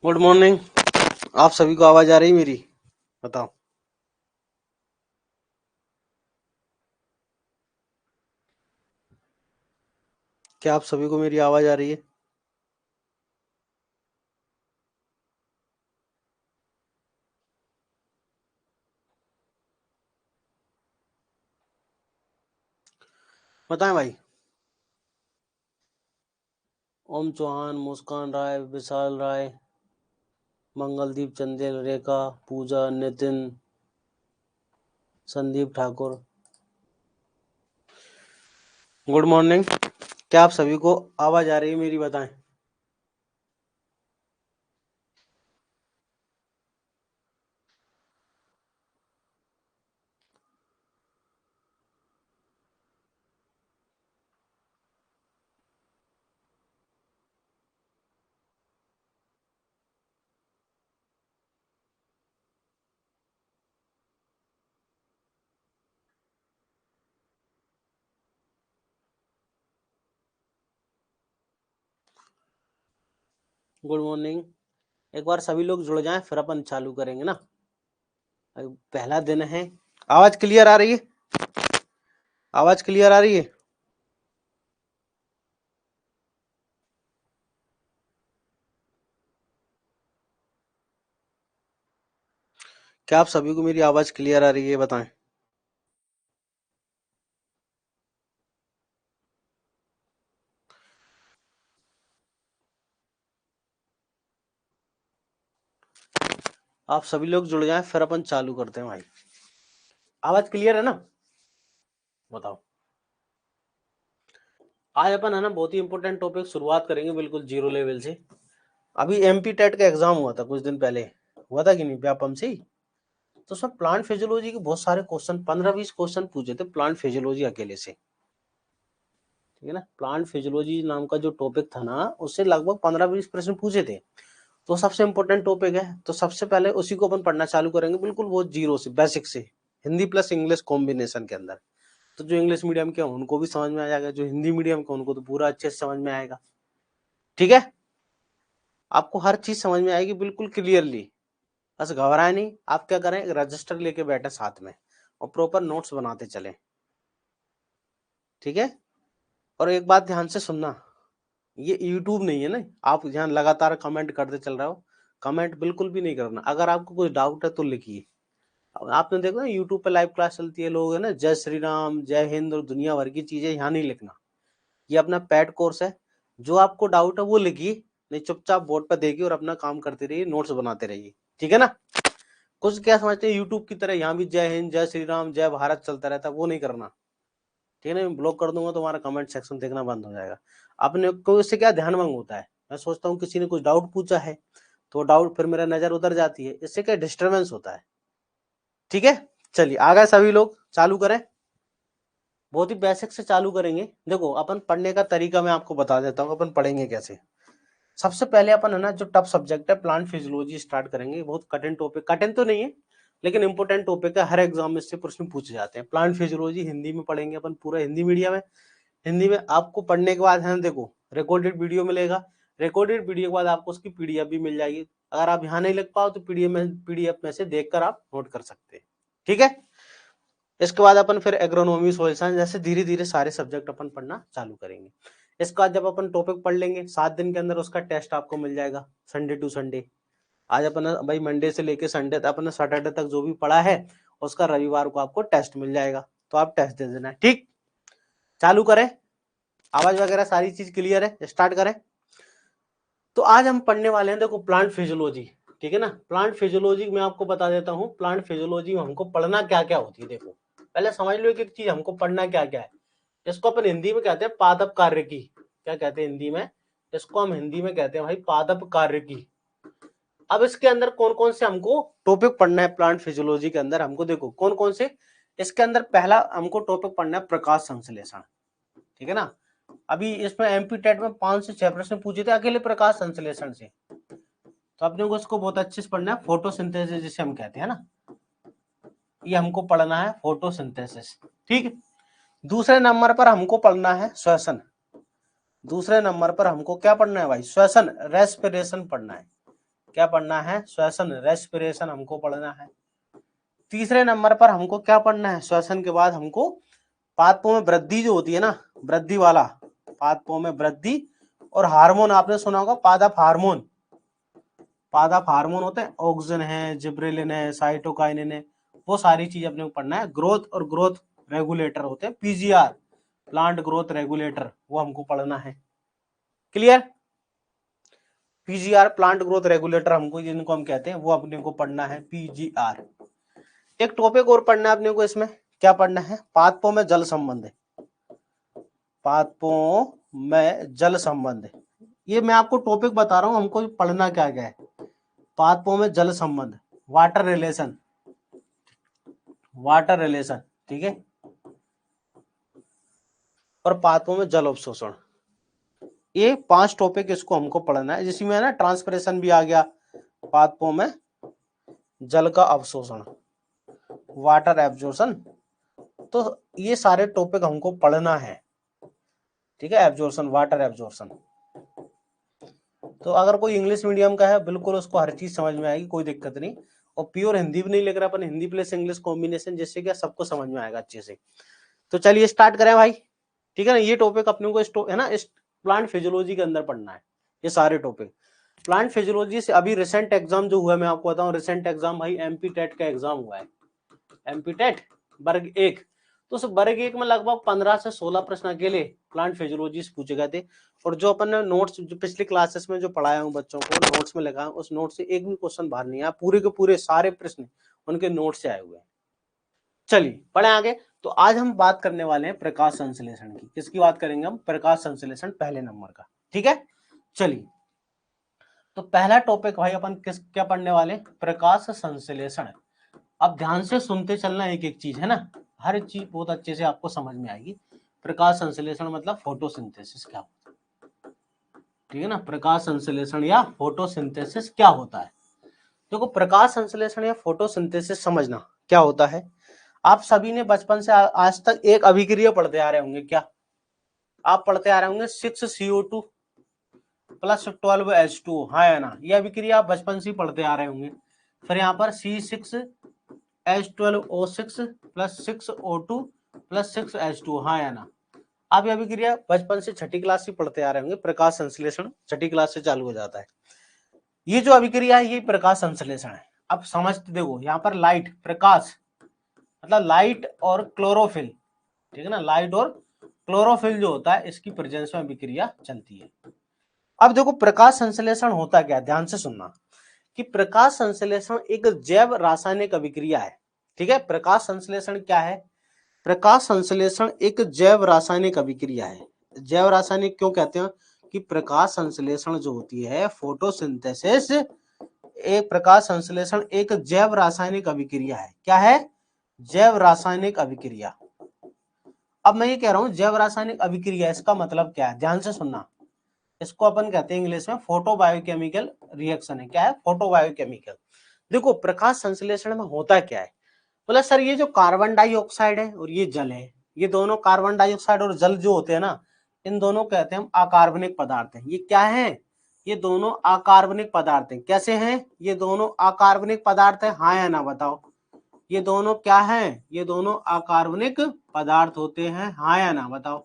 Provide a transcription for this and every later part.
Good morning. आप सभी को आवाज आ रही मेरी? बताओ। क्या आप सभी को मेरी आवाज आ रही है? बताएं भाई। ओम चौहान, मुस्कान राय, विशाल राय, मंगलदीप, चंदेल, रेखा, पूजा, नितिन, संदीप ठाकुर। Good morning. क्या आप सभी को आवाज आ रही है मेरी? बताएं। Good morning. एक बार सभी लोग जुड़ जाएं, फिर अपन चालू करेंगे ना। अभी पहला दिन है। आवाज क्लियर आ रही है? आवाज क्लियर आ रही है? क्या आप सभी को मेरी आवाज क्लियर आ रही है? बताएं। आप सभी लोग जुड़ जाएं, फिर अपन चालू करते हैं भाई। आवाज क्लियर है ना? बताओ। आज अपन है ना बहुत ही इंपॉर्टेंट टॉपिक शुरुआत करेंगे, बिल्कुल जीरो लेवल से। अभी एमपी टेट का एग्जाम हुआ था कुछ दिन पहले। हुआ था कि नहीं व्यापम से ही? तो उसमें प्लांट फिजियोलॉजी के बहुत सारे क्वेश्चन, 15-20 क्वेश्चन पूछे थे प्लांट फिजियोलॉजी अकेले से। ठीक है ना। प्लांट फिजियोलॉजी नाम का जो टॉपिक था ना, उससे लगभग 15-20 प्रश्न पूछे थे। तो सबसे इंपॉर्टेंट टॉपिक है, तो सबसे पहले उसी को अपन पढ़ना चालू करेंगे, बिल्कुल वो जीरो से, बेसिक से। हिंदी प्लस इंग्लिश कॉम्बिनेशन के अंदर। तो जो इंग्लिश मीडियम के उनको भी समझ में आ जाएगा, जो हिंदी मीडियम के उनको तो पूरा अच्छे से समझ में आएगा। ठीक है। आपको हर चीज समझ में आएगी बिल्कुल क्लियरली। बस घबराए नहीं। आप क्या करें, एक रजिस्टर लेके बैठे साथ में और प्रॉपर नोट्स बनाते चले। ठीक है। और एक बात ध्यान से सुनना, ये यूट्यूब नहीं है ना। आप ध्यान लगातार कमेंट करते चल रहे हो। कमेंट बिल्कुल भी नहीं करना। अगर आपको कोई डाउट है तो लिखिए। आपने देखा ना यूट्यूब पे लाइव क्लास चलती है, लोग है ना जय श्री राम, जय हिंद और दुनिया भर की चीजें यहाँ नहीं लिखना। ये अपना पेड कोर्स है। जो आपको डाउट है वो लिखिए, नहीं चुपचाप बोर्ड पर देखिए और अपना काम करते रहिए, नोट्स बनाते रहिए। ठीक है ना। कुछ क्या समझते हैं यूट्यूब की तरह यहाँ भी जय हिंद, जय श्री राम, जय भारत चलता रहता है, वो नहीं करना। ठीक है ना। मैं ब्लॉक कर दूंगा तो हमारा कमेंट सेक्शन देखना बंद हो जाएगा। अपने को इससे क्या ध्यान भंग होता है। मैं सोचता हूँ किसी ने कुछ डाउट पूछा है, तो डाउट फिर मेरा नजर उधर जाती है, इससे क्या डिस्टरबेंस होता है। ठीक है। चलिए आ गए सभी लोग, चालू करें। बहुत ही बेसिक से चालू करेंगे। देखो अपन पढ़ने का तरीका मैं आपको बता देता हूँ, अपन पढ़ेंगे कैसे। सबसे पहले अपन है ना जो टफ सब्जेक्ट है प्लांट फिजियोलॉजी स्टार्ट करेंगे। बहुत कठिन टॉपिक, कठिन तो नहीं है लेकिन इंपॉर्टेंट टॉपिक है, हर एग्जाम में इससे प्रश्न पूछे जाते हैं। प्लांट फिजियोलॉजी हिंदी में पढ़ेंगे अपन, पूरा हिंदी मीडियम है। हिंदी में आपको पढ़ने के बाद है ना, देखो रिकॉर्डेड वीडियो मिलेगा। रिकॉर्डेड वीडियो के बाद आपको उसकी पीडीएफ भी मिल जाएगी। अगर आप यहाँ नहीं लिख पाओ तो पीडीएफ में से देखकर आप नोट कर सकते हैं। ठीक है। इसके बाद अपन फिर एग्रोनॉमी, सोइल साइंस, जैसे धीरे धीरे सारे सब्जेक्ट अपन पढ़ना चालू करेंगे। इसके बाद जब अपन टॉपिक पढ़ लेंगे, 7 दिन के अंदर उसका टेस्ट आपको मिल जाएगा, संडे टू संडे। आज अपन भाई मंडे से लेके संडे तक, अपन सैटरडे तक जो भी पढ़ा है उसका रविवार को आपको टेस्ट मिल जाएगा, तो आप टेस्ट दे देना। ठीक। चालू करें। आवाज वगैरह सारी चीज क्लियर है? स्टार्ट करें। तो आज हम पढ़ने वाले हैं, देखो प्लांट फिजियोलॉजी। ठीक है ना। प्लांट फिजियोलॉजी में आपको बता देता हूँ, प्लांट फिजियोलॉजी में हमको पढ़ना क्या क्या होती है। देखो पहले समझ लो एक एक चीज, हमको पढ़ना क्या क्या है। इसको अपन हिंदी में कहते हैं पादप कार्य की। क्या कहते हैं हिंदी में? इसको हम हिंदी में कहते हैं भाई पादप कार्य की। अब इसके अंदर कौन कौन से हमको टॉपिक पढ़ना है प्लांट फिजियोलॉजी के अंदर, हमको देखो कौन कौन से। इसके अंदर पहला हमको टॉपिक पढ़ना है प्रकाश संश्लेषण। ठीक है ना। अभी इसमें एमपी टेट में 5 से 6 प्रश्न पूछे थे अकेले प्रकाश संश्लेषण से। तो अपने को इसको बहुत अच्छे से पढ़ना है, फोटोसिंथेसिस जिसे हम कहते हैं ना, ये हमको पढ़ना है फोटोसिंथेसिस। ठीक। दूसरे नंबर पर हमको पढ़ना है श्वसन। दूसरे नंबर पर हमको क्या पढ़ना है भाई? श्वसन, रेस्पिरेशन पढ़ना है। क्या पढ़ना है, श्वसन रेस्पिरेशन हमको पढ़ना है। तीसरे नंबर पर हमको क्या पढ़ना है, श्वसन के बाद हमको पादपों में वृद्धि जो होती है ना, वृद्धि वाला, पादपों में वृद्धि और हार्मोन, आपने सुना होगा पादप हार्मोन, पादप हार्मोन होते हैं, ऑक्सिन है, जिब्रेलिन है, साइटोकाइनिन है, वो सारी चीज अपने को पढ़ना है। ग्रोथ और ग्रोथ रेगुलेटर होते हैं, पीजीआर प्लांट ग्रोथ रेगुलेटर, वो हमको पढ़ना है। Clear, PGR plant growth regulator हमको, जिनको हम कहते हैं, वो अपने को पढ़ना है, पीजीआर। एक टॉपिक और पढ़ना है अपने को, इसमें क्या पढ़ना है, पादपों में जल संबंध, पादपों में जल संबंध। ये मैं आपको टॉपिक बता रहा हूं, हमको पढ़ना क्या क्या है। पादपों में जल संबंध, वाटर रिलेशन, वाटर रिलेशन, ठीक है, और पादपों में जल अवशोषण, ये 5 टॉपिक इसको हमको पढ़ना है, जिसमें ना ट्रांसपिरेशन भी आ गया, पादपों में जल का अवशोषण, वाटर एब्जॉर्प्शन, तो ये सारे टॉपिक हमको पढ़ना है, ठीक है, एब्जॉर्प्शन, वाटर एब्जॉर्प्शन। तो अगर कोई इंग्लिश मीडियम का है, बिल्कुल उसको हर चीज समझ में आएगी, कोई दिक्कत नहीं, और प्योर हिंदी भी नहीं लिख रहा अपन, हिंदी प्लस इंग्लिश कॉम्बिनेशन, जिससे क्या सबको समझ में आएगा अच्छे से। तो चलिए स्टार्ट करें भाई, ठीक है ना। ये टॉपिक अपने को है ना, इस प्लांट फिजियोलॉजी के अंदर पढ़ना है, ये सारे टॉपिक प्लांट फिजियोलॉजी से। अभी रिसेंट एग्जाम जो हुआ है, मैं आपको बताऊं, रिसेंट एग्जाम भाई एमपी टेट का एग्जाम हुआ है, एमपी टेट वर्ग 1। तो उस वर्ग 1 में लगभग 15 से 16 प्रश्न अकेले प्लांट फिजियोलॉजी से पूछे गए थे, और जो अपन ने नोट्स जो पिछली क्लासेस में जो पढ़ाया हूँ बच्चों को, नोट्स में लगा, उस नोट से एक भी क्वेश्चन बाहर नहीं आया, पूरे के पूरे सारे प्रश्न उनके नोट से आए हुए हैं। चलिए पढ़े आगे। तो आज हम बात करने वाले हैं प्रकाश संश्लेषण की। किसकी बात करेंगे हम, प्रकाश संश्लेषण, पहले नंबर का, ठीक है। चलिए, तो पहला टॉपिक भाई अपन क्या पढ़ने वाले, प्रकाश संश्लेषण। अब ध्यान से सुनते चलना, एक एक चीज है ना, हर चीज बहुत अच्छे से आपको समझ में आएगी। प्रकाश संश्लेषण मतलब फोटोसिंथेसिस क्या होता है, ठीक है ना, प्रकाश संश्लेषण या फोटोसिंथेसिस क्या होता है। देखो, प्रकाश संश्लेषण या फोटोसिंथेसिस समझना क्या होता है। आप सभी ने बचपन से आज तक एक अभिक्रिया पढ़ते आ रहे होंगे, क्या आप पढ़ते आ रहे होंगे, 6CO2 प्लस 12H2O, हाँ या ना, ये अभिक्रिया आप बचपन से ही पढ़ते आ रहे होंगे। फिर यहाँ पर C6H12O6 plus 6O2 plus 6H2O, हाँ या ना। आप ये अभिक्रिया बचपन से छठी क्लास से पढ़ते आ रहे होंगे, प्रकाश संश्लेषण छठी क्लास से चालू हो जाता है। ये जो अभिक्रिया है, ये प्रकाश संश्लेषण है। अब समझते देखो, यहाँ पर लाइट, प्रकाश मतलब लाइट और क्लोरोफिल, ठीक है ना, लाइट और क्लोरोफिल जो होता है, इसकी प्रेजेंस में अभिक्रिया चलती है। अब देखो, प्रकाश संश्लेषण होता क्या है, ध्यान से सुनना, कि प्रकाश संश्लेषण एक जैव रासायनिक अभिक्रिया है, ठीक है। प्रकाश संश्लेषण क्या है, प्रकाश संश्लेषण एक जैव रासायनिक अभिक्रिया है। जैव रासायनिक क्यों कहते हैं, कि प्रकाश संश्लेषण जो होती है, फोटोसिंथेसिस, एक प्रकाश संश्लेषण एक जैव रासायनिक अभिक्रिया है। क्या है, जैव रासायनिक अभिक्रिया। अब मैं ये कह रहा हूं जैव रासायनिक अभिक्रिया, इसका मतलब क्या है, ध्यान से सुनना। इसको अपन कहते हैं इंग्लिश में फोटोबायोकेमिकल रिएक्शन है। क्या है, फोटोबायोकेमिकल। देखो, प्रकाश संश्लेषण में होता क्या है, बोला सर ये जो कार्बन डाइऑक्साइड है और ये जल है, ये दोनों कार्बन डाइऑक्साइड और जल जो होते हैं ना, इन दोनों कहते हैं हम अकार्बनिक पदार्थ हैं। ये क्या है, ये दोनों अकार्बनिक पदार्थ हैं। कैसे हैं, ये दोनों अकार्बनिक पदार्थ है, हाँ या ना बताओ। ये दोनों क्या है, ये दोनों अकार्बनिक पदार्थ होते हैं, हाँ या ना बताओ।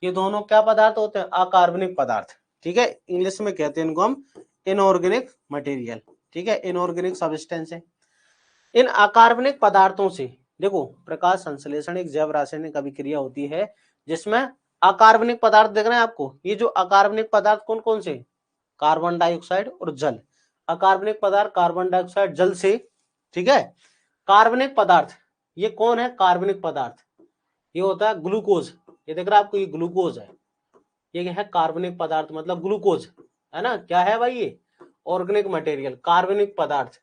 ये दोनों क्या पदार्थ होते हैं, अकार्बनिक पदार्थ, ठीक है। इंग्लिश में कहते हैं इनको हम इनऑर्गेनिक मटेरियल, ठीक है, इनऑर्गेनिक सब्सटेंस है। इन अकार्बनिक पदार्थों से, देखो, प्रकाश संश्लेषण एक जैव रासायनिक अभिक्रिया होती है जिसमें अकार्बनिक पदार्थ देख रहे हैं आपको। ये जो अकार्बनिक पदार्थ कौन कौन से, कार्बन डाइऑक्साइड और जल। अकार्बनिक पदार्थ कार्बन डाइऑक्साइड, जल से, ठीक है। कार्बनिक पदार्थ, ये कौन है, कार्बनिक पदार्थ, ये होता है ग्लूकोज। ये देख रहा है आपको, ये ग्लूकोज है, ये है कार्बनिक पदार्थ, मतलब ग्लूकोज, है ना। क्या है भाई, ये ऑर्गेनिक मटेरियल, कार्बनिक पदार्थ,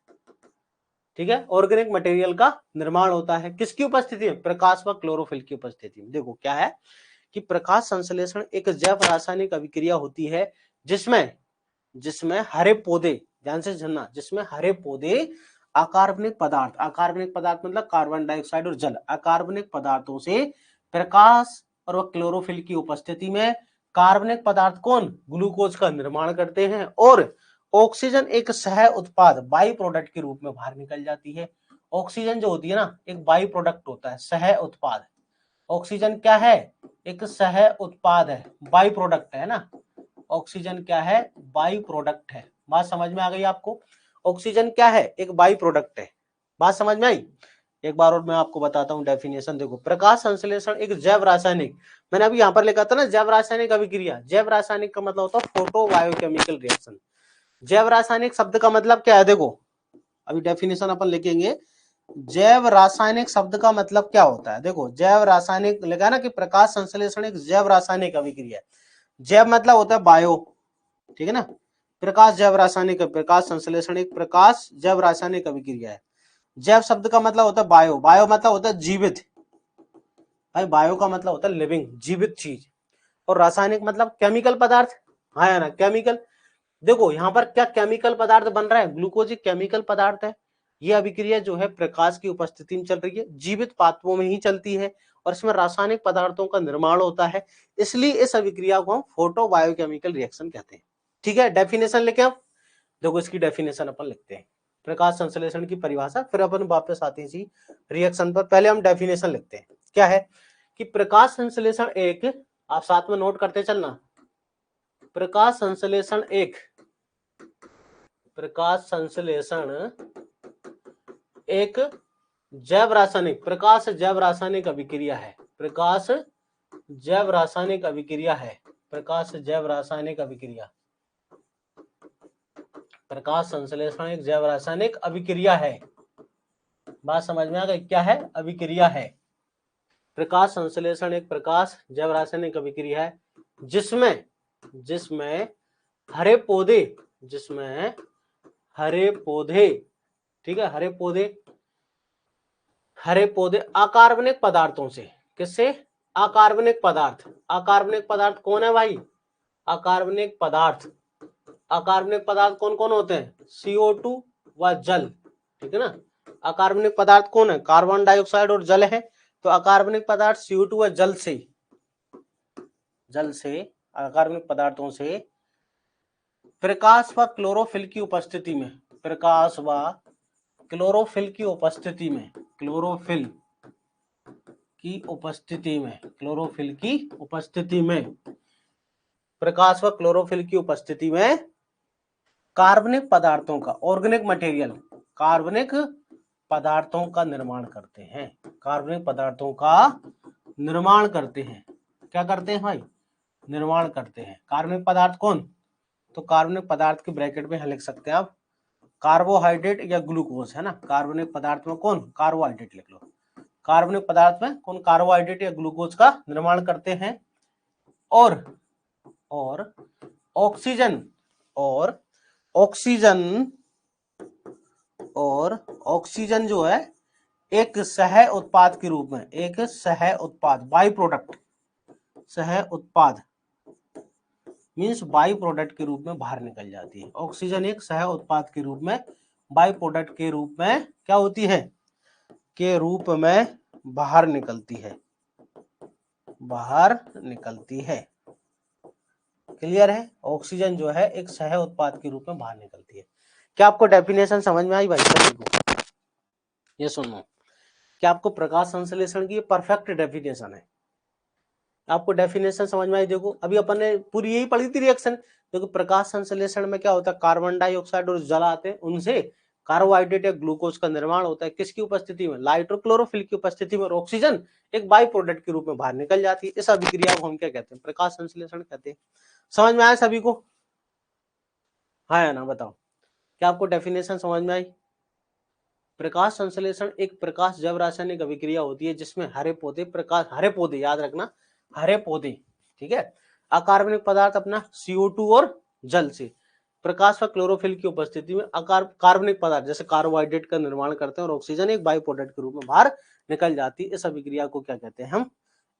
ठीक है। ऑर्गेनिक मटेरियल का निर्माण होता है किसकी उपस्थिति में, प्रकाश व क्लोरोफिल की उपस्थिति में। देखो क्या है, कि प्रकाश संश्लेषण एक जैव रासायनिक अभिक्रिया होती है जिसमें जिसमें हरे पौधे, ध्यान से सुनना, जिसमें हरे पौधे अकार्बनिक पदार्थ, अकार्बनिक पदार्थ मतलब कार्बन डाइऑक्साइड और जल, अकार्बनिक पदार्थों से प्रकाश और क्लोरोफिल की उपस्थिति में कार्बनिक पदार्थ कौन, ग्लूकोज का निर्माण करते हैं, और ऑक्सीजन एक सह उत्पाद बाई प्रोडक्ट के रूप में बाहर निकल जाती है। ऑक्सीजन जो होती है ना, एक बाई प्रोडक्ट होता है, सह उत्पाद। ऑक्सीजन क्या है? एक सह उत्पाद है, बाई प्रोडक्ट है ना। ऑक्सीजन क्या है? बाई प्रोडक्ट है। बात समझ में आ गई आपको? ऑक्सीजन क्या है? एक बाई प्रोडक्ट है। बात समझ में आई? एक बार और मैं आपको बताता हूं डेफिनेशन। देखो, प्रकाश संश्लेषण एक जैव रासायनिक, मैंने अभी यहां पर लिखा था ना जैव रासायनिक अभिक्रिया। जैव रासायनिक का मतलब होता है फोटो बायोकेमिकल रिएक्शन। जैव रासायनिक शब्द का मतलब क्या है? देखो, अभी डेफिनेशन अपन लिखेंगे। जैव रासायनिक शब्द का मतलब क्या होता है? देखो, जैव रासायनिक लिखा ना कि प्रकाश संश्लेषण एक जैव रासायनिक अभिक्रिया है। जैव मतलब होता है बायो, ठीक है ना। प्रकाश जैव रासायनिक, प्रकाश संश्लेषण एक प्रकाश जैव रासायनिक अभिक्रिया है। जैव शब्द का मतलब होता है बायो, बायो मतलब होता है जीवित। भाई बायो का मतलब होता है लिविंग, जीवित चीज। और रासायनिक मतलब केमिकल पदार्थ, हाँ या ना, केमिकल। देखो यहाँ पर क्या केमिकल पदार्थ बन रहा है? ग्लूकोज एक केमिकल पदार्थ है। ये अभिक्रिया जो है प्रकाश की उपस्थिति में चल रही है, जीवित पात्रों में ही चलती है और इसमें रासायनिक पदार्थों का निर्माण होता है। इसलिए इस अभिक्रिया को हम फोटो बायोकेमिकल रिएक्शन कहते हैं। ठीक है, डेफिनेशन लेके आप देखो, इसकी डेफिनेशन अपन लिखते हैं। प्रकाश संश्लेषण की परिभाषा, फिर अपन वापस आते हैं जी रिएक्शन पर। पहले हम डेफिनेशन लिखते हैं। क्या है कि प्रकाश संश्लेषण एक, आप साथ में नोट करते चलना, प्रकाश संश्लेषण एक, प्रकाश संश्लेषण एक जैव रासायनिक, प्रकाश जैव रासायनिक अभिक्रिया है। प्रकाश जैव रासायनिक अभिक्रिया है। प्रकाश जैव रासायनिक अभिक्रिया, प्रकाश संश्लेषण एक जैव रासायनिक अभिक्रिया है। बात समझ में आ गई? क्या है? अभिक्रिया है। प्रकाश संश्लेषण एक प्रकाश जैव रासायनिक अभिक्रिया है जिसमें हरे पौधे, जिसमें हरे पौधे, ठीक है, हरे पौधे अकार्बनिक पदार्थों से, किससे? अकार्बनिक पदार्थ। अकार्बनिक पदार्थ कौन है भाई? अकार्बनिक पदार्थ। अकार्बनिक पदार्थ कौन कौन होते हैं? CO2 व जल, ठीक है ना। अकार्बनिक पदार्थ कौन है? कार्बन डाइऑक्साइड और जल है। तो अकार्बनिक पदार्थ CO2 व जल से, अकार्बनिक पदार्थों से प्रकाश व क्लोरोफिल की उपस्थिति में, प्रकाश व क्लोरोफिल की उपस्थिति में, क्लोरोफिल की उपस्थिति में, क्लोरोफिल की उपस्थिति में, प्रकाश व क्लोरोफिल की उपस्थिति में कार्बनिक पदार्थों का, ऑर्गेनिक मटेरियल, कार्बनिक पदार्थों का निर्माण करते हैं। कार्बनिक पदार्थों का निर्माण करते हैं। क्या करते हैं भाई? निर्माण करते हैं। कार्बनिक पदार्थ कौन? तो कार्बनिक पदार्थ के ब्रैकेट में लिख सकते हैं आप कार्बोहाइड्रेट या ग्लूकोज, है ना। कार्बनिक पदार्थ में कौन? कार्बोहाइड्रेट लिख लो। कार्बनिक पदार्थ में कौन? कार्बोहाइड्रेट या ग्लूकोज का निर्माण करते हैं। और ऑक्सीजन और ऑक्सीजन जो है एक सह उत्पाद के रूप में, एक सह उत्पाद, बाई प्रोडक्ट, सह उत्पाद मींस बाई प्रोडक्ट के रूप में बाहर निकल जाती है। ऑक्सीजन एक सह उत्पाद के रूप में, बाई प्रोडक्ट के रूप में क्या होती है? के रूप में बाहर निकलती है, बाहर निकलती है। क्लियर है? ऑक्सीजन जो है एक सह उत्पाद के रूप में बाहर निकलती है। क्या आपको डेफिनेशन समझ में आई भाई सभी को? ये सुनो, क्या आपको प्रकाश संश्लेषण की परफेक्ट डेफिनेशन है? आपको डेफिनेशन समझ में आई? देखो, अभी अपन ने पूरी यही पढ़ी थी रिएक्शन। देखो, प्रकाश संश्लेषण में क्या होता है? कार्बन डाइऑक्साइड और जल आते हैं, उनसे कार्बोहाइड्रेट या ग्लूकोज का निर्माण होता है। किसकी उपस्थिति में? लाइट और क्लोरोफिल की उपस्थिति में। और ऑक्सीजन एक बाई प्रोडक्ट के रूप में बाहर निकल जाती है। इस अभिक्रिया को हम क्या कहते हैं? प्रकाश संश्लेषण कहते हैं। समझ में आया सभी को? हाँ या ना, बताओ। क्या आपको डेफिनेशन समझ में आई? प्रकाश संश्लेषण एक प्रकाश जैव रासायनिक अभिक्रिया होती है जिसमें हरे पौधे, प्रकाश, हरे पौधे याद रखना, हरे पौधे, ठीक है, अकार्बनिक पदार्थ अपना CO2 और जल से प्रकाश व क्लोरोफिल की उपस्थिति में कार्बनिक पदार्थ जैसे कार्बोहाइड्रेट का निर्माण करते हैं और ऑक्सीजन एक बाई प्रोडक्ट के रूप में बाहर निकल जाती है। इस अभिक्रिया को क्या कहते हैं? हम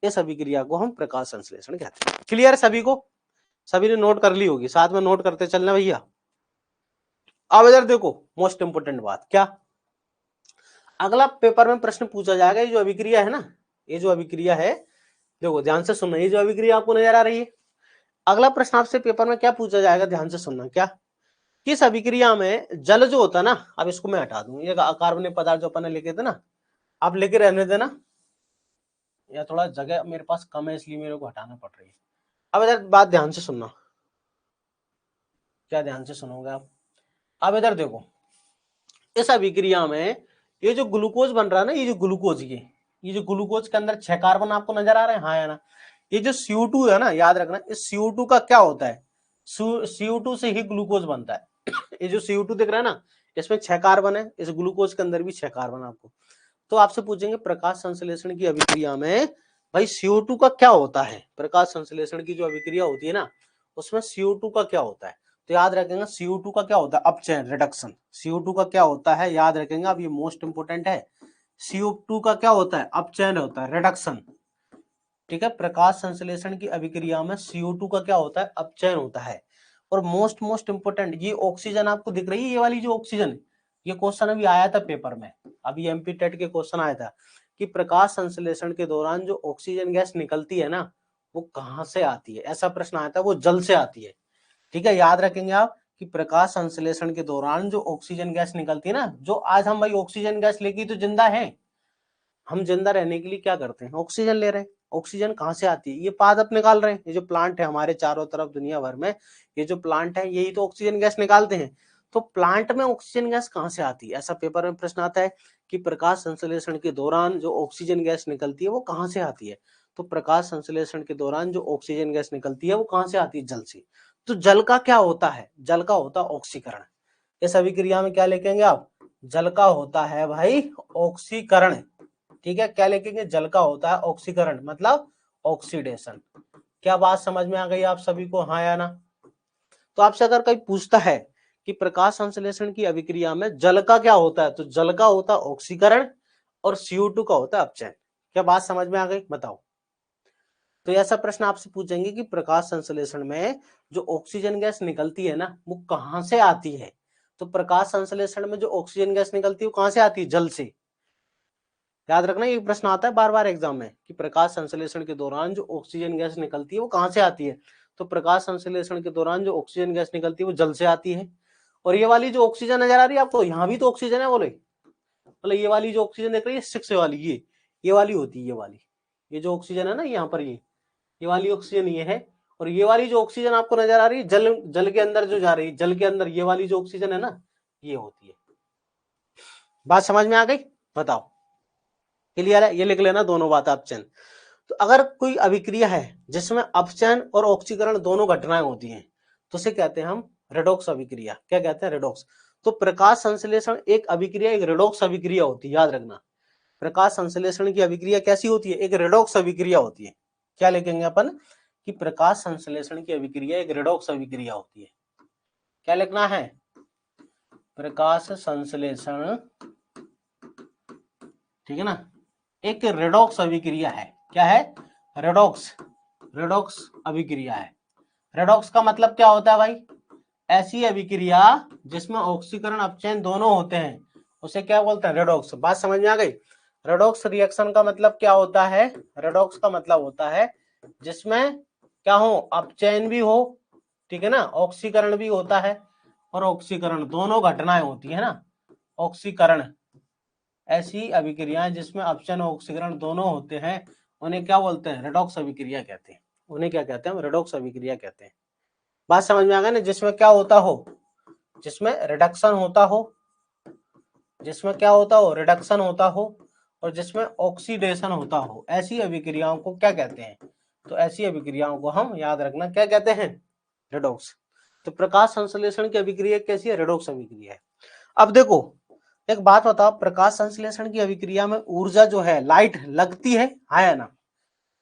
इस अभिक्रिया को हम प्रकाश संश्लेषण कहते हैं। क्लियर है सभी को? सभी ने नोट कर ली होगी, साथ में नोट करते चलना भैया। अब इधर देखो, मोस्ट इंपोर्टेंट बात क्या, अगला पेपर में प्रश्न पूछा जाएगा। ये जो अभिक्रिया है ना, ये जो अभिक्रिया है, देखो ध्यान से सुनना, ये जो अभिक्रिया आपको नजर आ रही है, अगला प्रश्न आपसे पेपर में क्या पूछा जाएगा? ध्यान से सुनना। क्या किस अभिक्रिया में जल जो होता है ना, अब इसको मैं हटा दूं, ये कार्बनिक पदार्थ जो अपन ने लिखे थे ना, आप लेके रहने देना, या थोड़ा जगह मेरे पास कम है इसलिए मेरे को हटाना पड़ रही है। अब इधर बात ध्यान से सुनना, क्या ध्यान से सुनोगे आप। अब इधर देखो, इस अभिक्रिया में ये जो ग्लूकोज बन रहा है ना, ये जो ग्लूकोज, ये जो ग्लूकोज के अंदर 6 कार्बन आपको नजर आ रहे हैं, हाँ या ना। ये जो CO2 है ना, याद रखना, इस CO2 का क्या होता है, CO2 से ही ग्लूकोज बनता है। ये जो CO2 दिख रहा है ना, इसमें 6 कार्बन है, इस ग्लूकोज के अंदर भी 6 कार्बन आपको। तो आपसे पूछेंगे प्रकाश संश्लेषण की अभिक्रिया में भाई CO2 का क्या होता है, प्रकाश संश्लेषण की जो अभिक्रिया होती है ना, उसमें CO2 का क्या होता है। तो याद रखेंगे CO2 का क्या होता है, अपचयन, रिडक्शन। CO2 का क्या होता है, याद रखेंगे, अब ये मोस्ट इंपोर्टेंट है। CO2 का क्या होता है, अपचयन होता है, रिडक्शन। ठीक है, प्रकाश संश्लेषण की अभिक्रिया में CO2 का क्या होता है, अपचयन होता है। और मोस्ट इंपोर्टेंट, ये ऑक्सीजन आपको दिख रही है, ये वाली जो ऑक्सीजन, ये क्वेश्चन अभी आया था पेपर में, अभी एमपी टेट के क्वेश्चन आया था कि प्रकाश संश्लेषण के दौरान जो ऑक्सीजन गैस निकलती है ना, वो कहां से आती है, ऐसा प्रश्न आया था, वो जल से आती है। ठीक है, याद रखेंगे आप कि प्रकाश संश्लेषण के दौरान जो ऑक्सीजन गैस निकलती है ना, जो आज हम भाई ऑक्सीजन गैस लेके तो जिंदा है, हम जिंदा रहने के लिए क्या करते हैं, ऑक्सीजन ले रहे हैं। ऑक्सीजन कहां से आती है, ये पादप निकाल रहे हैं, ये जो प्लांट है हमारे चारों तरफ दुनिया भर में, ये जो प्लांट है यही तो ऑक्सीजन गैस निकालते हैं। तो प्लांट में ऑक्सीजन गैस कहां से आती है, ऐसा पेपर में प्रश्न आता है कि प्रकाश संश्लेषण के दौरान जो ऑक्सीजन गैस निकलती है वो कहां से आती है। तो प्रकाश संश्लेषण के दौरान जो ऑक्सीजन गैस निकलती है वो कहां से आती है, जल से। तो जल का क्या होता है, जल का होता है ऑक्सीकरण। इस अभिक्रिया में क्या लिखेंगे आप, जल का होता है भाई ऑक्सीकरण। ठीक है, क्या लिखेंगे, जल का होता है ऑक्सीकरण, मतलब ऑक्सीडेशन। क्या बात समझ में आ गई आप सभी को, हाँ या ना। तो आपसे अगर कोई पूछता है कि प्रकाश संश्लेषण की अभिक्रिया में जल का क्या होता है, तो जल का होता है ऑक्सीकरण और CO2 का होता है अपचयन। क्या बात समझ में आ गई, बताओ। तो ऐसा प्रश्न आपसे पूछेंगे कि प्रकाश संश्लेषण में जो ऑक्सीजन गैस निकलती है ना, वो कहां से आती है। तो प्रकाश संश्लेषण में जो ऑक्सीजन गैस निकलती है वो कहां से आती है, जल से। याद रखना, ये प्रश्न आता है बार बार एग्जाम में कि प्रकाश संश्लेषण के दौरान जो ऑक्सीजन गैस निकलती है वो कहां से आती है। तो प्रकाश संश्लेषण के दौरान जो ऑक्सीजन गैस निकलती है वो जल से आती है। और ये वाली जो ऑक्सीजन नजर आ रही है आपको, यहाँ भी तो ऑक्सीजन है, बोले मतलब ये वाली जो ऑक्सीजन देख रही है 6 वाली, ये वाली होती है, ये वाली, ये जो ऑक्सीजन है ना यहाँ पर, ये वाली ऑक्सीजन ये है। और ये वाली जो ऑक्सीजन आपको नजर आ रही है जल जल के अंदर जो जा रही है, जल के अंदर ये वाली जो ऑक्सीजन है ना, ये होती है। बात समझ में आ गई, बताओ, क्लियर है, ये लिख लेना दोनों बात अपचयन। तो अगर कोई अभिक्रिया है जिसमें अपचयन और ऑक्सीकरण दोनों घटनाएं होती हैं, तो उसे कहते हैं हम रेडॉक्स अभिक्रिया। क्या कहते हैं, रेडॉक्स। तो प्रकाश संश्लेषण एक अभिक्रिया, एक रेडॉक्स अभिक्रिया होती है, याद रखना। प्रकाश संश्लेषण की अभिक्रिया कैसी होती है, एक रेडॉक्स अभिक्रिया होती है। क्या लिखेंगे अपन कि प्रकाश संश्लेषण की अभिक्रिया एक रेडॉक्स अभिक्रिया होती है। क्या लिखना है, प्रकाश संश्लेषण, ठीक है ना, एक रेडॉक्स अभिक्रिया है। क्या है, रेडॉक्स, रेडॉक्स अभिक्रिया है। रेडॉक्स का मतलब क्या होता है भाई, ऐसी अभिक्रिया जिसमें ऑक्सीकरण अपचयन दोनों होते हैं, उसे क्या बोलते हैं, रेडॉक्स। बात समझ में आ गई। रेडॉक्स रिएक्शन का मतलब क्या होता है, रेडॉक्स का मतलब होता है जिसमें क्या हो, अपचयन भी हो, ठीक है ना, ऑक्सीकरण भी होता है, और ऑक्सीकरण दोनों घटनाएं होती है ना, ऑक्सीकरण, ऐसी अभिक्रियाएं जिसमें अपचयन और ऑक्सीकरण दोनों होते हैं, उन्हें क्या बोलते हैं, रेडॉक्स अभिक्रिया कहते हैं। उन्हें क्या कहते हैं, रेडॉक्स अभिक्रिया कहते हैं। बात समझ में आ गई ना, जिसमें क्या होता हो, जिसमें रिडक्शन होता हो, जिसमें क्या होता हो, रिडक्शन होता हो, और जिसमें ऑक्सीडेशन होता हो, ऐसी अभिक्रियाओं को क्या कहते हैं। तो ऐसी अभिक्रियाओं को हम, याद रखना, क्या कहते हैं, रेडॉक्स। तो प्रकाश संश्लेषण की अभिक्रिया कैसी है, रेडॉक्स अभिक्रिया है। अब देखो एक बात बताओ, प्रकाश संश्लेषण की अभिक्रिया में ऊर्जा जो है, लाइट लगती है, हाँ या ना।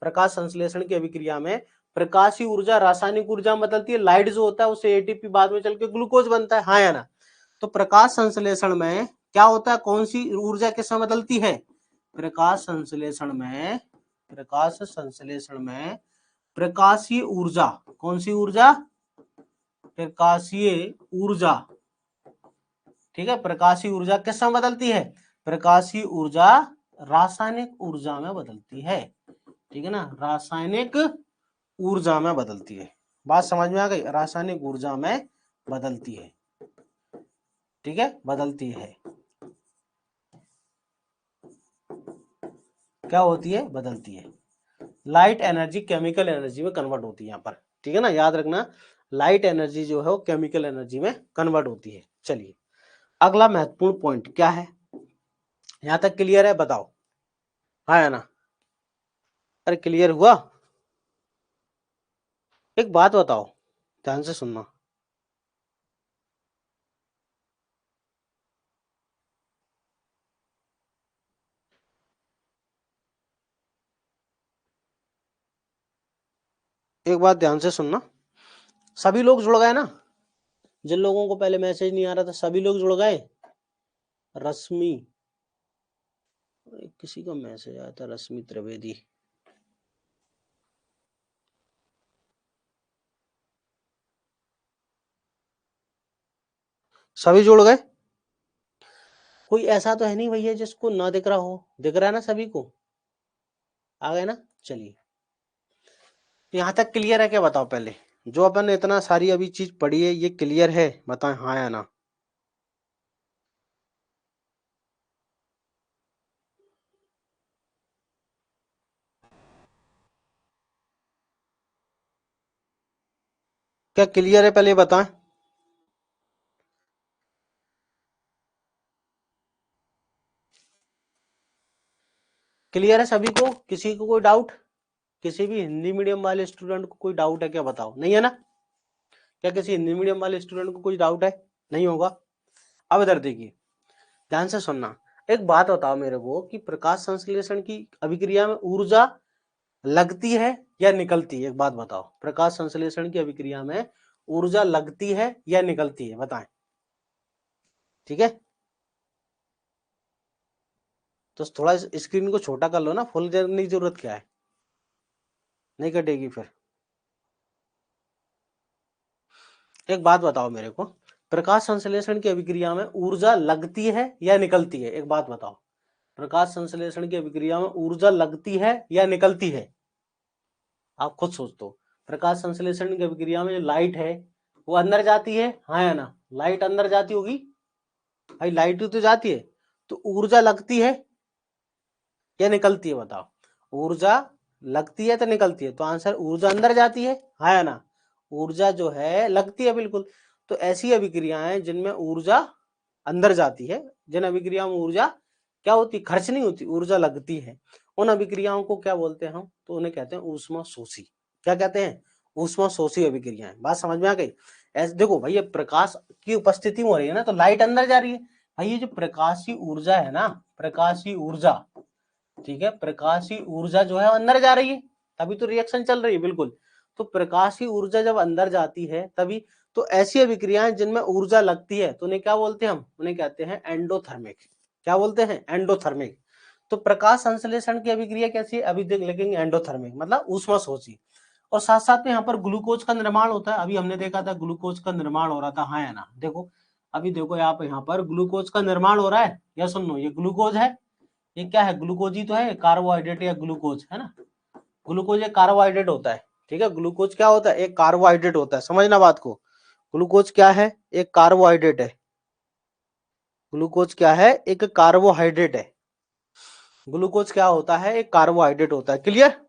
प्रकाश संश्लेषण की अभिक्रिया में प्रकाशीय ऊर्जा रासायनिक ऊर्जा बदलती है, लाइट जो होता है उससे एटीपी बाद में चल के ग्लूकोज बनता है, हाँ या ना। तो प्रकाश संश्लेषण में क्या होता है, कौन सी ऊर्जा किसमें बदलती है, प्रकाश संश्लेषण में, प्रकाश संश्लेषण में प्रकाशीय ऊर्जा, कौन सी ऊर्जा, प्रकाशीय ऊर्जा, ठीक है, प्रकाशीय ऊर्जा किसमें बदलती है, प्रकाशीय ऊर्जा रासायनिक ऊर्जा में बदलती है, ठीक है ना, रासायनिक ऊर्जा में बदलती है। बात समझ में आ गई, रासायनिक ऊर्जा में बदलती है। ठीक है, बदलती है। क्या होती है? बदलती है। लाइट एनर्जी केमिकल एनर्जी में कन्वर्ट होती है यहाँ पर, ठीक है ना, याद रखना, लाइट एनर्जी जो है वो केमिकल एनर्जी में कन्वर्ट होती है। चलिए अगला महत्वपूर्ण पॉइंट क्या है, यहां तक क्लियर है? बताओ, हाँ है ना? अरे क्लियर हुआ? एक बात बताओ, ध्यान से सुनना, एक बात ध्यान से सुनना, सभी लोग जुड़ गए ना? जिन लोगों को पहले मैसेज नहीं आ रहा था सभी लोग जुड़ गए? रश्मि, किसी का मैसेज आया था, रश्मि त्रिवेदी, सभी जुड़ गए? कोई ऐसा तो है नहीं भैया जिसको ना दिख रहा हो? दिख रहा है ना सभी को? आ गए ना? चलिए यहां तक क्लियर है क्या? बताओ पहले, जो अपन ने इतना सारी अभी चीज पढ़ी है ये क्लियर है? बताएं हाँ या ना। क्या क्लियर है पहले ये बताएं? क्लियर है सभी को? किसी को कोई डाउट? किसी भी हिंदी मीडियम वाले स्टूडेंट को कोई डाउट है क्या? बताओ, नहीं है ना? क्या किसी हिंदी मीडियम वाले स्टूडेंट को कोई डाउट है? नहीं होगा। अब इधर देखिए, ध्यान से सुनना, एक बात बताओ मेरे को कि प्रकाश संश्लेषण की अभिक्रिया में ऊर्जा लगती है या निकलती है? एक बात बताओ, प्रकाश संश्लेषण की अभिक्रिया में ऊर्जा लगती है या निकलती है? बताएं। ठीक है, तो थोड़ा स्क्रीन को छोटा कर लो ना, फुल करने की जरूरत क्या है? नहीं कटेगी फिर। एक बात बताओ मेरे को, प्रकाश संश्लेषण की अभिक्रिया में ऊर्जा लगती है या निकलती है? एक बात बताओ, प्रकाश संश्लेषण की अभिक्रिया में ऊर्जा लगती है या निकलती है? आप खुद सोच दो। प्रकाश संश्लेषण की अभिक्रिया में जो लाइट है वो अंदर जाती है, हाँ या ना? लाइट अंदर जाती होगी भाई, लाइट तो जाती है, तो ऊर्जा लगती है या निकलती है? बताओ, ऊर्जा लगती है तो निकलती है? तो आंसर ऊर्जा अंदर जाती है, हाँ या ना? ऊर्जा जो है लगती है, बिल्कुल। तो ऐसी अभिक्रियाएं जिनमें ऊर्जा अंदर जाती है, जिन अभिक्रियाओं में ऊर्जा क्या होती, खर्च नहीं होती, ऊर्जा लगती है, उन अभिक्रियाओं को क्या बोलते हैं हम? तो उन्हें कहते हैं ऊष्मा शोषी। क्या कहते हैं? ऊष्मा शोषी अभिक्रियाएं। बात समझ में आ गई? ऐसे देखो भाई, ये प्रकाश की उपस्थिति में हो रही है ना, तो लाइट अंदर जा रही है भाई, ये जो प्रकाशीय ऊर्जा है ना, प्रकाशीय ऊर्जा, ठीक है, प्रकाशीय ऊर्जा जो है अंदर जा रही है, तभी तो रिएक्शन चल रही है, बिल्कुल। तो प्रकाशीय ऊर्जा जब अंदर जाती है तभी, तो ऐसी अभिक्रियाएं जिनमें ऊर्जा लगती है तो उन्हें क्या बोलते हैं हम? उन्हें कहते हैं एंडोथर्मिक। क्या बोलते हैं? एंडोथर्मिक। तो प्रकाश संश्लेषण की अभिक्रिया कैसी है अभी देख लेंगे, एंडोथर्मिक मतलब ऊष्मा शोषी। और साथ साथ में यहाँ पर ग्लूकोज का निर्माण होता है, अभी हमने देखा था ग्लूकोज का निर्माण हो रहा था, हाँ या ना? देखो अभी देखो आप यहाँ पर ग्लूकोज का निर्माण हो रहा है, या सुन लो, ये ग्लूकोज है, ये क्या है? ग्लूकोज ही तो है, कार्बोहाइड्रेट या ग्लूकोज है ना? ग्लूकोज एक कार्बोहाइड्रेट होता है, ठीक है, ग्लूकोज क्या होता है? एक कार्बोहाइड्रेट होता है, समझना बात को। ग्लूकोज क्या है? एक कार्बोहाइड्रेट है। ग्लूकोज क्या है? एक कार्बोहाइड्रेट है। ग्लूकोज क्या होता है? एक कार्बोहाइड्रेट होता है। क्लियर?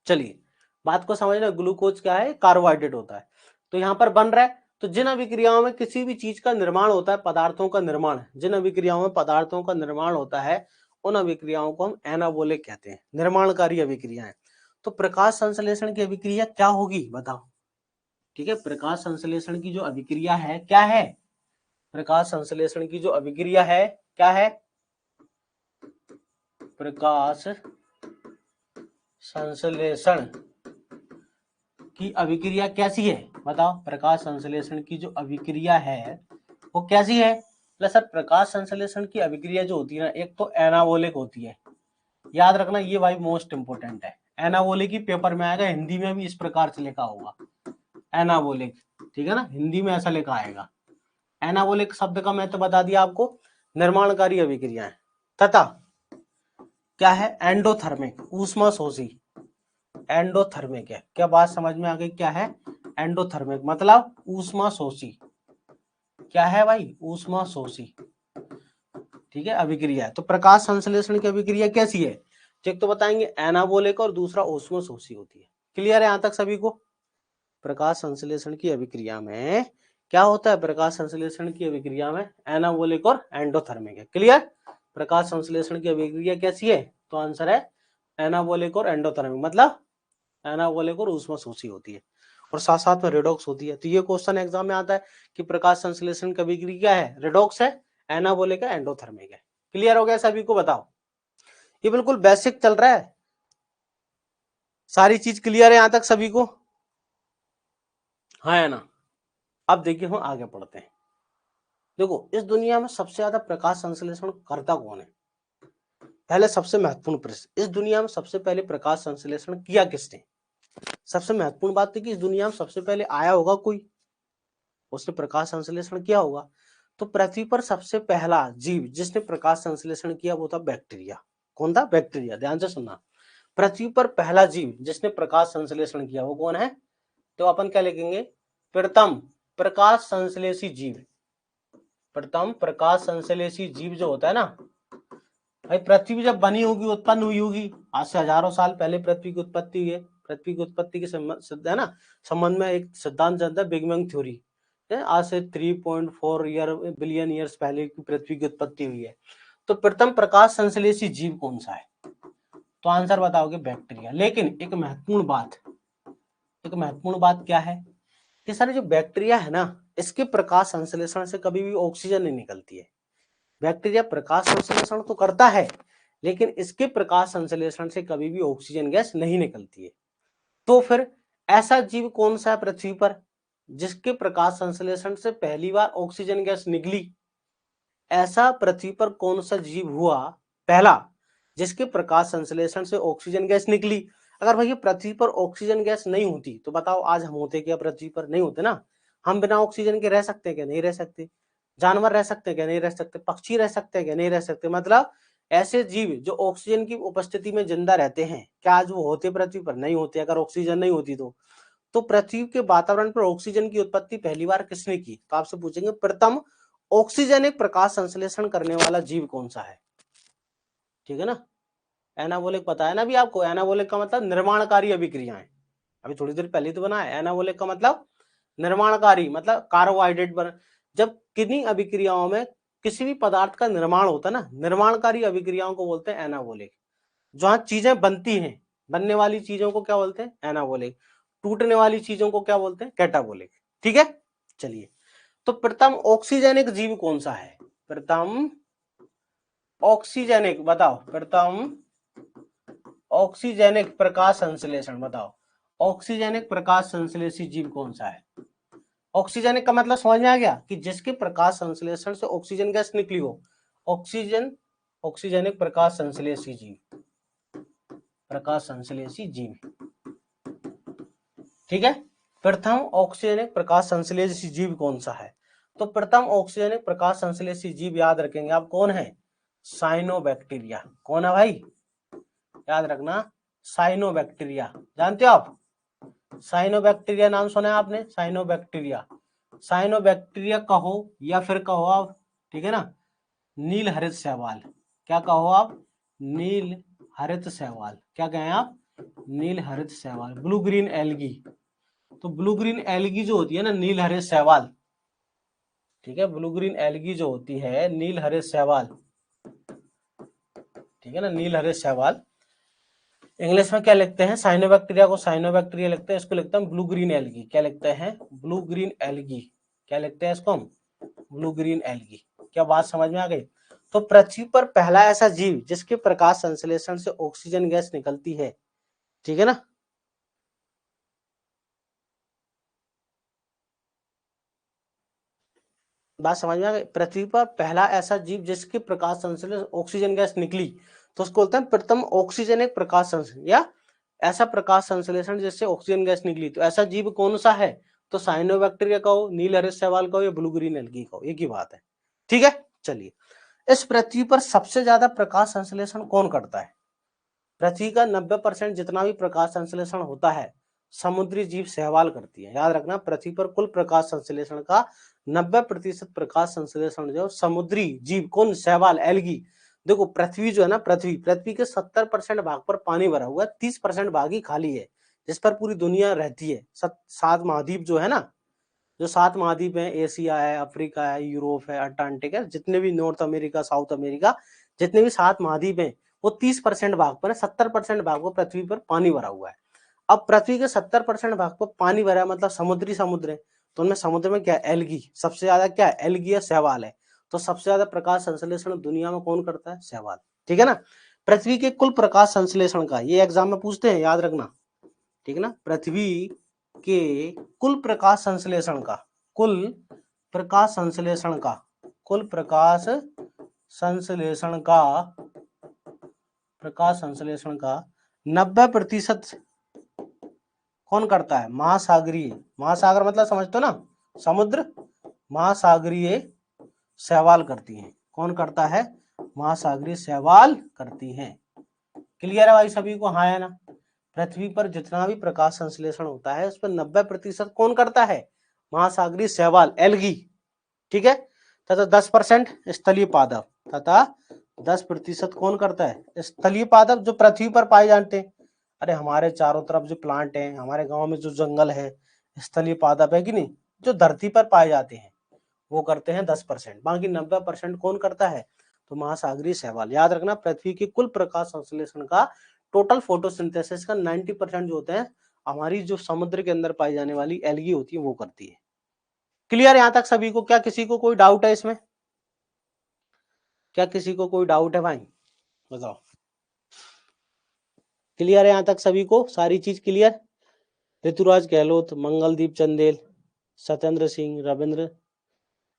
चलिए बात को समझना, ग्लूकोज क्या है? कार्बोहाइड्रेट होता है। तो यहाँ पर बन रहा है, तो जिन अभिक्रियाओं में किसी भी चीज का निर्माण होता है, पदार्थों का निर्माण, जिन अभिक्रियाओं में पदार्थों का निर्माण होता है, उन अभिक्रियाओं को हम एनाबोलिक कहते हैं, निर्माणकारी अभिक्रियाएं। तो प्रकाश संश्लेषण की अभिक्रिया क्या होगी? बताओ। ठीक है, प्रकाश संश्लेषण की जो अभिक्रिया है क्या है? प्रकाश संश्लेषण की जो अभिक्रिया है क्या है? प्रकाश संश्लेषण की अभिक्रिया कैसी है? बताओ, प्रकाश संश्लेषण की जो अभिक्रिया है वो कैसी है? मतलब सर प्रकाश संश्लेषण की अभिक्रिया जो होती है ना, एक तो एनाबोलिक होती है, याद रखना ये भाई मोस्ट इंपोर्टेंट है। एनाबोलिक ही पेपर में आएगा, हिंदी में भी इस प्रकार से लिखा होगा, एनाबोलिक, ठीक है ना, हिंदी में ऐसा लिखा आएगा। एनाबोलिक शब्द का मैं तो बता दिया आपको, निर्माणकारी अभिक्रियाएं, तथा क्या है? एंडोथर्मिक, ऊष्मा शोषी। एंडोथर्मिक है, क्या बात समझ में आ गई? क्या है? एंडोथर्मिक मतलब ऊष्मा शोषी। क्या है भाई, ऊष्मा शोषी। ठीक है, अभिक्रिया है। तो प्रकाश संश्लेषण की अभिक्रिया कैसी है, एक तो बताएंगे एनाबोलिक और दूसरा ऊष्मा शोषी होती है। क्लियर है यहां तक सभी को। प्रकाश संश्लेषण की अभिक्रिया में क्या होता है, प्रकाश संश्लेषण की अभिक्रिया में एनाबोलिक और एंडोथर्मिक है। क्लियर, प्रकाश संश्लेषण की अभिक्रिया कैसी है, तो आंसर है एनाबोलिक और एंडोथर्मिक, मतलब एनाबोलिक और ऊष्मा शोषी होती है, और साथ साथ में रेडॉक्स होती है। तो ये क्वेश्चन एग्जाम में आता है कि प्रकाश संश्लेषण की अभिक्रिया क्या है, रेडॉक्स है, एनाबोलिक है, एंडोथर्मिक है। क्लियर हो गया सभी को, बताओ। ये बिल्कुल बेसिक चल रहा है, सारी चीज क्लियर है यहां तक सभी को, हाँ है ना। अब देखिए हम आगे पढ़ते हैं। देखो इस दुनिया में सबसे ज्यादा प्रकाश संश्लेषण करता कौन है, पहले सबसे महत्वपूर्ण प्रश्न, इस दुनिया में सबसे पहले प्रकाश संश्लेषण किया किसने। सबसे महत्वपूर्ण बात है कि इस दुनिया में सबसे पहले आया होगा कोई, उसने प्रकाश संश्लेषण किया होगा। तो पृथ्वी पर सबसे पहला जीव जिसने प्रकाश संश्लेषण किया वो था बैक्टीरिया। कौन था, बैक्टीरिया। ध्यान से सुनना, पृथ्वी पर पहला जीव जिसने प्रकाश संश्लेषण किया वो कौन है, तो अपन क्या लिखेंगे, प्रथम प्रकाश संश्लेषी जीव। प्रथम प्रकाश संश्लेषी जीव जो होता है ना भाई, पृथ्वी जब बनी होगी, उत्पन्न हुई होगी, आज से हजारों साल पहले पृथ्वी की उत्पत्ति हुई है। पृथ्वी की उत्पत्ति के संबंध है ना, संबंध में एक सिद्धांत चलता है बिग बैंग थ्योरी। आज से 3.4 बिलियन ईयर्स पहले की पृथ्वी की उत्पत्ति हुई है। तो प्रथम प्रकाश संश्लेषी जीव कौन सा है, तो आंसर बताओगे बैक्टीरिया। लेकिन एक महत्वपूर्ण बात क्या है कि सारे जो बैक्टीरिया है ना, इसके प्रकाश संश्लेषण से कभी भी ऑक्सीजन नहीं निकलती है। बैक्टीरिया प्रकाश संश्लेषण तो करता है, लेकिन इसके प्रकाश संश्लेषण से कभी भी ऑक्सीजन गैस नहीं निकलती है। तो फिर ऐसा जीव कौन सा है पृथ्वी पर जिसके प्रकाश संश्लेषण से पहली बार ऑक्सीजन गैस निकली। ऐसा पृथ्वी पर कौन सा जीव हुआ पहला जिसके प्रकाश संश्लेषण से ऑक्सीजन गैस निकली। अगर भैया पृथ्वी पर ऑक्सीजन गैस नहीं होती तो बताओ आज हम होते क्या, पृथ्वी पर नहीं होते ना। हम बिना ऑक्सीजन के रह सकते हैं क्या, नहीं रह सकते। जानवर रह सकते हैं क्या, नहीं रह सकते। पक्षी रह सकते हैं क्या, नहीं रह सकते। मतलब ऐसे जीव जो ऑक्सीजन की उपस्थिति में जिंदा रहते हैं, क्या आज वो होते पृथ्वी पर, नहीं होते। अगर ऑक्सीजन नहीं होती तो पृथ्वी के वातावरण पर ऑक्सीजन की उत्पत्ति पहली बार किसने की, तो आपसे पूछेंगे प्रथम ऑक्सीजन एक प्रकाश संश्लेषण करने वाला जीव कौन सा है। ठीक है ना, एनाबोलिक पता है ना अभी आपको, एनाबोलिक का मतलब निर्माणकारी अभिक्रियाएं, अभी थोड़ी देर पहले तो बना है। एनाबोलिक का मतलब निर्माणकारी, मतलब कार्बोहाइड्रेट बन, जब किन्हीं अभिक्रियाओं में किसी भी पदार्थ का निर्माण होता है ना, निर्माणकारी अभिक्रियाओं को बोलते हैं एनाबोलिक। जहां चीजें बनती हैं, बनने वाली चीजों को क्या बोलते हैं, एनाबोलिक। टूटने वाली चीजों को क्या बोलते हैं, कैटाबोलिक। ठीक है, चलिए। तो प्रथम ऑक्सीजनिक जीव कौन सा है, प्रथम ऑक्सीजनिक, बताओ प्रथम ऑक्सीजनिक प्रकाश संश्लेषण, बताओ ऑक्सीजनिक प्रकाश संश्लेषी जीव कौन सा है। ऑक्सीजनिक का मतलब समझ में आ गया कि जिसके प्रकाश संश्लेषण से ऑक्सीजन गैस निकली हो। ऑक्सीजन, ऑक्सीजनिक प्रकाश संश्लेषी जीव, प्रकाश संश्लेषी जीव। ठीक है, प्रथम ऑक्सीजनिक प्रकाश संश्लेषी जीव कौन सा है, तो प्रथम ऑक्सीजनिक प्रकाश संश्लेषी जीव याद रखेंगे आप कौन है, साइनोबैक्टीरिया। कौन है भाई, याद रखना, साइनोबैक्टीरिया। जानते हो आप, साइनोबैक्टीरिया नाम सुना है आपने, साइनोबैक्टीरिया। साइनोबैक्टीरिया कहो या फिर कहो आप, ठीक है ना, नील हरित शैवाल। क्या कहो आप, नील हरित शैवाल। क्या कहें आप, नील हरित शैवाल, ब्लू ग्रीन एल्गी। तो ब्लू ग्रीन एल्गी जो होती है ना, नील हरित शैवाल। ठीक है, ब्लू ग्रीन एल्गी जो होती है नील हरित शैवाल, ठीक है ना, नील हरित शैवाल। इंग्लिश में क्या लिखते हैं, साइनोबैक्टीरिया को साइनोबैक्टीरिया लिखते हैं, इसको लिखते हैं ब्लू ग्रीन एल्गी। क्या लिखते हैं, ब्लू ग्रीन एल्गी। क्या लिखते हैं इसको हम, ब्लू ग्रीन एल्गी। क्या बात समझ में आ गई। तो पृथ्वी पर पहला ऐसा जीव जिसके प्रकाश संश्लेषण से ऑक्सीजन गैस निकलती है। ठीक है ना, बात समझ में आ गई। पृथ्वी पर पहला ऐसा जीव जिसके प्रकाश संश्लेषण ऑक्सीजन गैस निकली, तो उसको बोलते हैं प्रथम ऑक्सीजन एक प्रकाश संश्लेषण, या ऐसा प्रकाश संश्लेषण जिससे ऑक्सीजन गैस निकली। तो ऐसा जीव कौन सा है, तो साइनोबैक्टीरिया कहो, नील हरित शैवाल कहो, या ब्लू ग्रीन एल्गी कहो, एक ही बात है। ठीक है, चलिए। इस पृथ्वी पर सबसे ज्यादा प्रकाश संश्लेषण कौन करता है, पृथ्वी का 90% जितना भी प्रकाश संश्लेषण होता है समुद्री जीव सहवाल करती है। याद रखना, पृथ्वी पर कुल प्रकाश संश्लेषण का 90% प्रकाश संश्लेषण जो समुद्री जीव, कौन, सहवाल, एल्गी। देखो पृथ्वी जो है ना, पृथ्वी के 70% भाग पर पानी भरा हुआ है, 30% भाग ही खाली है जिस पर पूरी दुनिया रहती है। 7 महाद्वीप जो है ना, जो 7 महाद्वीप है, एशिया है, अफ्रीका है, यूरोप है, अटलांटिक है, जितने भी नॉर्थ अमेरिका, साउथ अमेरिका, जितने भी 7 महाद्वीप हैं, वो 30% भाग पर है, 70% भाग पर पृथ्वी पर पानी भरा हुआ है। अब पृथ्वी के 70% भाग पर पानी भरा है, मतलब समुद्र है, तो उनमें समुद्र में क्या है, एल्गी। सबसे ज्यादा क्या है, एल्गी या शैवाल है। तो सबसे ज्यादा प्रकाश संश्लेषण दुनिया में कौन करता है, शैवाल। ठीक है ना। पृथ्वी के कुल प्रकाश संश्लेषण का, ये एग्जाम में पूछते हैं, याद रखना। ठीक है ना। पृथ्वी के कुल प्रकाश संश्लेषण का, कुल प्रकाश संश्लेषण का, कुल प्रकाश संश्लेषण का, प्रकाश संश्लेषण का 90% कौन करता है, महासागरीय, महासागर मतलब समझते हो ना, समुद्र, महासागरीय शैवाल करती हैं। कौन करता है, महासागरीय शैवाल करती हैं। क्लियर है भाई सभी को, हाँ है ना। पृथ्वी पर जितना भी प्रकाश संश्लेषण होता है उस पर 90% कौन करता है, महासागरीय शैवाल, एल्गी। ठीक है। तथा 10% स्थलीय पादप, तथा 10% कौन करता है, स्थलीय पादप, जो पृथ्वी पर पाए जाते हैं। अरे हमारे चारों तरफ जो प्लांट है, हमारे गांव में जो जंगल है, स्थलीय पादप है कि नहीं, जो धरती पर पाए जाते हैं, वो करते हैं 10%। बाकी 90% कौन करता है, तो महासागरीय शैवाल। याद रखना, पृथ्वी के कुल प्रकाश संश्लेषण का टोटल फोटोसिंथेसिस का 90% जो होते हैं, हमारी जो समुद्र के अंदर पाई जाने वाली एल्गी होती है वो करती है। क्लियर यहां तक सभी को? क्या किसी को कोई डाउट है इसमें? क्या किसी को कोई डाउट है भाई, बताओ। क्लियर है यहां तक सभी को, सारी चीज क्लियर? ऋतुराज गहलोत, मंगलदीप चंदेल, सत्येंद्र सिंह, रविंद्र,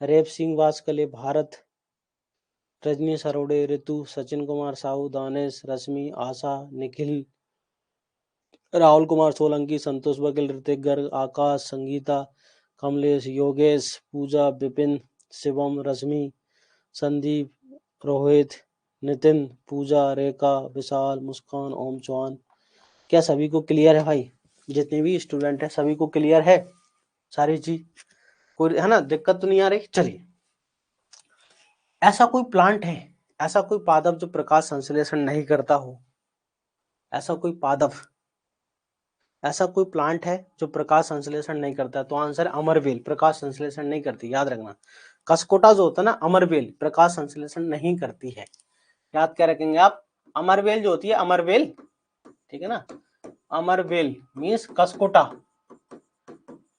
रेप सिंह वासकले, भारत, रजनी सरोडे, ऋतु, सचिन कुमार साहू, दानेश, रश्मि, आशा, निखिल, राहुल कुमार सोलंकी, संतोष बघेल, ऋतिक गर्ग, आकाश, संगीता, कमलेश, योगेश, पूजा, विपिन, शिवम, रश्मि, संदीप, रोहित, नितिन, पूजा, रेखा, विशाल, मुस्कान, ओम चौहान। क्या सभी को क्लियर है भाई? जितने भी स्टूडेंट है सभी को क्लियर है सारी चीज? कोई है ना, दिक्कत तो नहीं आ रही? चलिए, ऐसा कोई प्लांट है, ऐसा कोई पादप जो प्रकाश संश्लेषण नहीं करता हो, ऐसा कोई पादप, ऐसा कोई प्लांट है जो प्रकाश संश्लेषण नहीं करता? तो आंसर अमरबेल, प्रकाश संश्लेषण नहीं करती। याद रखना, कसकोटा जो होता है ना, अमरबेल प्रकाश संश्लेषण नहीं करती है। याद क्या रखेंगे आप, अमरबेल जो होती है, अमरबेल, ठीक है ना, अमरबेल मीन्स कसकोटा,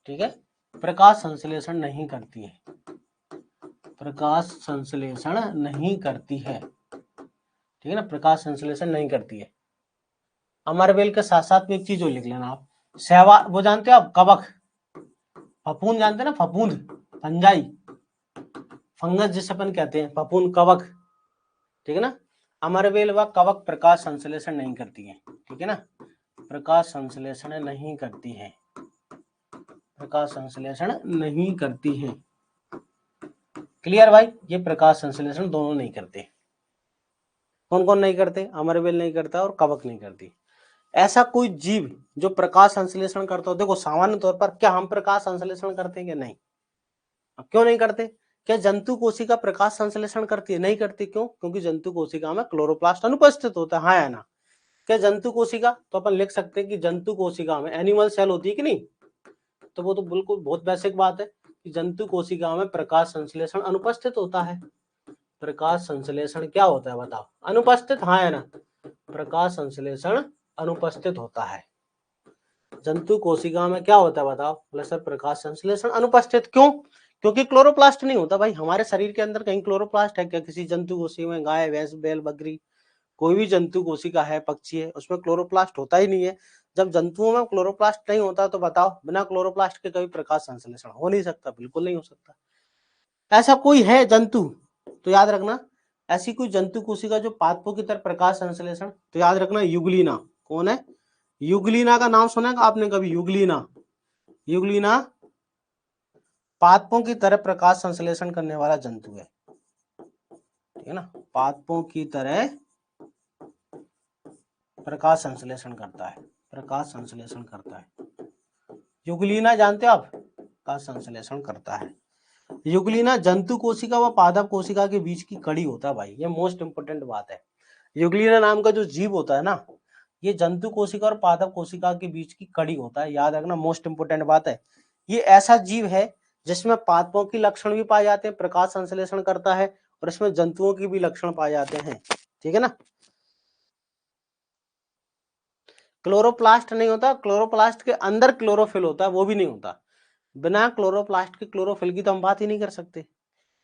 ठीक है, प्रकाश संश्लेषण नहीं करती है, प्रकाश संश्लेषण नहीं करती है। ठीक है ना, प्रकाश संश्लेषण नहीं करती है। अमरबेल के साथ साथ में एक चीज और लिख लेना आप, शैवाल, वो जानते हो आप, कवक, फफूंद जानते हैं ना, फफूंद, फंजाई, फंगस जिसे अपन कहते हैं, फफूंद, कवक। ठीक है ना, अमरबेल व कवक प्रकाश संश्लेषण नहीं करती है। ठीक है ना, प्रकाश संश्लेषण नहीं करती है, प्रकाश संश्लेषण नहीं करती है। क्लियर भाई, ये प्रकाश संश्लेषण दोनों नहीं करते। कौन कौन नहीं करते, अमरबेल नहीं करता और कवक नहीं करती। ऐसा कोई जीव जो प्रकाश संश्लेषण करता हो, देखो सामान्य तौर पर क्या हम प्रकाश संश्लेषण करते हैं क्या? नहीं। क्यों नहीं करते? क्या जंतु कोशिका प्रकाश संश्लेषण करती है? नहीं करती। क्यों? क्योंकि जंतु कोशिका में क्लोरोप्लास्ट अनुपस्थित होता है, हाँ या ना। क्या जंतु कोशिका, तो अपन लिख सकते हैं कि जंतु कोशिका में एनिमल सेल होती है कि नहीं, तो वो तो बिल्कुल बहुत बेसिक बात है कि जंतु कोशिका में प्रकाश संश्लेषण अनुपस्थित होता है। प्रकाश संश्लेषण क्या होता है बताओ, अनुपस्थित, हाँ या ना। प्रकाश संश्लेषण अनुपस्थित होता है। जंतु कोशिका में क्या होता है बताओ, बोले सर प्रकाश संश्लेषण अनुपस्थित। क्यों? क्योंकि क्लोरोप्लास्ट नहीं होता भाई। हमारे शरीर के अंदर कहीं क्लोरोप्लास्ट है क्या? किसी जंतु कोशिका में, गाय, भैंस, बैल, बकरी, कोई भी जंतु कोशिका है, पक्षी है, उसमें क्लोरोप्लास्ट होता ही नहीं है। जब जंतुओं में क्लोरोप्लास्ट नहीं होता तो बताओ, बिना क्लोरोप्लास्ट के कभी प्रकाश संश्लेषण हो नहीं सकता, बिल्कुल नहीं हो सकता। ऐसा कोई है जंतु, तो याद रखना, ऐसी कोई जंतु कोशिका जो पादपों की तरह प्रकाश संश्लेषण, तो याद रखना युगलीना। कौन है? युगलीना का नाम सुना है आपने कभी? युगलीना, युगलीना पादपों की तरह प्रकाश संश्लेषण करने वाला जंतु है। ठीक है ना, पादपों की तरह प्रकाश संश्लेषण करता है, प्रकाश संश्लेषण करता है। यूग्लिना जानते हो आप, का संश्लेषण करता है। यूग्लिना जंतु कोशिका व पादप कोशिका के बीच की कड़ी होता है भाई, ये मोस्ट इंपोर्टेंट बात है। यूग्लिना नाम का जो जीव होता है ना, ये जंतु कोशिका और पादप कोशिका के बीच की कड़ी होता है, याद रखना, मोस्ट इंपोर्टेंट बात है। ये ऐसा जीव है जिसमें पादपों की लक्षण भी पाए जाते हैं, प्रकाश संश्लेषण करता है, और इसमें जंतुओं की भी लक्षण पाए जाते हैं, ठीक है ना। क्लोरोप्लास्ट नहीं होता, क्लोरोप्लास्ट के अंदर क्लोरोफिल होता है, वो भी नहीं होता। बिना क्लोरोप्लास्ट के क्लोरोफिल की तो हम बात ही नहीं कर सकते।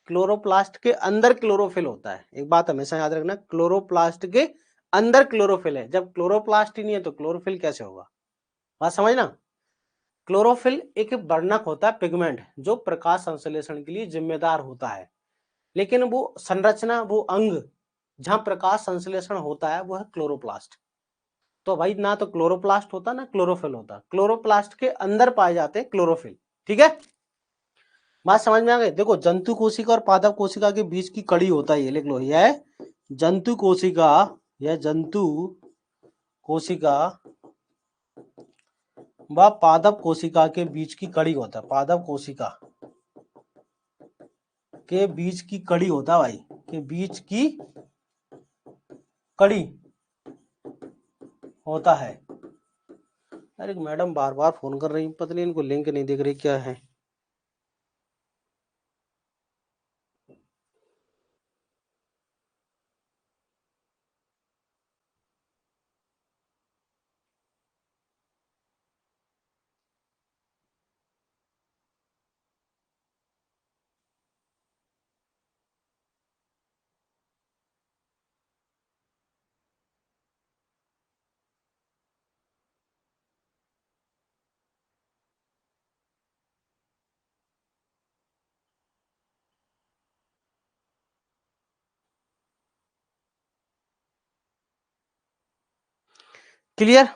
क्लोरोप्लास्ट के अंदर क्लोरोफिल होता है, एक बात हमेशा याद रखना, क्लोरोप्लास्ट के अंदर क्लोरोफिल है। जब क्लोरोप्लास्ट ही नहीं है तो क्लोरोफिल कैसे होगा, बात समझना। क्लोरोफिल एक वर्णक होता है, पिगमेंट, जो प्रकाश संश्लेषण के लिए जिम्मेदार होता है, लेकिन वो संरचना, वो अंग जहां प्रकाश संश्लेषण होता है वो है क्लोरोप्लास्ट। तो भाई ना तो क्लोरोप्लास्ट होता ना क्लोरोफिल होता, क्लोरोप्लास्ट के अंदर पाए जाते हैं क्लोरोफिल, ठीक है। बात समझ में आ गई। देखो जंतु कोशिका और पादप कोशिका के बीच की कड़ी होता है, ये लिख लो, यह जंतु कोशिका, यह जंतु कोशिका व पादप कोशिका के बीच की कड़ी होता है, पादप कोशिका के बीच की कड़ी होता है भाई, के बीच की कड़ी होता है। अरे मैडम बार बार फोन कर रही, पता नहीं इनको लिंक नहीं दिख रही क्या है। क्लियर।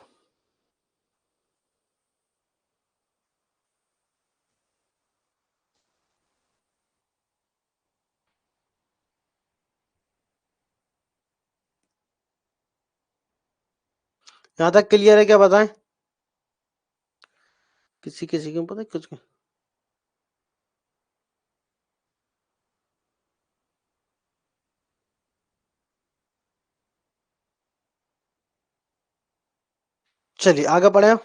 यहां तक क्लियर है क्या, बताएं। किसी किसी को पता है कुछ। चलिए आगे बढ़े, यहाँ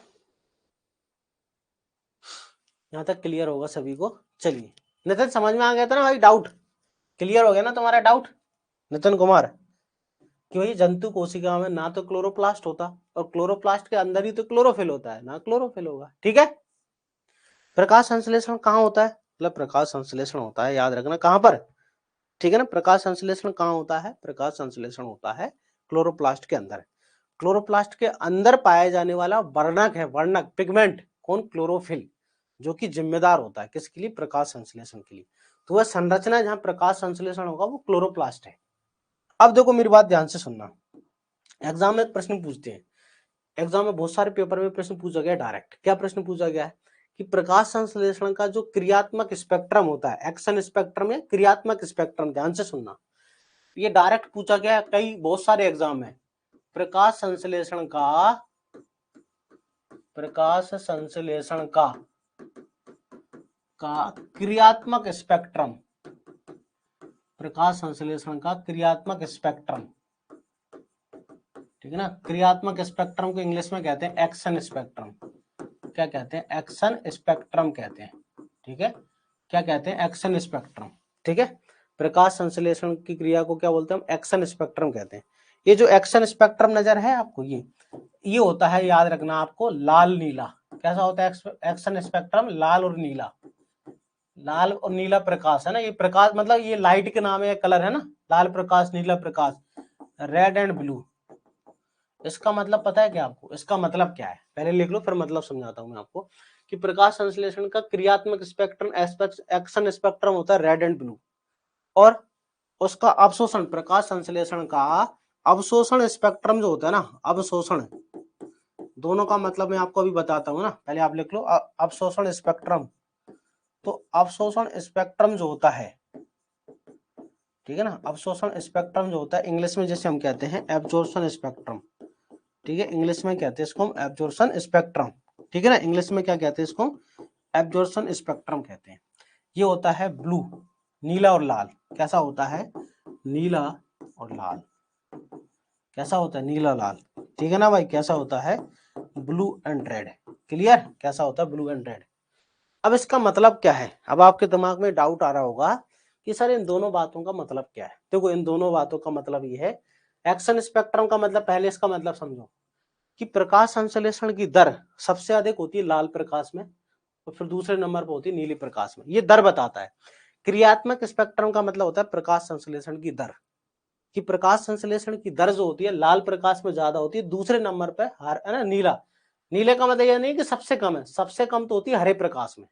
तक क्लियर होगा सभी को। चलिए नितिन, समझ में आ गया था ना भाई, डाउट क्लियर हो गया ना तुम्हारा डाउट नितिन कुमार, कि भाई जंतु कोशिका में ना तो क्लोरोप्लास्ट होता, और क्लोरोप्लास्ट के अंदर ही तो क्लोरोफिल होता है, ना क्लोरोफिल होगा, ठीक है। प्रकाश संश्लेषण कहाँ होता है, मतलब प्रकाश संश्लेषण होता है, याद रखना कहाँ पर, ठीक है ना। प्रकाश संश्लेषण कहाँ होता है, प्रकाश संश्लेषण होता है क्लोरोप्लास्ट के अंदर। क्लोरोप्लास्ट के अंदर पाया जाने वाला वर्णक है, वर्णक पिगमेंट, कौन, क्लोरोफिल, जो कि जिम्मेदार होता है किसके लिए, प्रकाश संश्लेषण के लिए। तो वह संरचना जहां प्रकाश संश्लेषण होगा वो क्लोरोप्लास्ट है। अब देखो मेरी बात ध्यान से सुनना, एग्जाम में एक प्रश्न पूछते हैं, एग्जाम में बहुत सारे पेपर में प्रश्न पूछा गया डायरेक्ट, क्या प्रश्न पूछा गया है कि प्रकाश संश्लेषण का जो क्रियात्मक स्पेक्ट्रम होता है, एक्शन स्पेक्ट्रम या क्रियात्मक स्पेक्ट्रम, ध्यान से सुनना, ये डायरेक्ट पूछा गया कई बहुत सारे एग्जाम में। प्रकाश संश्लेषण का, प्रकाश संश्लेषण का क्रियात्मक स्पेक्ट्रम, प्रकाश संश्लेषण का क्रियात्मक स्पेक्ट्रम, ठीक है ना। क्रियात्मक स्पेक्ट्रम को इंग्लिश में कहते हैं एक्शन स्पेक्ट्रम, क्या कहते हैं, एक्शन स्पेक्ट्रम कहते हैं, ठीक है। क्या कहते हैं, एक्शन स्पेक्ट्रम, ठीक है। प्रकाश संश्लेषण की क्रिया को क्या बोलते हैं हम, एक्शन स्पेक्ट्रम कहते हैं। ये जो एक्शन स्पेक्ट्रम नजर है आपको, ये होता है, याद रखना आपको, लाल नीला, कैसा होता है एक्शन स्पेक्ट्रम, लाल और नीला, लाल और नीला प्रकाश है ना, ये प्रकाश मतलब ये लाइट के नाम है, कलर है ना, लाल प्रकाश, नीला प्रकाश, रेड एंड ब्लू। इसका मतलब पता है क्या आपको, इसका मतलब क्या है, पहले लिख लो फिर मतलब समझाता हूं मैं आपको, कि प्रकाश संश्लेषण का क्रियात्मक स्पेक्ट्रम, एक्शन स्पेक्ट्रम होता है रेड एंड ब्लू, और उसका अवशोषण, प्रकाश संश्लेषण का अवशोषण स्पेक्ट्रम जो होता है ना, अवशोषण, दोनों का मतलब मैं आपको अभी बताता हूँ ना, पहले आप लिख लो अवशोषण स्पेक्ट्रम। तो अवशोषण स्पेक्ट्रम जो होता है, ठीक है ना, अवशोषण स्पेक्ट्रम जो होता है इंग्लिश में जैसे हम कहते हैं एब्जॉर्प्शन स्पेक्ट्रम, ठीक है, इंग्लिश में कहते हैं इसको हम एब्जॉर्प्शन स्पेक्ट्रम, ठीक है ना, इंग्लिश में क्या कहते हैं इसको, एब्जॉर्प्शन स्पेक्ट्रम कहते हैं। ये होता है ब्लू, नीला और लाल। कैसा होता है, नीला और लाल। कैसा होता है, नीला लाल, ठीक है ना भाई, कैसा होता है, ब्लू एंड रेड। क्लियर, कैसा होता है, ब्लू एंड रेड। अब इसका मतलब क्या है, अब आपके दिमाग में डाउट आ रहा होगा कि सर इन दोनों बातों का मतलब क्या है। देखो इन दोनों बातों का मतलब ये है, एक्शन स्पेक्ट्रम का मतलब, पहले इसका मतलब समझो कि प्रकाश संश्लेषण की दर सबसे अधिक होती है लाल प्रकाश में, और फिर दूसरे नंबर पर होती है नीले प्रकाश में। ये दर बताता है। क्रियात्मक स्पेक्ट्रम का मतलब होता है प्रकाश संश्लेषण की दर, कि प्रकाश संश्लेषण की दर जो होती है लाल प्रकाश में ज्यादा होती है, दूसरे नंबर पर है ना नीला। नीले का मतलब यह नहीं कि सबसे कम है, सबसे कम तो होती है हरे प्रकाश में।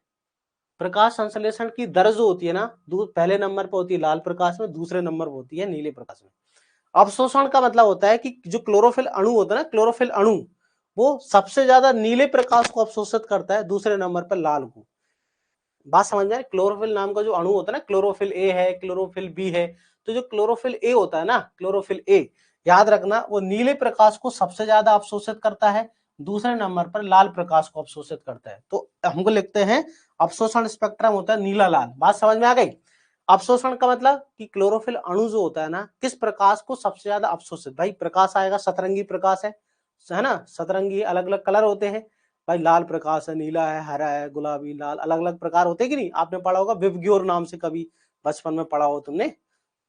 प्रकाश संश्लेषण की दर जो होती है ना, पहले नंबर पर होती है लाल प्रकाश में, दूसरे नंबर पर होती है नीले प्रकाश में। अवशोषण का मतलब होता है कि जो क्लोरोफिल अणु होता है ना, क्लोरोफिल अणु वो सबसे ज्यादा नीले प्रकाश को अवशोषित करता है, दूसरे नंबर पर लाल को। बात समझ में, क्लोरोफिल नाम का जो अणु होता है ना, क्लोरोफिल ए है, क्लोरोफिल बी है, तो जो क्लोरोफिल ए होता है ना, क्लोरोफिल ए, याद रखना वो नीले प्रकाश को सबसे ज्यादा अवशोषित करता है, दूसरे नंबर पर लाल प्रकाश को अवशोषित करता है। तो हमको लिखते हैं अवशोषण स्पेक्ट्रम होता है नीला लाल। बात समझ में आ गई। अवशोषण का मतलब कि क्लोरोफिल अणु जो होता है ना, किस प्रकाश को सबसे ज्यादा अवशोषित, भाई प्रकाश आएगा सतरंगी प्रकाश है ना, सतरंगी अलग अलग कलर होते हैं भाई, लाल प्रकाश है, नीला है, हरा है, गुलाबी, लाल, अलग अलग प्रकार होते कि नहीं, आपने पढ़ा होगा विबग्योर नाम से, कभी बचपन में पढ़ा हो तुमने,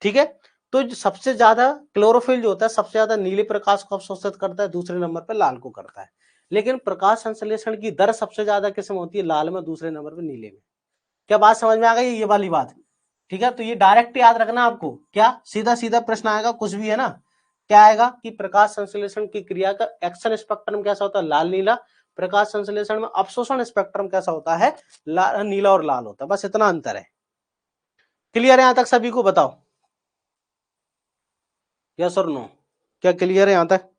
ठीक है। तो सबसे ज्यादा क्लोरोफिल जो होता है सबसे ज्यादा नीले प्रकाश को अवशोषित करता है, दूसरे नंबर पर लाल को करता है। लेकिन प्रकाश संश्लेषण की दर सबसे ज्यादा किसमें होती है, लाल में, दूसरे नंबर पर नीले में। क्या बात समझ में आ गई, ये वाली बात, ठीक है। तो ये डायरेक्ट याद रखना आपको, क्या सीधा सीधा प्रश्न आएगा कुछ भी, है ना, क्या आएगा कि प्रकाश संश्लेषण की क्रिया का एक्शन स्पेक्ट्रम कैसा होता है, लाल नीला। प्रकाश संश्लेषण में अवशोषण स्पेक्ट्रम कैसा होता है, नीला और लाल होता है, बस इतना अंतर है। क्लियर है यहां तक सभी को, बताओ यस और नो, क्या क्लियर है यहां तक।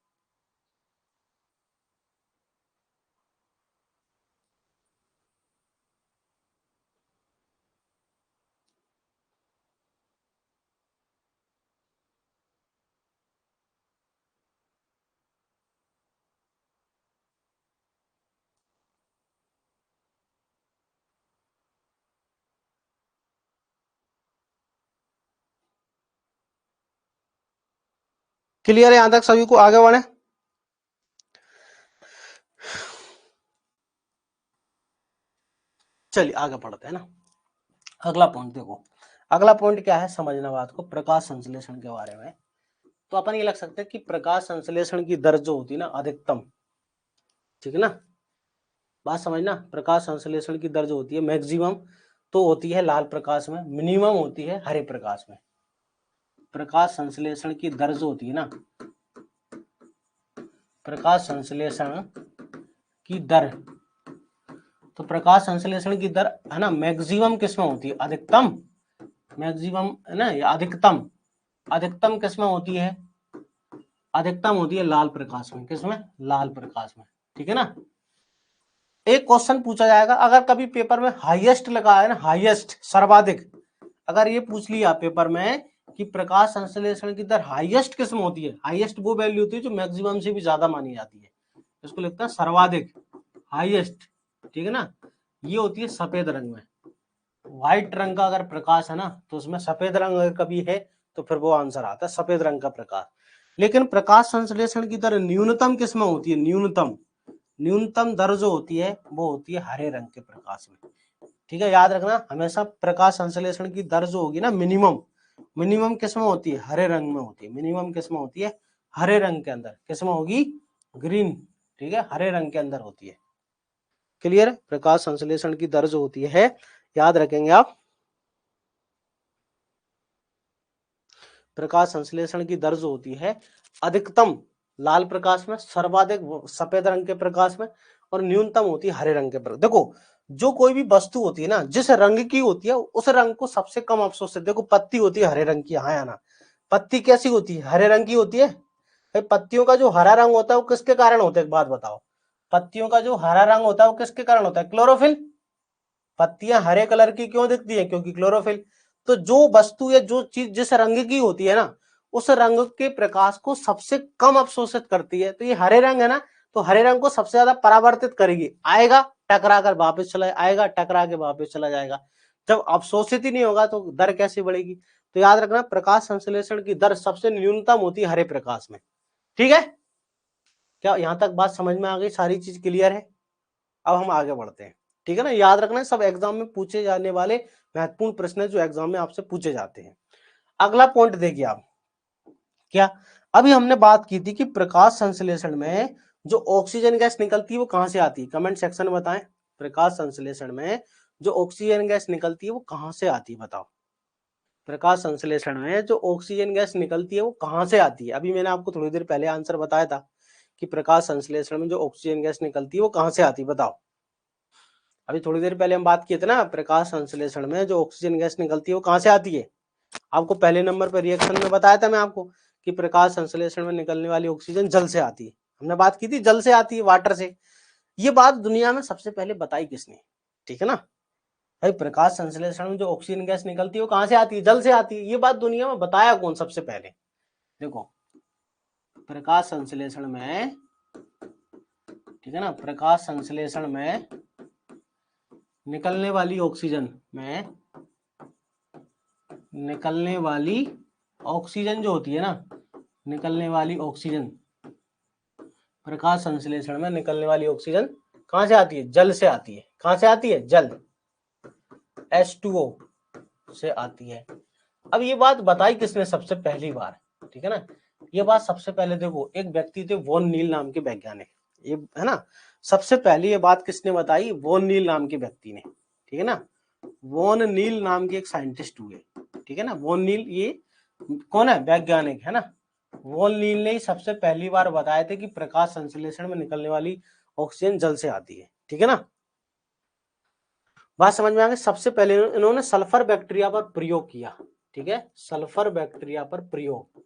क्लियर है यहां तक सभी को, आगे बढ़े। चलिए आगे बढ़ते हैं ना। अगला पॉइंट देखो, अगला पॉइंट क्या है, समझना बात को, प्रकाश संश्लेषण के बारे में। तो अपन ये लग सकते हैं कि प्रकाश संश्लेषण की दर जो होती है ना अधिकतम, ठीक है ना, बात समझना, प्रकाश संश्लेषण की दर जो होती है मैक्सिमम तो होती है लाल प्रकाश में, मिनिमम होती है हरे प्रकाश में। प्रकाश संश्लेषण की दर जो होती है ना, प्रकाश संश्लेषण की दर, तो प्रकाश संश्लेषण की दर है ना मैक्सिमम किसमें होती है, अधिकतम, मैक्सिमम है ना, या अधिकतम, अधिकतम किसमें होती है, अधिकतम होती है लाल प्रकाश में, किसमें, लाल प्रकाश में, ठीक है ना। एक क्वेश्चन पूछा जाएगा, अगर कभी पेपर में हाईएस्ट लगा है ना, हाईएस्ट सर्वाधिक, अगर ये पूछ लिया पेपर में कि प्रकाश संश्लेषण की दर हाईएस्ट किसमें होती है, हाईएस्ट वो वैल्यू होती है जो मैक्सिमम से भी ज्यादा मानी जाती है, इसको लिखता है सर्वाधिक, हाईएस्ट, ठीक है ना। ये होती है सफेद रंग में, व्हाइट रंग का अगर प्रकाश है ना तो उसमें सफेद रंग अगर कभी है तो फिर वो आंसर आता है सफेद रंग का प्रकाश। लेकिन प्रकाश संश्लेषण की दर न्यूनतम किसमें होती है, न्यूनतम, न्यूनतम दर जो होती है वो होती है हरे रंग के प्रकाश में, ठीक है। याद रखना हमेशा प्रकाश संश्लेषण की दर जो होगी ना मिनिमम, मिनिमम किसमें होती है, हरे रंग में होती है, मिनिमम किसमें होती है, हरे रंग के अंदर, किसमें होगी, ग्रीन, ठीक है, हरे रंग के अंदर होती है। क्लियर, प्रकाश संश्लेषण की दर जो होती है, याद रखेंगे आप, प्रकाश संश्लेषण की दर जो होती है अधिकतम लाल प्रकाश में, सर्वाधिक सफेद रंग के प्रकाश में, और न्यूनतम होती है हरे रंग के प्रकाश। देखो जो कोई भी वस्तु होती है ना जिस रंग की होती है उस रंग को सबसे कम अवशोषित, देखो पत्ती होती है हरे रंग की, हाँ या ना, पत्ती कैसी होती है, हरे रंग की होती है। भाई पत्तियों का जो हरा रंग होता है वो किसके कारण होता है, एक बात बताओ, पत्तियों का जो हरा रंग होता है वो किसके कारण होता है, क्लोरोफिल। पत्तियां हरे कलर की क्यों दिखती है, क्योंकि क्लोरोफिल। तो जो वस्तु या जो चीज जिस रंग की होती है ना उस रंग के प्रकाश को सबसे कम अवशोषित करती है, तो ये हरे रंग है ना, तो हरे रंग को सबसे ज्यादा परावर्तित करेगी, आएगा टकरा कर वापस चला, आएगा टकरा के वापस चला जाएगा। जब अवशोषित ही नहीं होगा तो दर कैसे बढ़ेगी? तो याद रखना प्रकाश संश्लेषण की दर सबसे न्यूनतम होती है हरे प्रकाश में। ठीक है, क्या यहां तक बात समझ में आ गई? सारी चीज क्लियर है? अब हम आगे बढ़ते हैं। ठीक है ना, याद रखना सब एग्जाम में पूछे जाने वाले महत्वपूर्ण प्रश्न है जो एग्जाम में आपसे पूछे जाते हैं। अगला पॉइंट देखिए आप, क्या अभी हमने बात की थी कि प्रकाश संश्लेषण में जो ऑक्सीजन गैस निकलती है वो कहां से आती है? कमेंट सेक्शन में बताएं, प्रकाश संश्लेषण में जो ऑक्सीजन गैस निकलती है वो कहां से आती है? बताओ, प्रकाश संश्लेषण में जो ऑक्सीजन गैस निकलती है वो कहां से आती है? अभी मैंने आपको थोड़ी देर पहले आंसर बताया था कि प्रकाश संश्लेषण में जो ऑक्सीजन गैस निकलती है वो कहां से आती है? बताओ, अभी थोड़ी देर पहले हम बात किए थे ना, प्रकाश संश्लेषण में जो ऑक्सीजन गैस निकलती है वो कहां से आती है? आपको पहले नंबर पर रिएक्शन में बताया था मैं आपको कि प्रकाश संश्लेषण में निकलने वाली ऑक्सीजन जल से आती है। हमने बात की थी जल से आती है, वाटर से। ये बात दुनिया में सबसे पहले बताई किसने? ठीक है ना भाई, प्रकाश संश्लेषण में जो ऑक्सीजन गैस निकलती है वो कहां से आती है? जल से आती है। ये बात दुनिया में बताया कौन सबसे पहले? देखो, प्रकाश संश्लेषण में, ठीक है ना, प्रकाश संश्लेषण में निकलने वाली ऑक्सीजन में, निकलने वाली ऑक्सीजन जो होती है ना, निकलने वाली ऑक्सीजन, प्रकाश संश्लेषण में निकलने वाली ऑक्सीजन कहां से आती है? जल से आती है। कहां से आती है? जल, H2O से आती है। अब ये बात बताई किसने सबसे पहली बार? ठीक है ना, ये बात सबसे पहले देखो एक व्यक्ति थे वॉन नील नाम के वैज्ञानिक, ये है ना, सबसे पहले ये बात किसने बताई? वॉन नील नाम के व्यक्ति ने। ठीक है ना, वॉन नील नाम के एक साइंटिस्ट हुए। ठीक है ना, वॉन नील ये कौन है? वैज्ञानिक है ना। वॉन नील ने सबसे पहली बार बताया थे कि प्रकाश संश्लेषण में निकलने वाली ऑक्सीजन जल से आती है। ठीक है ना, बात समझ में आ गई? सबसे पहले इन्होंने सल्फर बैक्टीरिया पर प्रयोग किया। ठीक है, सल्फर बैक्टीरिया पर प्रयोग,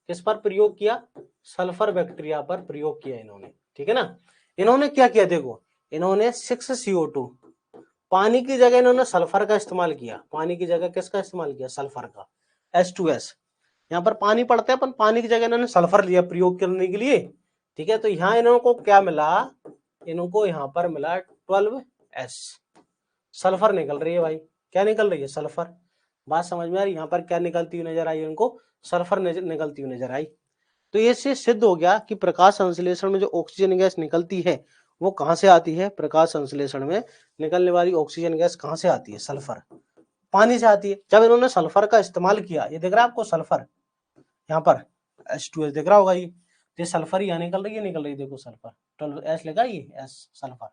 किस पर प्रयोग किया? सल्फर बैक्टीरिया पर प्रयोग किया इन्होंने। ठीक है ना, इन्होंने क्या किया? देखो, इन्होंने 6CO2, पानी की जगह इन्होंने सल्फर का इस्तेमाल किया। पानी की जगह किसका इस्तेमाल किया? सल्फर का, H2S। यहाँ पर पानी पड़ता है, पर पानी की जगह इन्होंने सल्फर लिया प्रयोग करने के लिए। ठीक है, तो यहाँ इनको क्या मिला? इनको यहाँ पर मिला 12S, सल्फर निकल रही है भाई। क्या निकल रही है? सल्फर। बात समझ में आ रही? यहाँ पर क्या निकलती हुई नजर आई इनको? सल्फर निकलती हुई नजर आई। तो ये से सिद्ध हो गया कि प्रकाश संश्लेषण में जो ऑक्सीजन गैस निकलती है वो कहां से आती है? प्रकाश संश्लेषण में निकलने वाली ऑक्सीजन गैस कहां से आती है? सल्फर, पानी से आती है। जब इन्होंने सल्फर का इस्तेमाल किया, ये दिख रहा है आपको सल्फर, यहाँ पर H2S दिख रहा होगा, ये सल्फर यहाँ निकल रही है, निकल रही है, देखो सल्फर 12S लगा, ये S सल्फर।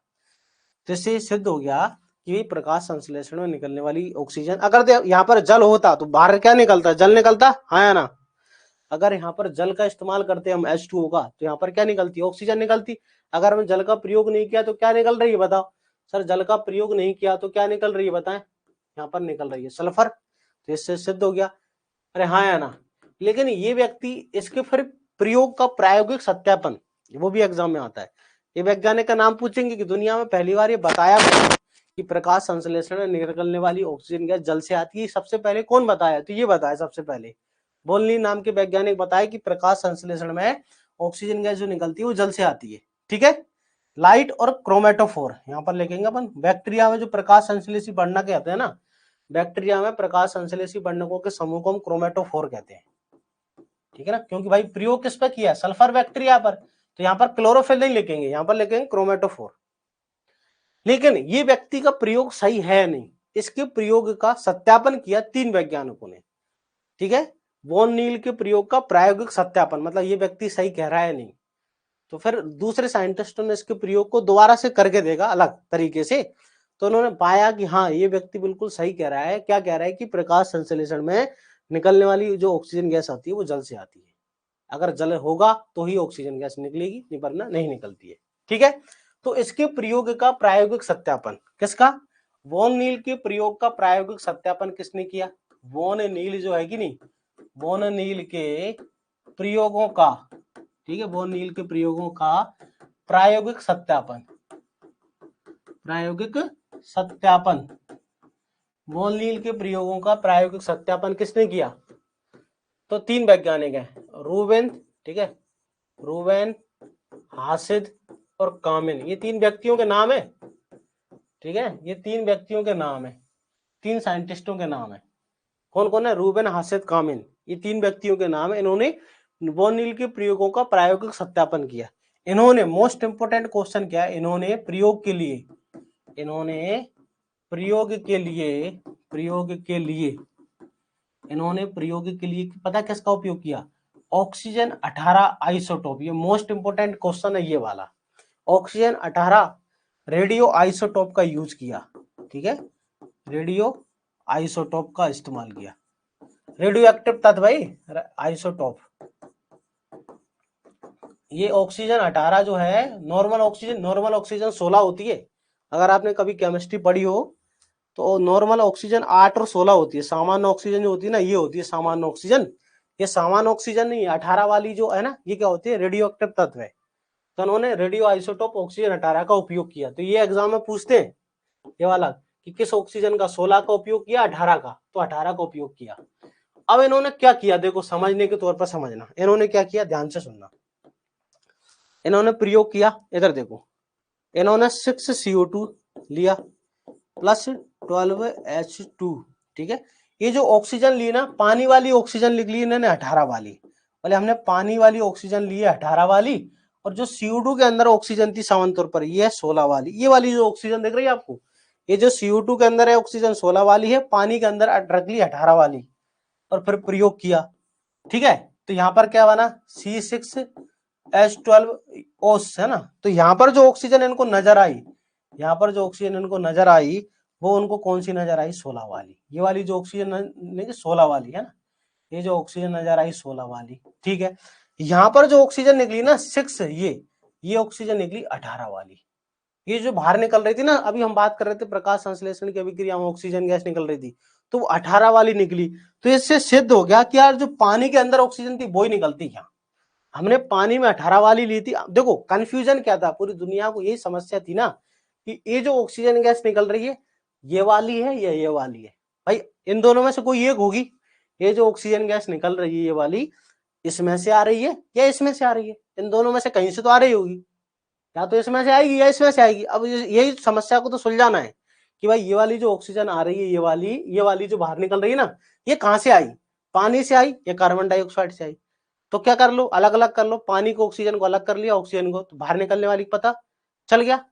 तो इससे सिद्ध हो गया कि प्रकाश संश्लेषण में निकलने वाली ऑक्सीजन, अगर यहाँ पर जल होता तो बाहर क्या निकलता? जल निकलता, हाँ या ना? अगर यहाँ पर जल का इस्तेमाल करते हम H2O का, तो यहाँ पर क्या निकलती? ऑक्सीजन निकलती। अगर हमने जल का प्रयोग नहीं किया तो क्या निकल रही है? बताओ सर, जल का प्रयोग नहीं किया तो क्या निकल रही है? बताएं, यहाँ पर निकल रही है सल्फर। तो इससे सिद्ध हो गया। अरे हाँ या ना? लेकिन ये व्यक्ति, इसके फिर प्रयोग का प्रायोगिक सत्यापन, वो भी एग्जाम में आता है। ये वैज्ञानिक का नाम पूछेंगे कि दुनिया में पहली बार ये बताया कि प्रकाश संश्लेषण में निकलने वाली ऑक्सीजन गैस जल से आती है, सबसे पहले कौन बताया? तो ये बताया सबसे पहले वॉन नाम के वैज्ञानिक बताया कि प्रकाश संश्लेषण में ऑक्सीजन गैस जो निकलती है वो जल से आती है। ठीक है, लाइट और क्रोमेटोफोर यहाँ पर लिखेंगे अपन। बैक्टीरिया में जो प्रकाश संश्लेषी वर्णक कहते हैं ना, बैक्टीरिया में प्रकाश संश्लेषी वर्णकों के समूह को हम क्रोमेटोफोर कहते हैं। ठीक है ना, क्योंकि भाई प्रयोग किस पर किया? सल्फर बैक्टीरिया पर। तो यहाँ पर क्लोरोफिल नहीं लिखेंगे, यहाँ पर लिखेंगे क्रोमेटोफोर। लेकिन ये व्यक्ति का प्रयोग सही है नहीं, इसके प्रयोग का सत्यापन किया 3 वैज्ञानिकों ने। ठीक है, वॉन नील के प्रयोग का प्रायोगिक सत्यापन, मतलब ये व्यक्ति सही कह रहा है नहीं, तो फिर दूसरे साइंटिस्टों ने इसके प्रयोग को दोबारा से करके देखा अलग तरीके से। तो उन्होंने पाया कि हाँ, ये व्यक्ति बिल्कुल सही कह रहा है। क्या कह रहा है? कि प्रकाश संश्लेषण में निकलने वाली जो ऑक्सीजन गैस आती है वो जल से आती है। अगर जल होगा तो ही ऑक्सीजन गैस निकलेगी, नहीं वरना नहीं निकलती है। ठीक है, तो इसके प्रयोग का प्रायोगिक सत्यापन किसका? वॉन नील के प्रयोग का प्रायोगिक सत्यापन किसने किया? वॉन नील जो है कि नहीं, वॉन नील के प्रयोगों का, ठीक है, वॉन नील के प्रयोगों का प्रायोगिक सत्यापन, प्रायोगिक सत्यापन, वॉन नील के प्रयोगों का प्रायोगिक सत्यापन किसने किया? तो 3 वैज्ञानिक हैं, रूबेन, ठीक है, रूबेन, हासिद और कामिन, ये 3 व्यक्तियों के नाम है, ठीक है, ये 3 व्यक्तियों के नाम है, 3 साइंटिस्टों के नाम है। कौन कौन है? रूबेन, हासेद, कामिन, ये 3 व्यक्तियों के नाम है। इन्होंने बोर्नविल के प्रयोगों का प्रायोगिक सत्यापन किया। इन्होंने मोस्ट इंपोर्टेंट क्वेश्चन क्या है, इन्होंने प्रयोग के लिए पता किसका उपयोग किया? Oxygen 18 isotope. ये मोस्ट इंपोर्टेंट क्वेश्चन है ये वाला। ऑक्सीजन 18 रेडियो आइसोटोप का यूज किया, ठीक है, रेडियो आइसोटोप का इस्तेमाल किया। रेडियो एक्टिव तत्व भाई, आइसोटोप। ये ऑक्सीजन 18 जो है, नॉर्मल ऑक्सीजन 16 होती है। अगर आपने कभी केमिस्ट्री पढ़ी हो तो नॉर्मल ऑक्सीजन 8 और 16 होती है। सामान्य ऑक्सीजन जो होती है ना, ये होती है सामान्य ऑक्सीजन। ये सामान्य ऑक्सीजन नहीं है, 18 वाली जो है ना, ये क्या होती है? रेडियो एक्टिव तत्व है। तो उन्होंने रेडियो आइसोटोप ऑक्सीजन 18 का उपयोग किया। तो ये एग्जाम में पूछते हैं ये वाला कि किस ऑक्सीजन का? 16 का उपयोग किया, 18 का, तो 18 का उपयोग किया। अब इन्होंने क्या किया, देखो समझने के तौर पर समझना। इन्होंने क्या किया, ध्यान से सुनना। इन्होंने प्रयोग किया, इधर देखो, इन्होंने 6CO2 लिया प्लस 12H2, ठीक है। ये जो ऑक्सीजन ली ना, पानी वाली ऑक्सीजन लिख ली इन्होंने 18 वाली, बोले हमने पानी वाली ऑक्सीजन ली है 18 वाली, और जो CO2 के अंदर ऑक्सीजन थी सामान्य तौर पर ये है 16 वाली। ये वाली जो ऑक्सीजन दिख रही है आपको, ये जो CO2 के अंदर है ऑक्सीजन 16 वाली है, पानी के अंदर रख ली 18 वाली, और फिर प्रयोग किया, ठीक है। तो यहाँ पर क्या बना? C6H12O है ना। तो यहाँ पर जो ऑक्सीजन इनको नजर आई, वो उनको कौन सी नजर आई? 16 वाली। ये वाली जो ऑक्सीजन नहीं, 16 वाली है ना, ये जो ऑक्सीजन नजर आई 16 वाली, ठीक है। यहाँ पर जो ऑक्सीजन निकली ना 6, ये ऑक्सीजन निकली 18 वाली। ये जो बाहर निकल रही थी ना, अभी हम बात कर रहे थे प्रकाश संश्लेषण की अभिक्रिया में ऑक्सीजन गैस निकल रही थी, तो वो 18 वाली निकली। तो इससे सिद्ध हो गया कि यार जो पानी के अंदर ऑक्सीजन थी वो ही निकलती। यहाँ हमने पानी में 18 वाली ली थी। देखो कंफ्यूजन क्या था, पूरी दुनिया को यही समस्या थी ना कि ये जो ऑक्सीजन गैस निकल रही है ये वाली है या ये वाली है। भाई इन दोनों में से कोई एक होगी। ये जो ऑक्सीजन गैस निकल रही है ये वाली, इसमें से आ रही है या इसमें से आ रही है? इन दोनों में से कहीं से तो आ रही होगी, या तो इसमें से आएगी या इसमें से आएगी। अब यही समस्या को तो सुलझाना है कि भाई ये वाली जो ऑक्सीजन आ रही है, ये वाली जो बाहर निकल रही है ना, ये कहां से आई? पानी से आई या कार्बन डाइऑक्साइड से आई? तो क्या कर लो, अलग अलग कर लो। पानी को ऑक्सीजन को अलग कर लिया, ऑक्सीजन को, तो बाहर निकलने वाली पता चल गया।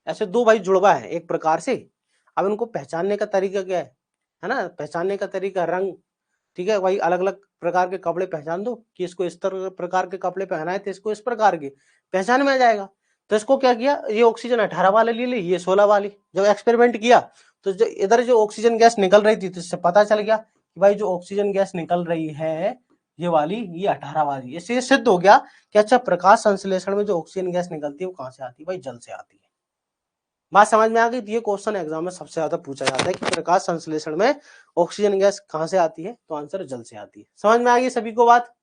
ऐसे दो भाई जुड़वा है एक प्रकार से। अब इनको पहचानने का तरीका क्या है ना, पहचानने का तरीका रंग, ठीक है भाई। अलग अलग प्रकार के कपड़े पहचान दो कि इसको इस तरह प्रकार के कपड़े पहना है तो इसको इस प्रकार के, पहचान में आ जाएगा। तो इसको क्या किया, ये ऑक्सीजन 18 वाले ले ली, ये 16 वाली। जब एक्सपेरिमेंट किया तो जो इधर जो ऑक्सीजन गैस निकल रही थी, तो इससे पता चल गया कि भाई जो ऑक्सीजन गैस निकल रही है ये वाली, ये 18 वाली। इससे ये सिद्ध हो गया कि अच्छा प्रकाश संश्लेषण में जो ऑक्सीजन गैस निकलती है वो कहां से आती है? भाई जल से आती है। बात समझ में आ गई? ये क्वेश्चन एग्जाम में सबसे ज्यादा पूछा जाता है कि प्रकाश संश्लेषण में ऑक्सीजन गैस कहां से आती है? तो आंसर जल से आती है। समझ में आ गई सभी को बात?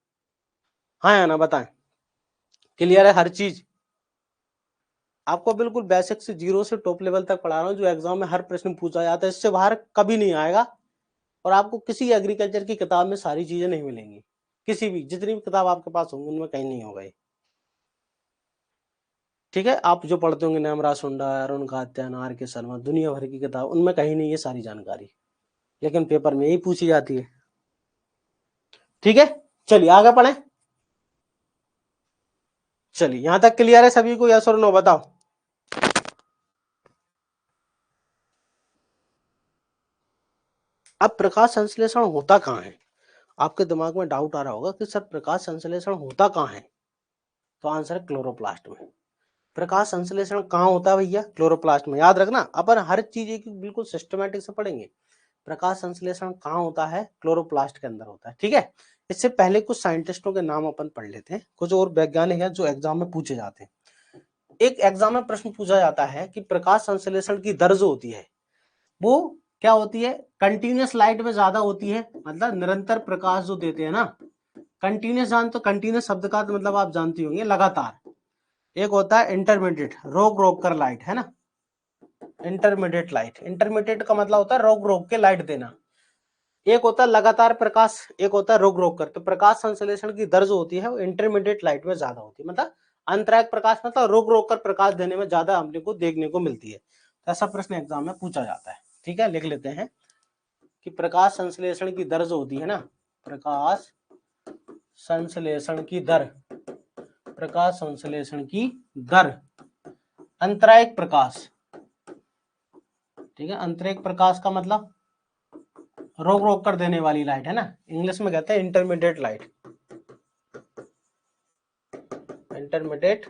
हाँ या ना बताएं? क्लियर है हर चीज? आपको बिल्कुल बेसिक से जीरो से टॉप लेवल तक पढ़ा रहा हूँ, जो एग्जाम में हर प्रश्न पूछा जाता है, इससे बाहर कभी नहीं आएगा। और आपको किसी एग्रीकल्चर की किताब में सारी चीजें नहीं मिलेंगी, किसी भी, जितनी भी किताब आपके पास होंगी उनमें कहीं नहीं होगा। ठीक है, आप जो पढ़ते होंगे नैमरा सुंडा, अरुण कात्यायन, आर के शर्मा, दुनिया भर की किताब, उनमें कहीं नहीं है सारी जानकारी, लेकिन पेपर में यही पूछी जाती है। ठीक है, चलिए आगे पढ़ें। चलिए यहां तक क्लियर है सभी को? यस और नो बताओ। अब प्रकाश संश्लेषण होता कहां है? आपके दिमाग में डाउट आ रहा होगा कि सर प्रकाश संश्लेषण होता कहां है? तो आंसर है क्लोरोप्लास्ट में। प्रकाश संश्लेषण कहां होता है भैया? क्लोरोप्लास्ट में। याद रखना, अपन हर चीज एक बिल्कुल सिस्टमेटिक से पढ़ेंगे। प्रकाश संश्लेषण कहां होता है? क्लोरोप्लास्ट के अंदर होता है। ठीक है, इससे पहले कुछ साइंटिस्टों के नाम अपन पढ़ लेते हैं, कुछ और वैज्ञानिक हैं जो एग्जाम में पूछे जाते हैं। एक एग्जाम में प्रश्न पूछा जाता है कि प्रकाश संश्लेषण की दर जो होती है वो क्या होती है? कंटिन्यूअस लाइट में ज्यादा होती है, मतलब निरंतर प्रकाश जो देते हैं ना। कंटिन्यूअस तो कंटिन्यूअस शब्द का तो मतलब आप जानती होंगे लगातार। एक होता है इंटरमीडिएट, रोक रोक कर लाइट, है ना, इंटरमीडिएट लाइट। इंटरमीडिएट का मतलब होता है रोक रोक के लाइट देना। एक होता है लगातार प्रकाश, एक होता है रोक रोक कर। तो प्रकाश संश्लेषण की दर जो होती है वो इंटरमीडिएट लाइट में ज्यादा होती है, मतलब अंतरायिक प्रकाश मतलब रोक रोक कर प्रकाश देने में ज्यादा अपने को देखने को मिलती है। तो ऐसा प्रश्न एग्जाम में पूछा जाता है। ठीक है, लिख लेते हैं कि प्रकाश संश्लेषण की दर जो होती है ना, प्रकाश संश्लेषण की दर, प्रकाश संश्लेषण की दर अंतरायिक प्रकाश, ठीक है, अंतरायिक प्रकाश का मतलब रोक रोक कर देने वाली लाइट है ना, इंग्लिश में कहते हैं इंटरमीडिएट लाइट, इंटरमीडिएट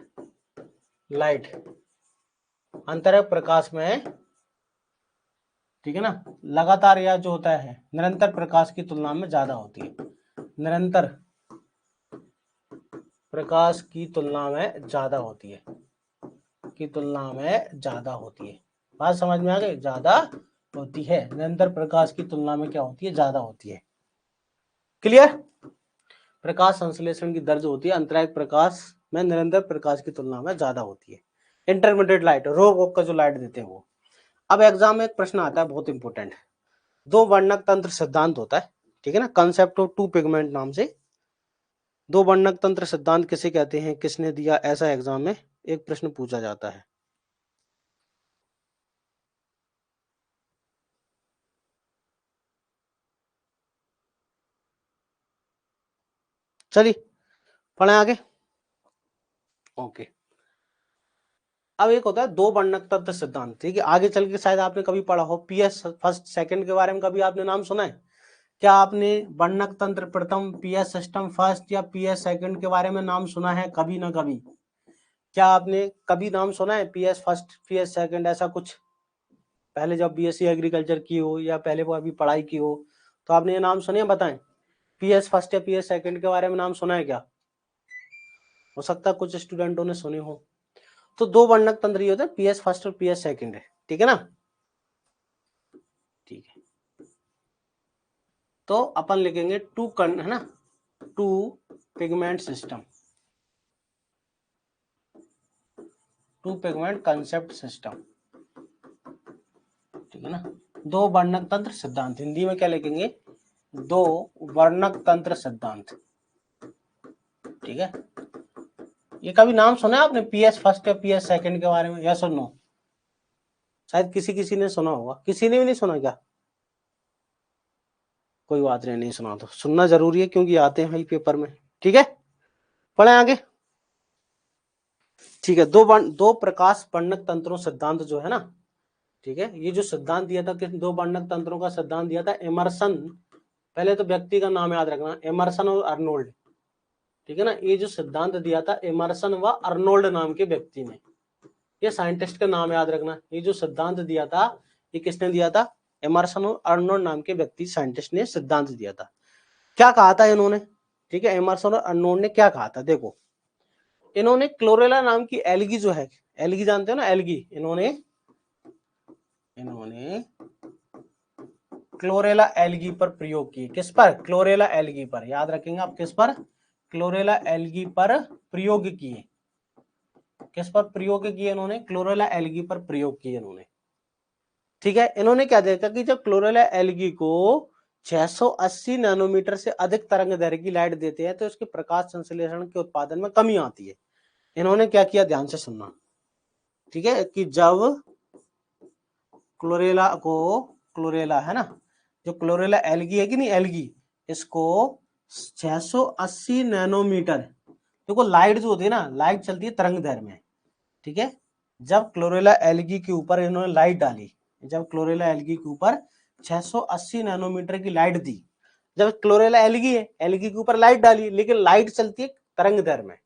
लाइट अंतरायिक प्रकाश में, ठीक है ना, लगातार या जो होता है निरंतर प्रकाश की तुलना में ज्यादा होती है, निरंतर प्रकाश की तुलना में ज्यादा होती है, की तुलना में ज्यादा होती है। बात समझ में आ गई, ज्यादा होती है, निरंतर प्रकाश की तुलना में क्या होती है, ज्यादा होती है। क्लियर? प्रकाश संश्लेषण की दर जो होती है अंतरायिक प्रकाश में निरंतर प्रकाश की तुलना में ज्यादा होती है। इंटरमीडिएट लाइट, रोक रोक कर जो लाइट देते हैं वो। अब एग्जाम में एक प्रश्न आता है बहुत इंपॉर्टेंट, दो वर्णक तंत्र सिद्धांत होता है, ठीक है ना, कंसेप्ट ऑफ टू पिगमेंट नाम से। दो वर्णक तंत्र सिद्धांत किसे कहते हैं, किसने दिया, ऐसा एग्जाम में एक प्रश्न पूछा जाता है। चलिए पढ़े आगे। ओके, अब एक होता है दो वर्णक तंत्र सिद्धांत, ठीक है, आगे चल के शायद आपने कभी पढ़ा हो, पीएस फर्स्ट सेकंड के बारे में कभी आपने नाम सुना है क्या? आपने वर्णक तंत्र प्रथम, पीएस सिस्टम फर्स्ट या पीएस सेकंड के बारे में नाम सुना है कभी ना कभी? क्या आपने कभी नाम सुना है पीएस फर्स्ट, पीएस सेकंड, ऐसा कुछ? पहले जब बीएससी एग्रीकल्चर की हो या पहले वो अभी पढ़ाई की हो तो आपने ये नाम सुने? बताएं, पीएस फर्स्ट या पीएस सेकंड के बारे में नाम सुना है क्या? हो सकता है कुछ स्टूडेंटों ने सुने हो। तो दो वर्णक तंत्र ये होते हैं, पीएस फर्स्ट और पीएस सेकंड है, ठीक है ना। ठीक है, तो अपन लिखेंगे टू है ना, two pigment system, two pigment concept system, ठीक है ना। दो वर्णक तंत्र सिद्धांत, हिंदी में क्या लिखेंगे, दो वर्णक तंत्र सिद्धांत, ठीक है। ये कभी नाम सुना है आपने पीएस फर्स्ट या पीएस सेकंड के बारे में, या सुनो? शायद किसी किसी ने सुना होगा, किसी ने भी नहीं सुना क्या? कोई बात नहीं, नहीं सुना तो सुनना जरूरी है क्योंकि आते हैं भाई पेपर में, ठीक है। पढ़े आगे। ठीक है, दो प्रकाश वर्णक तंत्रों सिद्धांत जो है ना, ठीक है, ये जो सिद्धांत दिया था, किस दो वर्णक तंत्रों का सिद्धांत दिया था, एमर्सन, पहले तो व्यक्ति का नाम याद रखना, एमर्सन और अर्नोल्ड, ठीक है ना। ये जो सिद्धांत दिया था एमर्सन व अर्नोल्ड नाम के व्यक्ति ने, ये साइंटिस्ट का नाम याद रखना। ये जो सिद्धांत दिया था ये किसने दिया था, एमर्सन और अर्नोल्ड नाम के व्यक्ति साइंटिस्ट ने सिद्धांत दिया था। क्या कहा था इन्होंने, ठीक है, एमर्सन और अर्नोल्ड ने क्या कहा था, देखो इन्होंने क्लोरेला नाम की एल्गी जो है, एल्गी जानते हो ना, एल्गी, इन्होंने क्लोरेला एल्गी पर प्रयोग किए। किस पर? क्लोरेला एल्गी पर, याद रखेंगे आप, किस पर? क्लोरेला एल्गी पर प्रयोग किए। किस पर प्रयोग किए इन्होंने? क्लोरेला एल्गी पर प्रयोग किए इन्होंने, ठीक है। इन्होंने क्या देखा कि जब क्लोरेला एल्गी को 680 नैनोमीटर से अधिक तरंग दैर्घ्य की लाइट देते हैं तो इसके प्रकाश संश्लेषण के उत्पादन में कमी आती है। इन्होंने क्या किया, ध्यान से सुनना, ठीक है, कि जब क्लोरेला को, क्लोरेला है ना, जो क्लोरेला एल्गी है कि नहीं, एल्गी, इसको 680 नैनोमीटर, देखो लाइट जो होती है ना, लाइट चलती है तरंग दैर्घ्य में, ठीक है। जब क्लोरेला एल्गी के ऊपर इन्होंने लाइट डाली, जब क्लोरेला एल्गी के ऊपर 680 नैनोमीटर की लाइट दी, जब क्लोरेला एल्गी है, एल्गी के ऊपर लाइट डाली, लेकिन लाइट चलती है तरंग दैर्घ्य में,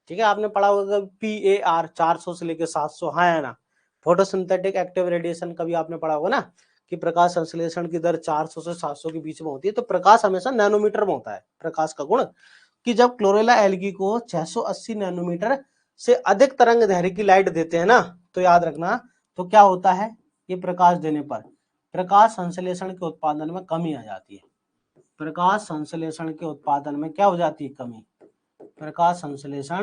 ठीक है। आपने पढ़ा होगा PAR 400 से लेकर 700, हाँ है ना, फोटोसिंथेटिक एक्टिव रेडिएशन कभी आपने पढ़ा होगा ना, कि प्रकाश संश्लेषण की दर 400 से 700 के बीच में होती है। तो प्रकाश हमेशा नैनोमीटर में होता है, प्रकाश का गुण, कि जब क्लोरेला एल्गी को 680 नैनोमीटर से अधिक तरंग दैर्घ्य की लाइट देते हैं ना, तो याद रखना, तो क्या होता है, ये प्रकाश देने पर प्रकाश संश्लेषण के उत्पादन में कमी आ जाती है। प्रकाश संश्लेषण के उत्पादन में क्या हो जाती है, कमी। प्रकाश संश्लेषण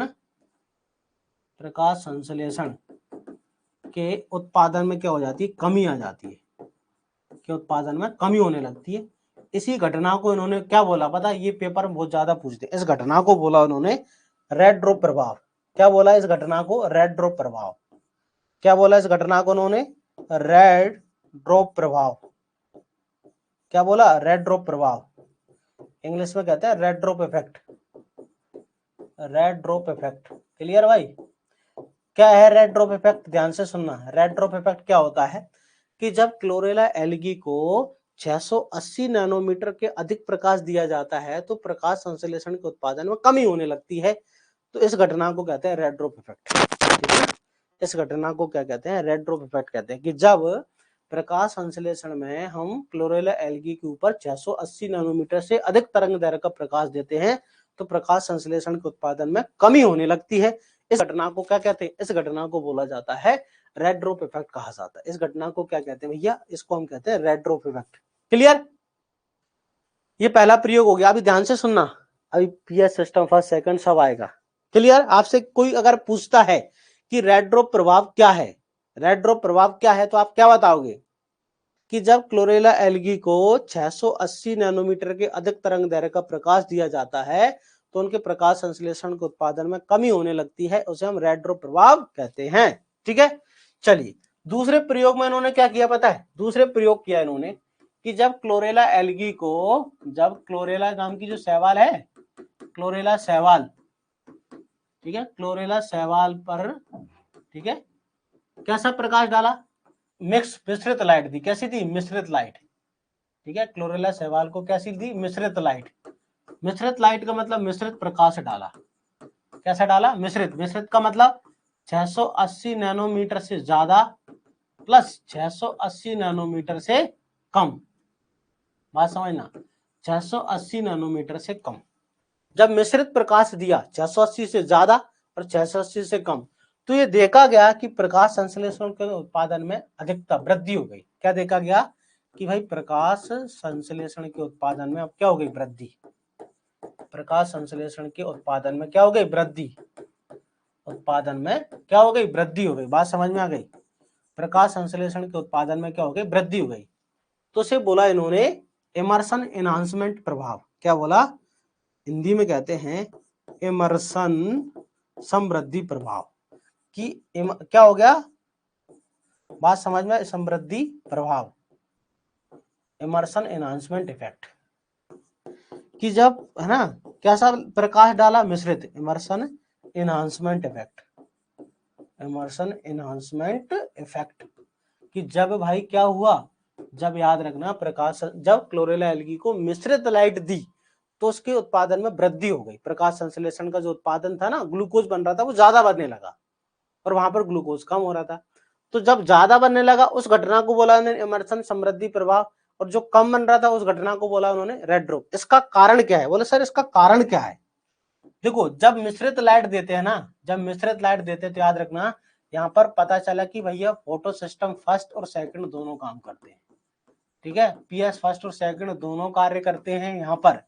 के उत्पादन में क्या हो जाती है, कमी आ जाती है, के उत्पादन में कमी होने लगती है। इसी घटना को इन्होंने क्या बोला पता, ये पेपर में बहुत ज्यादा पूछते हैं, इस घटना को बोला उन्होंने रेड ड्रॉप प्रभाव। क्या बोला इस घटना को? रेड ड्रॉप प्रभाव। क्या बोला इस घटना को उन्होंने? रेड ड्रॉप प्रभाव। क्या बोला? रेड ड्रॉप प्रभाव। इंग्लिश में कहते हैं red drop effect. Red drop effect. Clear भाई? क्या है रेड ड्रॉप इफेक्ट? ध्यान से सुनना। रेड ड्रॉप इफेक्ट क्या होता है कि जब क्लोरेला एल्गी को 680 नैनोमीटर के अधिक प्रकाश दिया जाता है तो प्रकाश संश्लेषण के उत्पादन में कमी होने लगती है। तो इस घटना को कहते हैं रेड ड्रॉप इफेक्ट। इस घटना को क्या कहते हैं? रेड ड्रॉप इफेक्ट कहते हैं कि जब प्रकाश संश्लेषण में हम क्लोरेला एल्गी के ऊपर 680 नैनोमीटर से अधिक तरंग दैर्घ्य का प्रकाश देते हैं तो प्रकाश संश्लेषण के उत्पादन में कमी होने लगती है। इस घटना को क्या कहते हैं? इस घटना को बोला जाता है रेड ड्रॉप इफेक्ट कहा जाता है। इस घटना को क्या कहते हैं भैया? इसको हम कहते हैं रेड ड्रॉप इफेक्ट। क्लियर? ये पहला प्रयोग हो गया। अभी ध्यान से सुनना, अभी पीएस सिस्टम फर्स्ट सेकंड सब आएगा। क्लियर? आपसे कोई अगर पूछता है कि रेड ड्रॉप प्रभाव क्या है, रेड ड्रॉप प्रभाव क्या है, तो आप क्या बताओगे? कि जब क्लोरेला एल्गी को 680 नैनोमीटर के अधिक तरंग दैर्घ्य का प्रकाश दिया जाता है तो उनके प्रकाश संश्लेषण के उत्पादन में कमी होने लगती है, उसे हम रेड ड्रॉप प्रभाव कहते हैं। ठीक है, चलिए दूसरे प्रयोग में इन्होंने क्या किया पता है? दूसरे प्रयोग किया इन्होंने कि जब क्लोरेला एल्गी को, जब क्लोरेला नाम की जो शैवाल है, क्लोरेला शैवाल, ठीक है, क्लोरेला शैवाल पर, ठीक है, कैसा प्रकाश डाला? मिश्रित लाइट दी। कैसी थी? मिश्रित लाइट। ठीक है, क्लोरेला शैवाल को कैसी दी? मिश्रित लाइट। मिश्रित लाइट का मतलब मिश्रित प्रकाश डाला। कैसा डाला? मिश्रित। मिश्रित का मतलब 680 नैनोमीटर से ज्यादा प्लस 680 नैनोमीटर से कम। बात समझना, 680 नैनोमीटर से कम। जब मिश्रित प्रकाश दिया 680 से ज्यादा और 680 से कम, तो ये देखा गया कि प्रकाश संश्लेषण के उत्पादन में अधिकता वृद्धि हो गई। क्या देखा गया? कि भाई प्रकाश संश्लेषण के उत्पादन में अब क्या हो गई? वृद्धि। प्रकाश संश्लेषण के उत्पादन में क्या हो गई? वृद्धि। उत्पादन में क्या हो गई? वृद्धि हो गई। बात समझ में आ गई? प्रकाश संश्लेषण के उत्पादन में क्या हो गई? वृद्धि हो गई। तो से बोला इन्होंने इमर्शन एनहांसमेंट प्रभाव। क्या बोला? हिंदी में कहते हैं इमर्शन समृद्धि प्रभाव। कि क्या हो गया? बात समझ में? समृद्धि प्रभाव, इमर्शन एनहांसमेंट इफेक्ट। कि जब, है ना, कैसा प्रकाश डाला? मिश्रित। Immersion enhancement effect. Immersion enhancement effect. कि जब भाई क्या हुआ? जब, याद रखना, प्रकाश, जब क्लोरेला एल्गी को मिश्रित लाइट दी तो उसके उत्पादन में वृद्धि हो गई। प्रकाश संश्लेषण का जो उत्पादन था ना, ग्लूकोज बन रहा था, वो ज्यादा बनने लगा और वहां पर ग्लूकोज कम हो रहा था। तो जब ज्यादा बनने लगा उस घटना को बोला उन्होंने इमर्शन समृद्धि प्रभाव, और जो कम बन रहा था उस घटना को बोला उन्होंने रेड ड्रॉप। इसका कारण क्या है? बोले सर इसका कारण क्या है? देखो, जब मिश्रित लाइट देते हैं ना, जब मिश्रित लाइट देते हैं तो याद रखना, यहाँ पर पता चला कि भैया फोटो सिस्टम फर्स्ट और सेकंड दोनों काम करते हैं। ठीक है, पीएस फर्स्ट और सेकंड दोनों कार्य करते हैं। यहाँ पर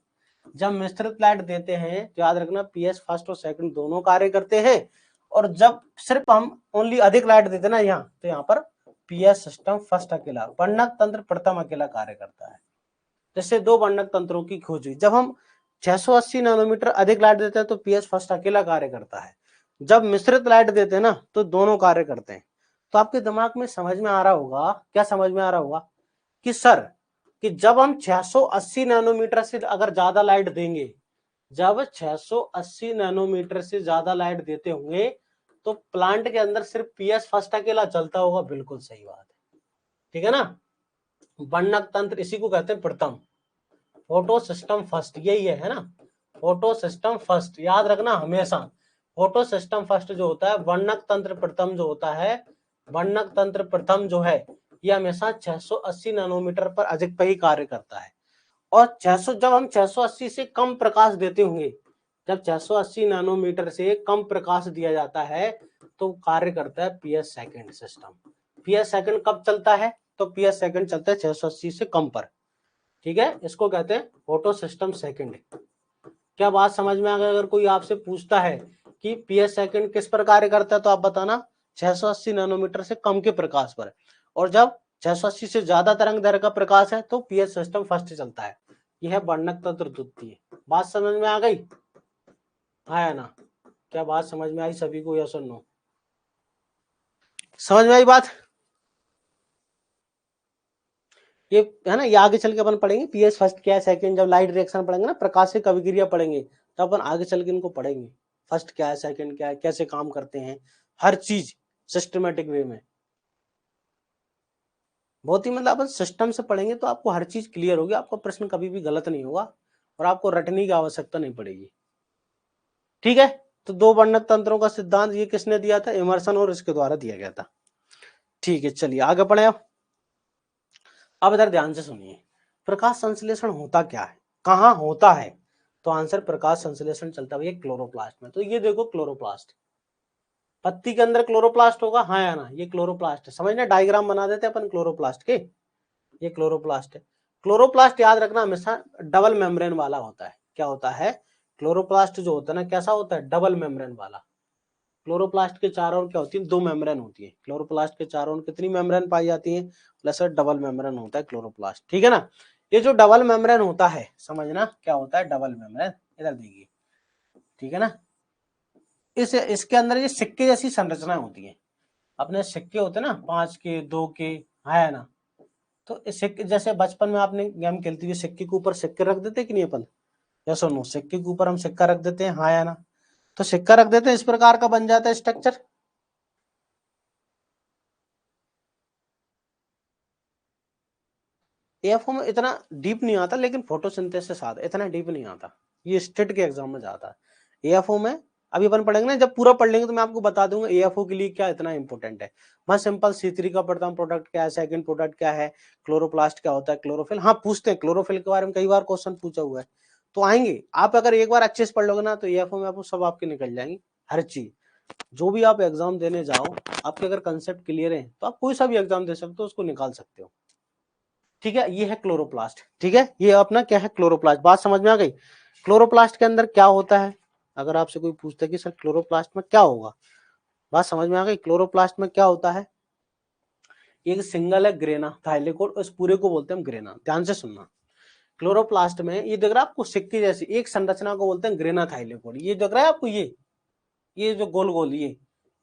जब मिश्रित लाइट देते हैं तो याद रखना पीएस फर्स्ट और सेकंड दोनों कार्य करते हैं, और जब सिर्फ हम ओनली अधिक लाइट देते ना यहाँ, तो यहाँ पर पीएस सिस्टम फर्स्ट अकेला, वर्णक तंत्र प्रथम अकेला कार्य करता है। जैसे दो वर्णक तंत्रों की खोज हुई, जब हम 680 नैनोमीटर अधिक लाइट देते हैं तो पीएस फर्स्ट अकेला कार्य करता है। जब मिश्रित लाइट देते हैं ना तो दोनों कार्य करते हैं। तो आपके दिमाग में समझ में आ रहा होगा, क्या समझ में आ रहा होगा कि सर, कि जब हम 680 नैनोमीटर से अगर ज्यादा लाइट देंगे, जब 680 नैनोमीटर से ज्यादा लाइट देते होंगे तो प्लांट के अंदर सिर्फ पीएस फर्स्ट अकेला चलता होगा। बिल्कुल सही बात है, ठीक है ना। वर्णक तंत्र इसी को कहते हैं प्रथम, फोटो सिस्टम फर्स्ट, यही है ना, फोटो सिस्टम फर्स्ट। याद रखना हमेशा, फोटो सिस्टम फर्स्ट जो होता है, वर्णक तंत्र प्रथम जो होता है, वर्णक तंत्र प्रथम जो है ये हमेशा 680 नैनोमीटर पर अधिक पर ही कार्य करता है। और 600, जब हम 680 से कम प्रकाश देते होंगे, जब 680 नैनोमीटर से कम प्रकाश दिया जाता है तो कार्य करता है PS second system. PS second कब चलता है? तो पीएस सेकंड चलता है 680 से कम पर। ठीक है, इसको कहते हैं फोटो सिस्टम सेकंड। क्या बात समझ में आ गई? अगर कोई आपसे पूछता है कि पीएस सेकंड किस पर कार्य करता है तो आप बताना 680 नैनोमीटर से कम के प्रकाश पर, और जब 680 से ज्यादा तरंग दैर्घ्य का प्रकाश है तो पीएस सिस्टम फर्स्ट चलता है। यह है वर्णक तंत्र द्वितीय। बात समझ में आ गई? आया ना? क्या बात समझ में आई सभी को, यस और नो? समझ में आई बात? ये है ना, ये आगे चल के अपन पढ़ेंगे पीएस फर्स्ट क्या है, सेकंड जब लाइट रिएक्शन पढ़ेंगे ना, प्रकाशिक अभिक्रिया पढ़ेंगे, तो अपन आगे चल के इनको पढ़ेंगे, फर्स्ट क्या है, सेकंड क्या है, कैसे काम करते हैं, हर चीज सिस्टमेटिक वे में। बहुत ही मतलब अपन सिस्टम से पढ़ेंगे तो आपको हर चीज क्लियर होगी, आपका प्रश्न कभी भी गलत नहीं होगा और आपको रटने की आवश्यकता नहीं पड़ेगी। ठीक है, तो दो वर्णक तंत्रों का सिद्धांत ये किसने दिया था? इमर्सन और इसके द्वारा दिया गया था। ठीक है, चलिए आगे पढ़े। अब इधर ध्यान से सुनिए, प्रकाश संश्लेषण होता क्या है, कहाँ होता है? तो आंसर, प्रकाश संश्लेषण चलता है भैया क्लोरोप्लास्ट में। तो ये देखो क्लोरोप्लास्ट, पत्ती के अंदर क्लोरोप्लास्ट होगा, हाँ या ना? ये क्लोरोप्लास्ट है, समझना, डायग्राम बना देते हैं अपन क्लोरोप्लास्ट के, ये क्लोरोप्लास्ट है। क्लोरोप्लास्ट याद रखना हमेशा डबल मेम्ब्रेन वाला होता है। क्या होता है? क्लोरोप्लास्ट जो होता है ना, कैसा होता है? डबल मेम्ब्रेन वाला। क्लोरोप्लास्ट के चारों ओर क्या होती है? दो मेम्ब्रेन होती है। क्लोरोप्लास्ट के चारों ओर कितनी मेम्ब्रेन पाई जाती है? प्लस डबल मेम्ब्रेन होता है क्लोरोप्लास्ट, ठीक है ना? ये जो डबल मेम्ब्रेन होता है, समझना क्या होता है डबल मेम्ब्रेन, इधर देखिए, ठीक है ना? इसके अंदर ये सिक्के जैसी संरचना होती है, अपने सिक्के होते हैं ना, 5 के 2 के, है ना? तो इस सिक्के जैसे बचपन में आपने गेम खेलती हुई सिक्के के ऊपर सिक्के रख देते कि नहीं अपन? या सुनो, सिक्के के ऊपर हम सिक्का रख देते हैं, हाँ या ना? तो सिक्का रख देते हैं, इस प्रकार का बन जाता है स्ट्रक्चर। एएफओ में इतना डीप नहीं आता, लेकिन फोटोसिंथेसिस आता, इतना डीप नहीं आता, ये स्टेट के एग्जाम में जाता है। एएफओ में अभी अपन पढ़ेंगे ना, जब पूरा पढ़ लेंगे तो मैं आपको बता दूंगा एएफओ के लिए क्या इतना इंपॉर्टेंट है। मैं सिंपल C3 का प्रथम प्रोडक्ट क्या है, सेकंड प्रोडक्ट क्या है, क्लोरोप्लास्ट क्या होता है, क्लोरोफिल, हाँ पूछते हैं क्लोरोफिल के बारे में, कई बार क्वेश्चन पूछा हुआ है, तो आएंगे। आप अगर एक बार अच्छे से पढ़ लोगे ना, तो एएफओ में आपको सब आपके निकल जाएंगे, हर चीज। जो भी आप एग्जाम देने जाओ, आपके अगर कंसेप्ट क्लियर है तो आप कोई सा भी एग्जाम दे सकते हो, उसको निकाल सकते हो। ठीक है, ये है क्लोरोप्लास्ट, ठीक है, ये अपना क्या है क्लोरोप्लास्ट, बात समझ में आ गई? क्लोरोप्लास्ट के अंदर क्या होता है? अगर आपसे कोई पूछता है कि सर क्लोरोप्लास्ट में क्या होगा, बात समझ में आ गई? क्लोरोप्लास्ट में क्या होता है? एक सिंगल है ग्रेना थाइलेकोड, उस पूरे को बोलते हैं हम ग्रेना, ध्यान से सुनना। क्लोरोप्लास्ट में ये दिख रहा है आपको सिक्के जैसी एक संरचना को बोलते हैं ग्रेना थाइलेकोड, ये दिख रहा है आपको, ये जो गोल गोल, ये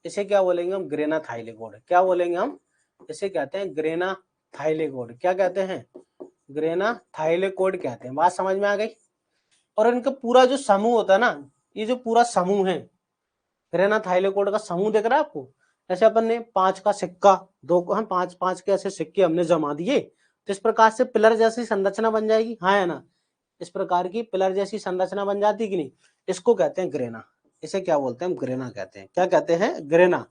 इसे क्या बोलेंगे हम? ग्रेना थाइलेकोड। क्या बोलेंगे हम? इसे कहते हैं ग्रेना थाइलेकोड। क्या कहते हैं? ग्रेना थाइलेकोड कहते हैं, बात समझ में आ गई? और इनका पूरा जो समूह होता है ना, ये जो पूरा समूह है, ग्रेना थाइलेकोड का समूह दिख रहा है आपको? जैसे अपन ने 5 का सिक्का, दो हम 5 के ऐसे सिक्के हमने जमा दिए, तो इस प्रकार से पिलर जैसी संरचना बन जाएगी, हाँ है ना? इस प्रकार की पिलर जैसी संरचना बन जाती कि नहीं? इसको कहते हैं ग्रेना। इसे क्या बोलते हैं हम? ग्रेना कहते हैं। क्या कहते हैं? ग्रेना।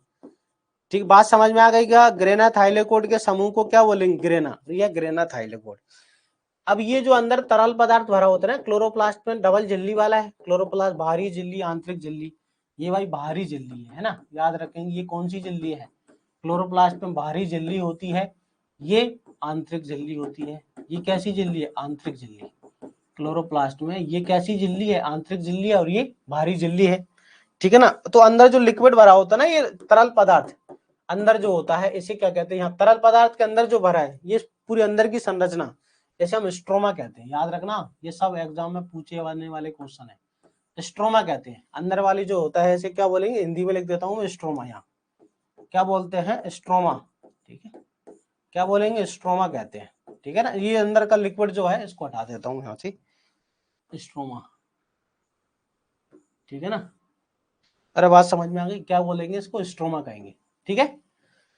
ठीक, बात समझ में आ गई क्या? ग्रेना थाइलेकोड के समूह को क्या बोलेंगे? ग्रेना, या ग्रेना थाइलेकोड। अब ये जो अंदर तरल पदार्थ भरा होता है ना, क्लोरोप्लास्ट में डबल झिल्ली वाला है क्लोरोप्लास्ट, बाहरी झिल्ली आंतरिक झिल्ली, ये भाई बाहरी झिल्ली है ना, याद रखेंगे। ये कौन सी झिल्ली है? क्लोरोप्लास्ट में बाहरी झिल्ली होती है, ये आंतरिक झिल्ली होती है। ये कैसी झिल्ली है? आंतरिक झिल्ली। क्लोरोप्लास्ट में ये कैसी झिल्ली है? आंतरिक झिल्ली है, और ये बाहरी झिल्ली है, ठीक है ना? तो अंदर जो लिक्विड भरा होता है ना, ये तरल पदार्थ अंदर जो होता है, इसे क्या कहते हैं? यहाँ तरल पदार्थ के अंदर जो भरा है, ये पूरी अंदर की संरचना, जैसे हम स्ट्रोमा कहते हैं, याद रखना, ये सब एग्जाम में पूछे जाने वाले क्वेश्चन है। स्ट्रोमा कहते हैं अंदर वाली जो होता है, इसे क्या बोलेंगे? हिंदी में लिख देता हूँ मैं, स्ट्रोमा। यहाँ क्या बोलते हैं? स्ट्रोमा, ठीक है, क्या बोलेंगे? स्ट्रोमा कहते हैं, ठीक है ना? ये अंदर का लिक्विड जो है, इसको हटा देता हूँ यहाँ से, स्ट्रोमा, ठीक है ना? अरे बात समझ में आ गई? क्या बोलेंगे इसको? स्ट्रोमा कहेंगे, ठीक है?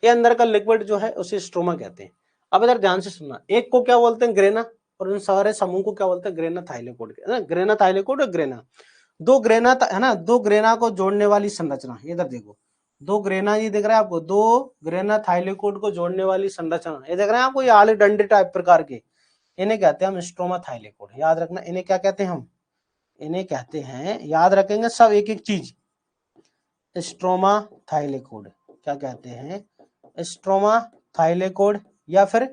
ये अंदर का लिक्विड जो है उसे स्ट्रोमा कहते हैं। अब इधर ध्यान से सुनना, एक को क्या बोलते हैं? ग्रेना, और उन सारे समूह को क्या बोलते हैं? ग्रेना थाइलेकोड, ग्रेना थाइलेकोड और ग्रेना, दो ग्रेना है ना, दो ग्रेना को जोड़ने वाली संरचना। इधर देखो, दो ग्रेना, ये दिख रहा है आपको, दो ग्रेना थाइलेकोड को जोड़ने वाली संरचना, ये देख रहे हैं आपको, ये आले डंडे टाइप प्रकार के, इन्हें कहते हैं हम स्ट्रोमा थाइलेकोड। याद रखना, इन्हें क्या कहते हैं हम? इन्हें कहते हैं, याद रखेंगे सब एक एक चीज, स्ट्रोमा थाइलेकोड। क्या कहते हैं? स्ट्रोमा थाइलेकोड, या फिर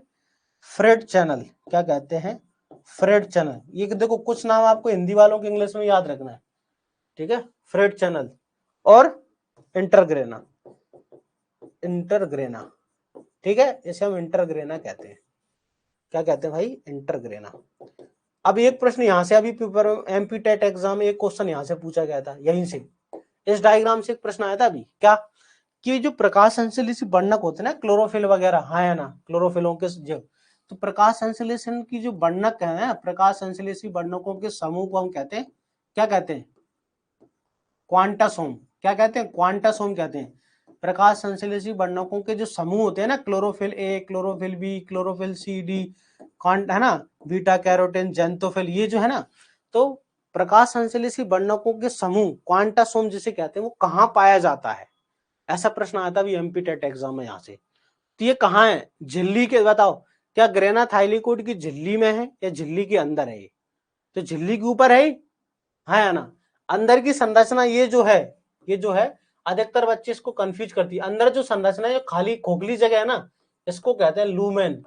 फ्रेड चैनल। क्या कहते हैं? फ्रेड चैनल। ये देखो, कुछ नाम आपको हिंदी वालों के इंग्लिश में याद रखना है, ठीक है? फ्रेड चैनल और इंटरग्रेना, इंटरग्रेना, ठीक है, इसे हम इंटरग्रेना कहते हैं। क्या कहते हैं भाई? इंटरग्रेना। अब एक प्रश्न यहां से, अभी पेपर एमपी टेट एग्जाम में एक क्वेश्चन यहां से पूछा गया था, यहीं से इस डायग्राम से एक प्रश्न आया था अभी, क्या कि जो प्रकाश संश्लेषी वर्णक होते हैं ना, क्लोरोफिल वगैरह, हाँ या ना, क्लोरोफिलों के जो, तो प्रकाश संश्लेषण की जो वर्णक है, प्रकाश संश्लेषी वर्णकों के समूह को हम कहते हैं, क्या कहते हैं, क्वांटासोम। क्या कहते हैं, क्वांटासोम कहते हैं। प्रकाश संश्लेषी वर्णकों के जो समूह होते हैं ना, chlorophyll A, chlorophyll B, chlorophyll C, D, है ना, बीटा कैरोटीन, जेंथोफिल, ये जो है ना, तो प्रकाश संश्लेषी वर्णकों के समूह क्वांटासोम जिसे कहते हैं, वो कहाँ पाया जाता है? ऐसा प्रश्न आया था अभी एमपी टेट एग्जाम में यहाँ से। तो ये कहाँ है? झिल्ली के, बताओ क्या ग्रेना थाइलिकोइड की झिल्ली में है या झिल्ली के अंदर है? तो झिल्ली के ऊपर है, हाँ या ना? अंदर की संरचना ये जो है अधिकतर बच्चे इसको कंफ्यूज करती है। अंदर जो संरचना है, जो खाली खोखली जगह है ना, इसको कहते हैं लूमेन।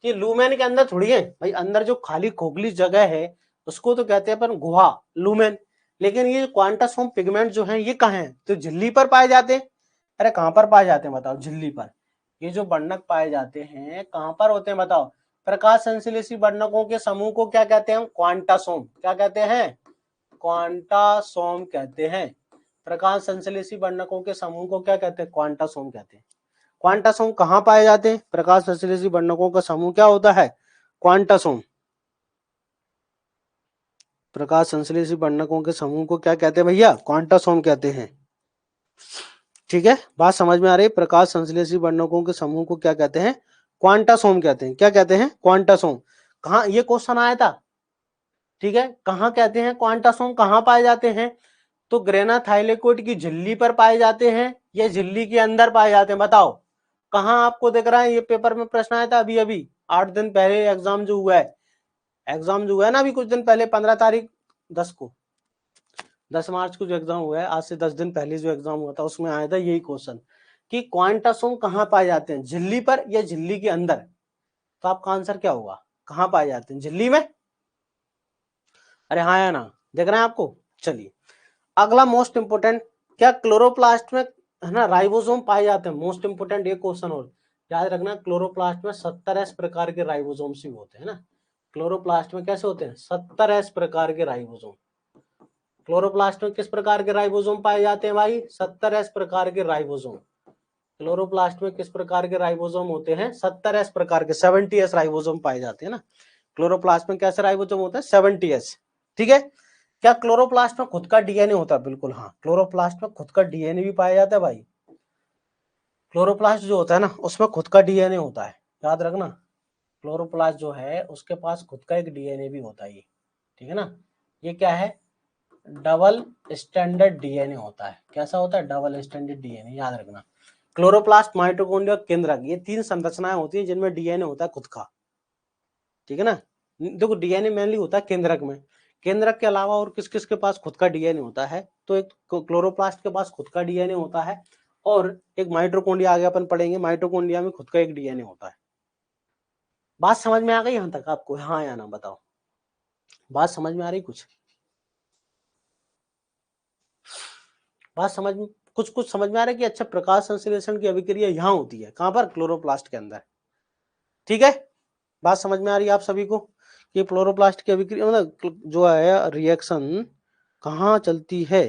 ये लूमेन के अंदर थोड़ी है भाई, अंदर जो खाली खोखली जगह है उसको तो कहते हैं अपन गुहा, लूमेन। लेकिन ये क्वांटासोम पिगमेंट जो है ये कहाँ है? तो झिल्ली पर पाए जाते हैं। अरे कहां पर पाए जाते हैं बताओ? झिल्ली पर। ये जो वर्णक पाए जाते हैं कहां पर होते हैं बताओ? प्रकाश संश्लेषी वर्णकों के समूह को क्या कहते हैं? क्वांटासोम। क्या कहते हैं? क्वांटासोम कहते हैं। प्रकाश संश्लेषी वर्णकों के समूह को क्या कहते हैं? क्वांटासोम कहते हैं। क्वांटासोम कहां पाए जाते हैं? प्रकाश संश्लेषी वर्णकों का समूह क्या होता है? क्वांटासोम। प्रकाश संश्लेषी वर्णकों के समूह को क्या कहते हैं भैया? क्वांटासोम कहते हैं। ठीक है, बात समझ में आ रही है? प्रकाश संश्लेषी वर्णकों के समूह को क्या कहते हैं? क्वांटासोम कहते हैं। क्या कहते हैं? क्वांटासोम। कहां ये क्वेश्चन आया था? ठीक है, कहां कहते हैं क्वांटासोम, कहां पाए जाते हैं? तो ग्रेना थाइलेकोइड की झिल्ली पर पाए जाते हैं या झिल्ली के अंदर पाए जाते हैं? बताओ कहां आपको दिख रहा है? ये पेपर में प्रश्न आया था अभी अभी 8 दिन पहले एग्जाम जो हुआ है, ना अभी कुछ दिन पहले, 15 तारीख 10 को, 10 मार्च को जो एग्जाम हुआ है, आज से 10 दिन पहले जो एग्जाम हुआ था, उसमें आया था यही क्वेश्चन कि क्वांटासोम कहां पाए जाते हैं, झिल्ली पर या झिल्ली के अंदर? तो आपका आंसर क्या होगा? कहां पाए जाते हैं? झिल्ली में। अरे हाँ या ना, देख रहे हैं आपको? चलिए अगला मोस्ट इंपोर्टेंट, क्या क्लोरोप्लास्ट में, है ना, राइबोसोम पाए जाते हैं? मोस्ट इंपोर्टेंट ये क्वेश्चन, और याद रखना क्लोरोप्लास्ट में 70 प्रकार के राइबोसोम भी होते हैं ना। क्लोरोप्लास्ट में कैसे होते हैं? 70 प्रकार के राइबोसोम। क्लोरोप्लास्ट में किस प्रकार के राइबोसोम पाए जाते हैं भाई? 70 प्रकार के राइबोसोम। क्लोरोप्लास्ट में किस प्रकार के राइबोसोम होते हैं? 70 प्रकार के, 70 राइबोसोम पाए जाते हैं ना। क्लोरोप्लास्ट में कैसे राइबोसोम होते हैं? 70। ठीक है, क्या क्लोरोप्लास्ट में खुद का डीएनए होता है? बिल्कुल हाँ, क्लोरोप्लास्ट में खुद का डीएनए भी पाया जाता है भाई। क्लोरोप्लास्ट जो होता है ना, उसमें खुद का डीएनए होता है, याद रखना। क्लोरोप्लास्ट जो है उसके पास खुद का एक डीएनए भी होता है, ये ठीक है ना। ये क्या है? डबल स्टैंडर्ड डीएनए होता है। कैसा होता है? डबल स्टैंडर्ड डीएनए, याद रखना। क्लोरोप्लास्ट, माइटोकॉन्ड्रिया, केंद्रक, ये 3 संरचनाएं होती हैं जिनमें डीएनए होता है खुद का, ठीक है ना। देखो डीएनए मेनली होता है केंद्रक में। केंद्रक के अलावा और किस किस के पास खुद का डीएनए होता है? तो एक क्लोरोप्लास्ट के पास खुद का डीएनए होता है, और एक माइटोकॉन्ड्रिया, आगे अपन पढ़ेंगे, माइटोकॉन्ड्रिया में खुद का एक डीएनए होता है। बात समझ में आ गई यहां तक आपको? हाँ या ना बताओ, बात समझ में आ रही? बात समझ में, कुछ कुछ समझ में आ रहा है कि अच्छा प्रकाश संश्लेषण की अभिक्रिया यहाँ होती है, कहां पर? क्लोरोप्लास्ट के अंदर। ठीक है, बात समझ में आ रही है आप सभी को कि क्लोरोप्लास्ट की अभिक्रिया मतलब जो है रिएक्शन कहाँ चलती है?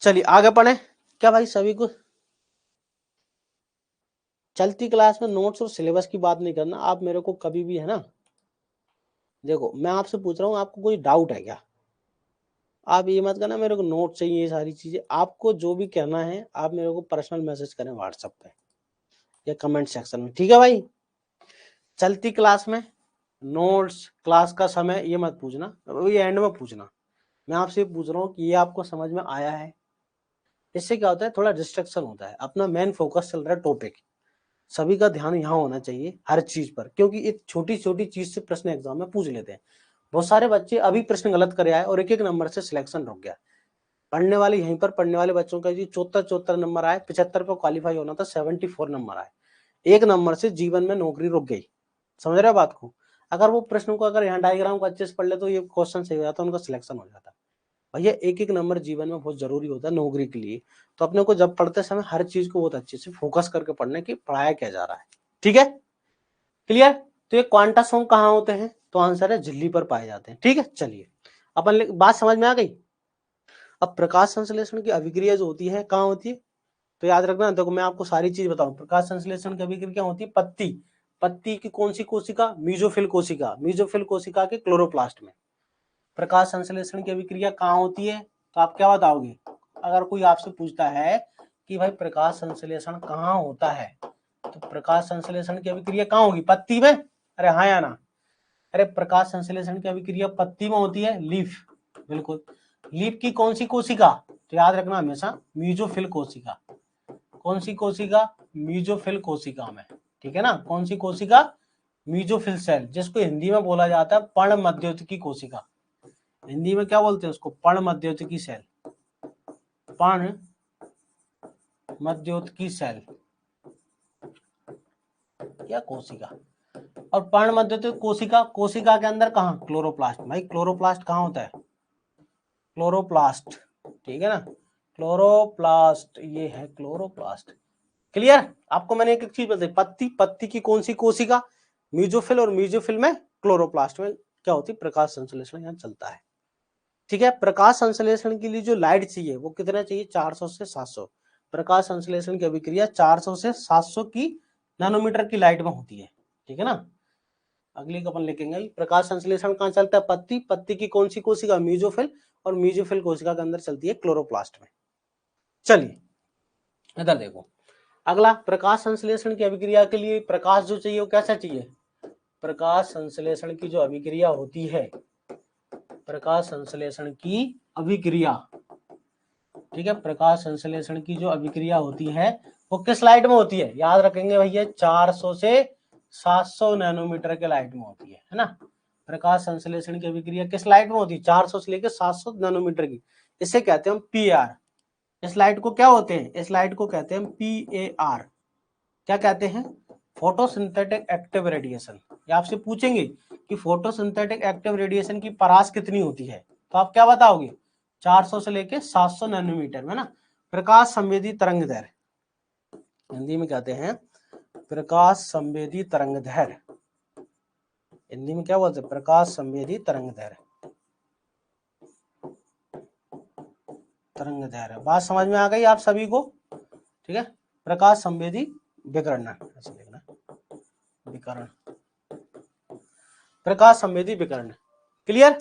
चलिए आगे पढ़े। क्या भाई सभी को चलती क्लास में नोट्स और सिलेबस की बात नहीं करना आप मेरे को कभी भी, है ना। देखो मैं आपसे पूछ रहा हूँ, आपको कोई डाउट है क्या? आप ये मत करना मेरे को नोट चाहिए, ये सारी चीजें आपको जो भी कहना है आप मेरे को पर्सनल मैसेज करें व्हाट्सएप पे या कमेंट सेक्शन में, ठीक है भाई। चलती क्लास में नोट्स, क्लास का समय, ये मत पूछना, ये एंड में पूछना। मैं आपसे पूछ रहा हूँ कि ये आपको समझ में आया है? इससे क्या होता है, थोड़ा डिस्ट्रक्शन होता है, अपना मेन फोकस चल रहा है टॉपिक, सभी का ध्यान यहाँ होना चाहिए हर चीज पर, क्योंकि एक छोटी छोटी चीज से प्रश्न एग्जाम में पूछ लेते हैं। बहुत सारे बच्चे अभी प्रश्न गलत करे आए और एक एक नंबर से सिलेक्शन रुक गया। पढ़ने वाले यहीं पर पढ़ने वाले बच्चों का जी 74 नंबर आए, 75 पर क्वालिफाई होना था, 74 नंबर आए, एक नंबर से जीवन में नौकरी रुक गई। समझ रहे बात को? अगर वो प्रश्न को अगर यहाँ डायग्राम को अच्छे से पढ़ ले तो ये क्वेश्चन सही हो जाता, उनका सिलेक्शन हो जाता। भैया एक एक नंबर जीवन में बहुत जरूरी होता है नौकरी के लिए, तो अपने को जब पढ़ते समय हर चीज को बहुत अच्छे से फोकस करके पढ़ने की, पढ़ाया क्या जा रहा है, ठीक है, क्लियर। तो ये क्वांटासोम कहाँ होते हैं? तो आंसर है झिल्ली पर पाए जाते हैं। ठीक है, चलिए अपन बात समझ में आ गई। अब प्रकाश संश्लेषण की अभिक्रिया जो होती है कहाँ होती है, तो याद रखना, देखो मैं आपको सारी चीज बताऊं। प्रकाश संश्लेषण की अभिक्रिया होती है पत्ती की कौन सी कोशिका, मीजोफिल कोशिका, मीजोफिल कोशिका के क्लोरोप्लास्ट में। प्रकाश संश्लेषण की अभिक्रिया कहाँ होती है, तो आप क्या बताओगे अगर कोई आपसे पूछता है कि भाई प्रकाश संश्लेषण कहाँ होता है, तो प्रकाश संश्लेषण की अभिक्रिया कहाँ होगी, पत्ती में। अरे हाँ या ना, अरे प्रकाश संश्लेषण की अभिक्रिया पत्ती में होती है, लीफ, बिल्कुल। लीफ की कौन सी कोशिका, तो याद रखना हमेशा मीजोफिल कोशिका। कौन सी कोशिका, मीजोफिल कोशिका में, ठीक है ना। कौन सी कोशिका, मीजोफिल सेल, जिसको हिंदी में बोला जाता है पर्णमध्योतकी कोशिका। हिंदी में क्या बोलते हैं उसको, पर्णमध्योतकी सेल, पर्णमध्योतकी सेल या कोशिका। और पर्णमध्योतकी कोशिका के अंदर कहाँ, क्लोरोप्लास्ट। भाई क्लोरोप्लास्ट कहाँ होता है, क्लोरोप्लास्ट, ठीक है ना, क्लोरोप्लास्ट, ये है क्लोरोप्लास्ट। क्लियर, आपको मैंने एक चीज बताई, पत्ती की कौन सी कोशिका, मीजोफिल, और मीजोफिल में क्लोरोप्लास्ट में क्या होती है, प्रकाश संश्लेषण यहाँ चलता है। ठीक है, प्रकाश संश्लेषण के लिए जो लाइट चाहिए वो कितना चाहिए, 400 से 700। प्रकाश संश्लेषण की अभिक्रिया 400 से 700 की नैनोमीटर की लाइट में होती है। ठीक है ना, अगली को अपन लिखेंगे, प्रकाश संश्लेषण कहाँ चलता है, पत्ती की कौन सी कोशिका, मीजोफिल, और मीजोफिल कोशिका के अंदर चलती है क्लोरोप्लास्ट में। चलिए इधर देखो, अगला प्रकाश संश्लेषण की अभिक्रिया के लिए प्रकाश जो चाहिए वो कैसा चाहिए, प्रकाश संश्लेषण की जो अभिक्रिया होती है, प्रकाश संश्लेषण की अभिक्रिया, ठीक है, प्रकाश संश्लेषण की जो अभिक्रिया होती है वो किस लाइट में होती है, याद रखेंगे भैया 400 से 700 नैनोमीटर के लाइट में होती है ना। प्रकाश संश्लेषण की अभिक्रिया किस लाइट में होती है, 400 से लेकर 700 नैनोमीटर की, इसे कहते हैं हम पीआर। इस लाइट को क्या होते हैं, इस लाइट को कहते हैं पीएआर। क्या कहते हैं, फोटोसिंथेटिक एक्टिव रेडिएशन। ये आपसे पूछेंगे कि फोटोसिंथेटिक एक्टिव रेडिएशन की परास कितनी होती है, तो आप क्या बताओगे, 400 से लेके 700 नैनोमीटर में ना। प्रकाश संवेदी तरंग दैर्घ्य, हिंदी में कहते हैं प्रकाश संवेदी तरंग दैर्घ्य, हिंदी में क्या बोलते हैं, प्रकाश संवेदी तरंग दैर्घ्य, तरंग दैर्घ्य। बात समझ में आ गई आप सभी को, ठीक है। प्रकाश संवेदी विकिरण, ऐसे लिखना, विकिरण, प्रकाश संवेदी विकिरण। क्लियर,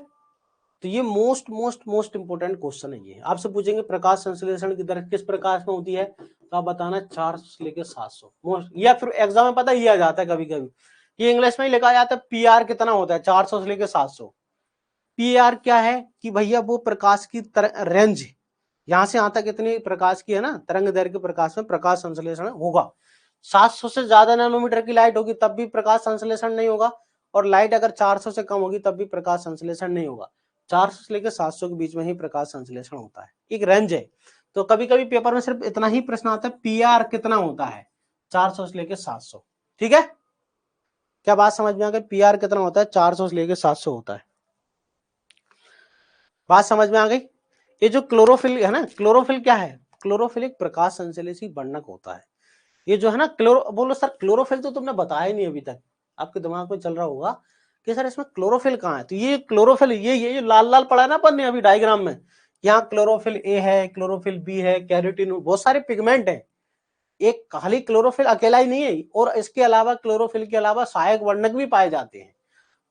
तो ये मोस्ट इंपोर्टेंट क्वेश्चन है। ये आपसे पूछेंगे प्रकाश संश्लेषण की दर किस प्रकाश में होती है, तो आप बताना 400 से लेके 700 मोस्ट, या फिर एग्जाम में पता ही आ जाता है कभी कभी, ये इंग्लिश में ही लिखा जाता है पीआर कितना होता है, 400 से लेके 700। पीआर क्या है कि भैया वो प्रकाश की रेंज, यहां से यहां तक कितनी प्रकाश की है ना, तरंग दैर्घ्य के प्रकाश में प्रकाश संश्लेषण होगा। 700 से ज्यादा नैनोमीटर की लाइट होगी तब भी प्रकाश संश्लेषण नहीं होगा, और लाइट अगर 400 से कम होगी तब भी प्रकाश संश्लेषण नहीं होगा। 400 से लेकर 700 के बीच में ही प्रकाश संश्लेषण होता है, एक रेंज है। तो कभी कभी पेपर में सिर्फ इतना ही प्रश्न आता है, पीआर कितना होता है, 400 से लेकर 700। ठीक है, क्या बात समझ में आ गई, पीआर कितना होता है, 400 से लेकर 700 होता है। बात समझ में आ गई। ये जो क्लोरोफिल है ना, क्लोरोफिल क्या है, क्लोरोफिल एक प्रकाश संश्लेषी वर्णक होता है। ये जो है ना बोलो सर क्लोरोफिल तो तुमने बताया नहीं अभी तक, आपके दिमाग में चल रहा होगा कि सर इसमें क्लोरोफिल कहाँ है, तो ये क्लोरोफिल, ये लाल लाल पड़ा है ना अपन ने अभी डायग्राम में, यहाँ क्लोरोफिल ए है, क्लोरोफिल बी है, कैरोटीन, बहुत सारे पिगमेंट है। एक खाली क्लोरोफिल अकेला ही नहीं है, और इसके अलावा क्लोरोफिल के अलावा सहायक वर्णक भी पाए जाते हैं।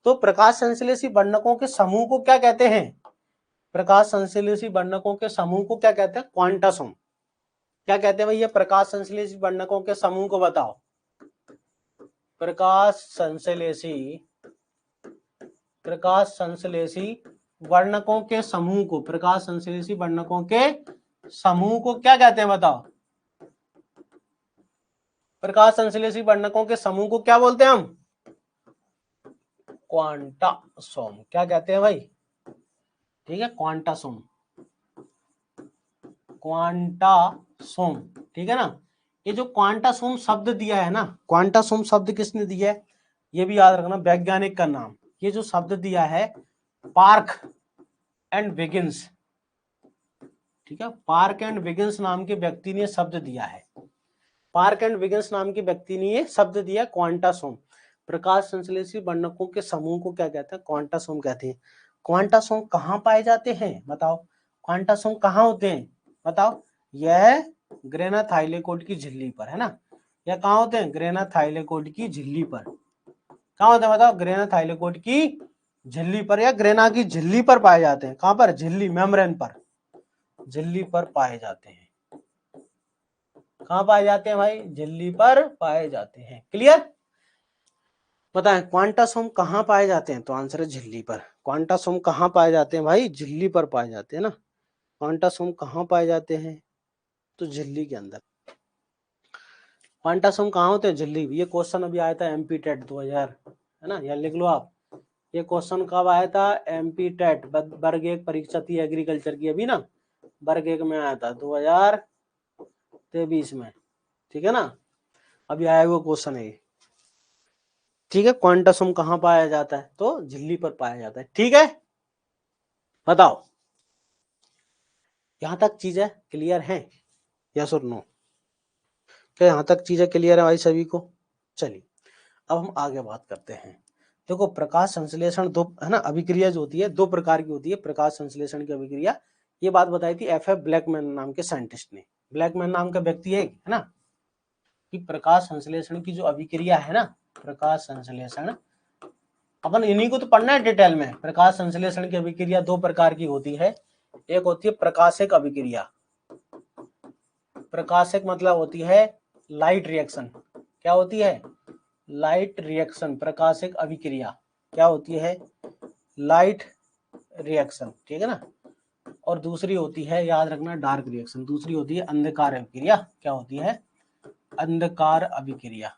तो प्रकाश संश्लेषी वर्णकों के समूह को क्या कहते हैं, प्रकाश संश्लेषी वर्णकों के समूह को क्या कहते हैं, क्वांटासोम। क्या कहते हैं भैया, प्रकाश संश्लेषी वर्णकों के समूह को बताओ, प्रकाश संश्लेषी वर्णकों के समूह को, प्रकाश संश्लेषी वर्णकों के समूह को क्या कहते हैं बताओ, प्रकाश संश्लेषी वर्णकों के समूह को क्या बोलते हैं हम, क्वांटासोम। क्या कहते हैं भाई, ठीक है, क्वांटासोम, क्वांटासोम, ठीक है ना। ये जो क्वांटासोम शब्द दिया है ना, क्वांटासोम शब्द किसने दिया है, ये भी याद रखना, वैज्ञानिक का नाम। ये जो शब्द दिया है पार्क एंड विगिंस, ठीक है, पार्क एंड विगिंस नाम के व्यक्ति ने शब्द दिया है, पार्क एंड विगिंस नाम के व्यक्ति ने ये शब्द दिया क्वांटासोम। प्रकाश संश्लेषी वर्णकों के समूह को क्या कहते हैं? क्वांटासोम कहते हैं। क्वांटासोम कहाँ पाए जाते हैं बताओ? क्वांटासोम कहाँ होते हैं बताओ? यह ग्रेना थाइलेकोइड की झिल्ली पर है ना। यह कहाँ होते हैं? ग्रेना थाइलेकोइड की झिल्ली पर। कहाँ होते हैं बताओ? ग्रेना थाइलेकोइड की झिल्ली पर या ग्रेना की झिल्ली पर पाए जाते हैं। कहाँ पर? झिल्ली, मेम्ब्रेन पर, झिल्ली पर पाए जाते हैं। कहाँ पाए जाते हैं भाई? झिल्ली पर पाए जाते हैं। क्लियर? बताएं क्वांटासोम कहाँ पाए जाते हैं? तो आंसर है झिल्ली पर। क्वांटासोम कहाँ पाए जाते हैं भाई? झिल्ली पर पाए जाते हैं ना। क्वांटासोम कहाँ पाए जाते हैं? तो झिल्ली के अंदर। क्वांटासोम कहाँ होते हैं? झिल्ली। ये क्वेश्चन अभी आया था एमपी टेट 2000, है ना, यह लिख लो आप। ये क्वेश्चन कब आया था? एमपी टेट वर्ग 1 परीक्षा थी एग्रीकल्चर की अभी ना, वर्ग 1 में आया था 2023 में। ठीक है ना, अभी आया हुआ क्वेश्चन है ये। ठीक है, क्वांटासोम कहाँ पाया जाता है? तो झिल्ली पर पाया जाता है। ठीक है, बताओ यहां तक चीजें क्लियर हैं? यस और नो? क्या यहां तक चीजें क्लियर है भाई सभी को? चलिए अब हम आगे बात करते हैं। देखो प्रकाश संश्लेषण दो है ना, अभिक्रिया जो होती है दो प्रकार की होती है। प्रकाश संश्लेषण की अभिक्रिया, ये बात बताई थी एफ ब्लैकमैन नाम के साइंटिस्ट ने। ब्लैकमैन नाम का व्यक्ति है ना, कि प्रकाश संश्लेषण की जो अभिक्रिया है ना, प्रकाश संश्लेषण, अपन इन्हीं को तो पढ़ना है डिटेल में। प्रकाश संश्लेषण की अभिक्रिया दो प्रकार की होती है। एक होती है प्रकाशिक अभिक्रिया। प्रकाशिक मतलब होती है लाइट रिएक्शन। क्या होती है? Light reaction. प्रकाशिक अभिक्रिया क्या होती है? Light reaction. ठीक है ना। और दूसरी होती है, याद रखना, डार्क रिएक्शन। दूसरी होती है अंधकार अभिक्रिया। क्या होती है? अंधकार अभिक्रिया।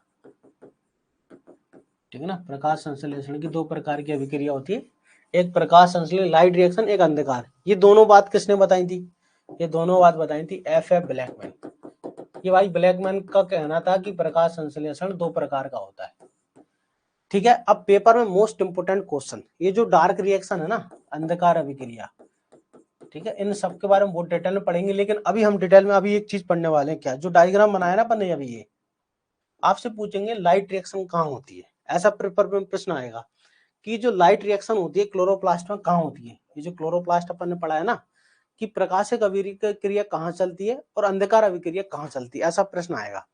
ठीक है ना। प्रकाश संश्लेषण की दो प्रकार की अभिक्रिया होती है, एक प्रकाश संश्लेषण लाइट रिएक्शन, एक अंधकार। ये दोनों बात किसने बताई थी? ये दोनों बात बताई थी एफ ब्लैकमैन। ये भाई ब्लैकमैन का कहना था कि प्रकाश संश्लेषण दो प्रकार का होता है। ठीक है, अब पेपर में मोस्ट इंपोर्टेंट क्वेश्चन, ये जो डार्क रिएक्शन है ना, अंधकार अभिक्रिया, ठीक है, इन सब के बारे में बहुत डिटेल में पढ़ेंगे। लेकिन अभी हम डिटेल में अभी एक चीज पढ़ने वाले हैं, क्या? जो डायग्राम बनाया ना अपन ने अभी, ये आपसे पूछेंगे लाइट रिएक्शन कहाँ होती है। ऐसा पेपर में प्रश्न आएगा कि जो लाइट रिएक्शन होती है क्लोरोप्लास्ट में कहाँ होती है। ये जो क्लोरोप्लास्ट अपन ने पढ़ा है ना, कि प्रकाशिक अभिक्रिया कहाँ चलती है और अंधकार अभिक्रिया कहाँ चलती है, ऐसा प्रश्न आएगा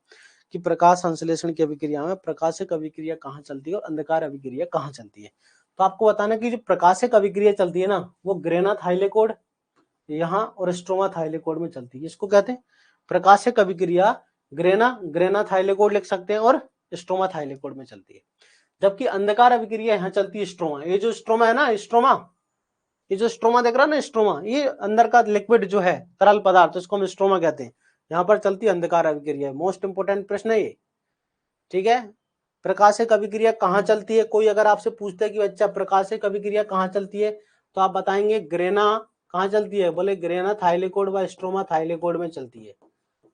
कि प्रकाश संश्लेषण की अभिक्रिया में प्रकाशिक अभिक्रिया कहाँ चलती है और अंधकार अभिक्रिया कहाँ चलती है। तो आपको बताना कि जो प्रकाशिक अभिक्रिया चलती है ना, वो ग्रेना थाइलेकोइड यहाँ और स्ट्रोमा थाइलेकोइड में चलती है। इसको कहते हैं प्रकाशिक अभिक्रिया। ग्रेना थाइलेकोइड लिख सकते हैं और स्ट्रोमा थाइलेकोइड में चलती है। जबकि अंधकार अभिक्रिया यहाँ चलती है स्ट्रोमा। ये जो स्ट्रोमा है ना, स्ट्रोमा, ये जो स्ट्रोमा देख रहा है ना, स्ट्रोमा, ये अंदर का लिक्विड जो है, तरल पदार्थ, इसको हम स्ट्रोमा कहते हैं। यहाँ पर चलती है अंधकार अभिक्रिया। मोस्ट इंपोर्टेंट प्रश्न है ये। ठीक है, प्रकाशिक अभिक्रिया कहाँ चलती है? कोई अगर आपसे पूछता है कि बच्चा प्रकाशिक अभिक्रिया कहाँ चलती है, तो आप बताएंगे ग्रेना कहाँ चलती है? बोले ग्रेना थाइलेकोइड व स्ट्रोमा थाइलेकोइड में चलती है।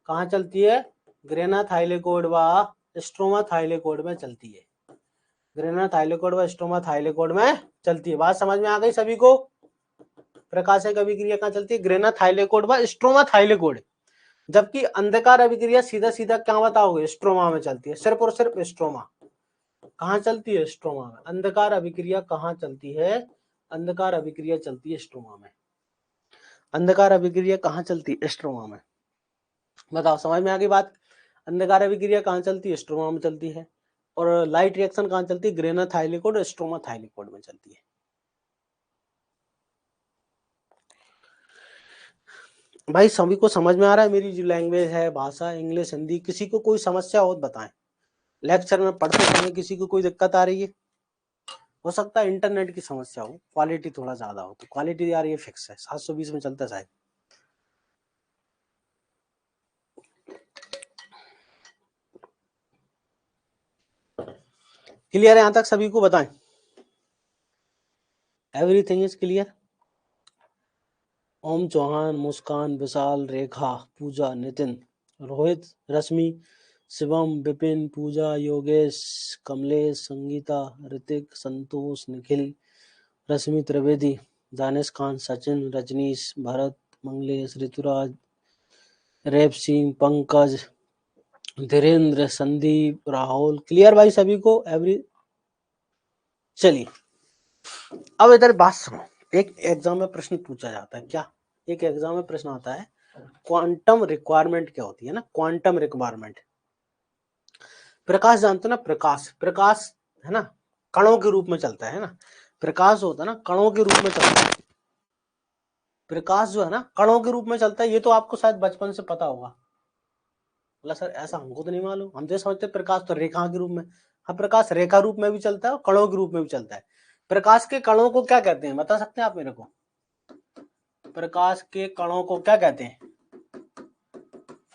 कहाँ चलती है? ग्रेना थाइलेकोइड व स्ट्रोमा थाइलेकोइड में चलती है। ग्रेना थाइलेकोइड व स्ट्रोमा थाइलेकोइड में चलती है। बात समझ में आ गई सभी को? प्रकाशिक अभिक्रिया कहाँ चलती है? ग्रेना थाइलेकोइड व स्ट्रोमा थाइलेकोइड। जबकि अंधकार अभिक्रिया सीधा सीधा क्या बताओगे? स्ट्रोमा में चलती है, सिर्फ और सिर्फ स्ट्रोमा। कहाँ चलती है? स्ट्रोमा में। अंधकार अभिक्रिया कहाँ चलती है? अंधकार अभिक्रिया चलती है स्ट्रोमा में। अंधकार अभिक्रिया कहाँ चलती है? स्ट्रोमा में। बताओ, समझ में आ गई बात? अंधकार अभिक्रिया कहाँ चलती है? स्ट्रोमा में चलती है। और लाइट रिएक्शन कहाँ चलती है? ग्रेना थाइलेकोइड और स्ट्रोमा थाइलेकोइड में चलती है। भाई सभी को समझ में आ रहा है? मेरी जो लैंग्वेज है, भाषा, इंग्लिश, हिंदी, किसी को कोई समस्या हो तो बताएं। लेक्चर में पढ़ते समय किसी को कोई दिक्कत आ रही है? हो सकता है इंटरनेट की समस्या हो, क्वालिटी थोड़ा ज्यादा हो। तो क्वालिटी यार ये फिक्स है, 720 में चलता है शायद। क्लियर है यहां तक सभी को? बताएं, everything is clear? Om Chauhan, Muskan, Vishal, Rekha, Pooja, Nitin, Rohit, Rashmi, Shivam, Vipin, Pooja, Yogesh, Kamlesh, Sangeeta, Hrithik, Santosh, Nikhil, Rashmi Trivedi, Danish Khan, Sachin, Rajnish, Bharat, Manglesh, Rituraj, रेप सिंह, पंकज, धीरेन्द्र, संदीप, राहुल। क्लियर भाई सभी को? एवरी चलिए अब इधर बात सुनो, एक एग्जाम में प्रश्न पूछा जाता है, क्या एक एग्जाम में प्रश्न आता है क्वांटम रिक्वायरमेंट क्या होती है ना, क्वांटम रिक्वायरमेंट। प्रकाश जानते हो ना, प्रकाश, प्रकाश है ना कणों के रूप में चलता है ना, प्रकाश होता है ना कणों के रूप में चलता है, प्रकाश जो है ना कणों के रूप में चलता है, ये तो आपको शायद बचपन से पता होगा। बोला सर ऐसा हमको तो नहीं मालूम, हम तो समझते प्रकाश तो रेखा के रूप में। हाँ, प्रकाश रेखा रूप में भी चलता है और कणों के रूप में भी चलता है। प्रकाश के कणों को क्या कहते हैं बता सकते हैं आप मेरे को? प्रकाश के कणों को क्या कहते हैं?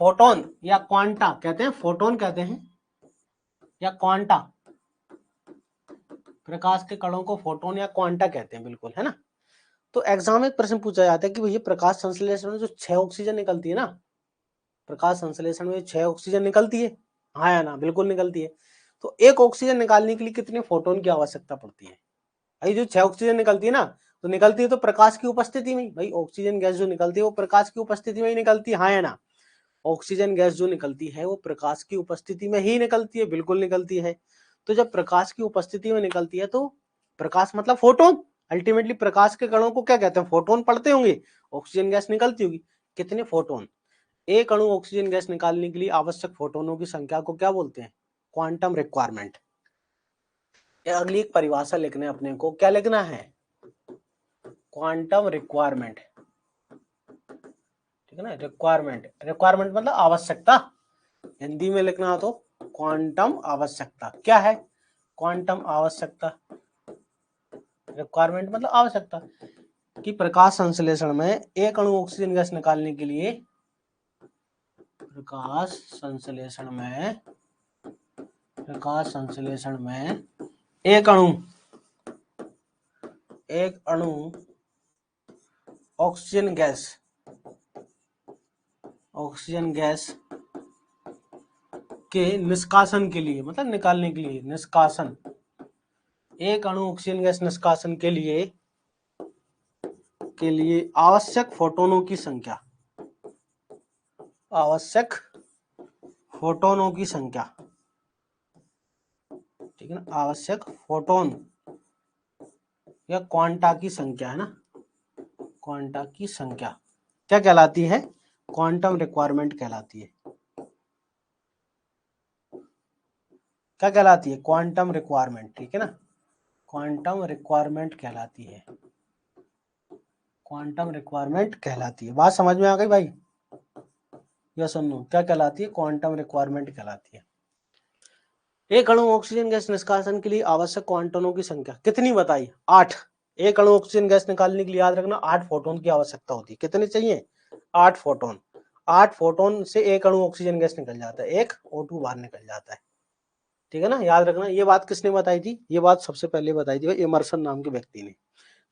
फोटोन या क्वांटा कहते हैं, फोटोन कहते हैं या क्वांटा। प्रकाश के कणों को फोटोन या क्वांटा कहते हैं, बिल्कुल है ना। तो एग्जाम में प्रश्न पूछा जाता है कि भैया प्रकाश संश्लेषण में जो 6 ऑक्सीजन निकलती है ना, प्रकाश संश्लेषण में 6 ऑक्सीजन निकलती है, हाँ या ना, बिल्कुल निकलती है। तो एक ऑक्सीजन निकालने के लिए कितने फोटोन की आवश्यकता पड़ती है? भाई जो 6 ऑक्सीजन निकलती है ना, तो निकलती है तो प्रकाश की उपस्थिति में। भाई ऑक्सीजन गैस जो निकलती है वो प्रकाश की उपस्थिति में ही निकलती है, हाँ या ना। ऑक्सीजन गैस जो निकलती है वो प्रकाश की उपस्थिति में ही निकलती है, बिल्कुल निकलती है। तो जब प्रकाश की उपस्थिति में निकलती है तो प्रकाश मतलब फोटोन, अल्टीमेटली प्रकाश के कणों को क्या कहते हैं? फोटोन पढ़ते होंगे, ऑक्सीजन गैस निकलती होगी। कितने फोटोन? एक अणु ऑक्सीजन गैस निकालने के लिए आवश्यक फोटोनों की संख्या को क्या बोलते हैं? Quantum requirement. अगली एक परिभाषा लिखने अपने को, क्या लिखना है? क्वांटम रिक्वायरमेंट, ठीक है ना। रिक्वायरमेंट, रिक्वायरमेंट मतलब आवश्यकता, हिंदी में लिखना तो क्वांटम आवश्यकता। क्या है क्वांटम आवश्यकता? रिक्वायरमेंट मतलब आवश्यकता कि प्रकाश संश्लेषण में एक अणु ऑक्सीजन गैस निकालने के लिए, प्रकाश संश्लेषण में एक अणु ऑक्सीजन गैस के निष्कासन के लिए, मतलब निकालने के लिए, निष्कासन, एक अणु ऑक्सीजन गैस निष्कासन के लिए आवश्यक फोटोनों की संख्या, आवश्यक फोटोनों की संख्या, ठीक है ना, आवश्यक फोटोन या क्वांटा की संख्या है ना, क्वांटा की संख्या क्या कहलाती है? क्वांटम रिक्वायरमेंट कहलाती है। क्या कहलाती है? क्वांटम रिक्वायरमेंट, ठीक है ना, क्वांटम रिक्वायरमेंट कहलाती है, क्वांटम रिक्वायरमेंट कहलाती है। बात समझ में आ गई भाई? या सुनो, क्या कहलाती है? क्वांटम रिक्वायरमेंट कहलाती है। एक अणु ऑक्सीजन गैस निष्कासन के लिए आवश्यक क्वांटनों की संख्या कितनी बताई? 8। एक अणु ऑक्सीजन गैस निकालने के लिए याद रखना 8 फोटोन की आवश्यकता होती है। कितने चाहिए? 8 फोटोन। 8 फोटोन से एक अणु ऑक्सीजन गैस निकल जाता है, एक O2 बाहर निकल जाता है, ठीक है ना। याद रखना, ये बात किसने बताई थी? ये बात सबसे पहले बताई थी इमर्सन नाम के व्यक्ति ने,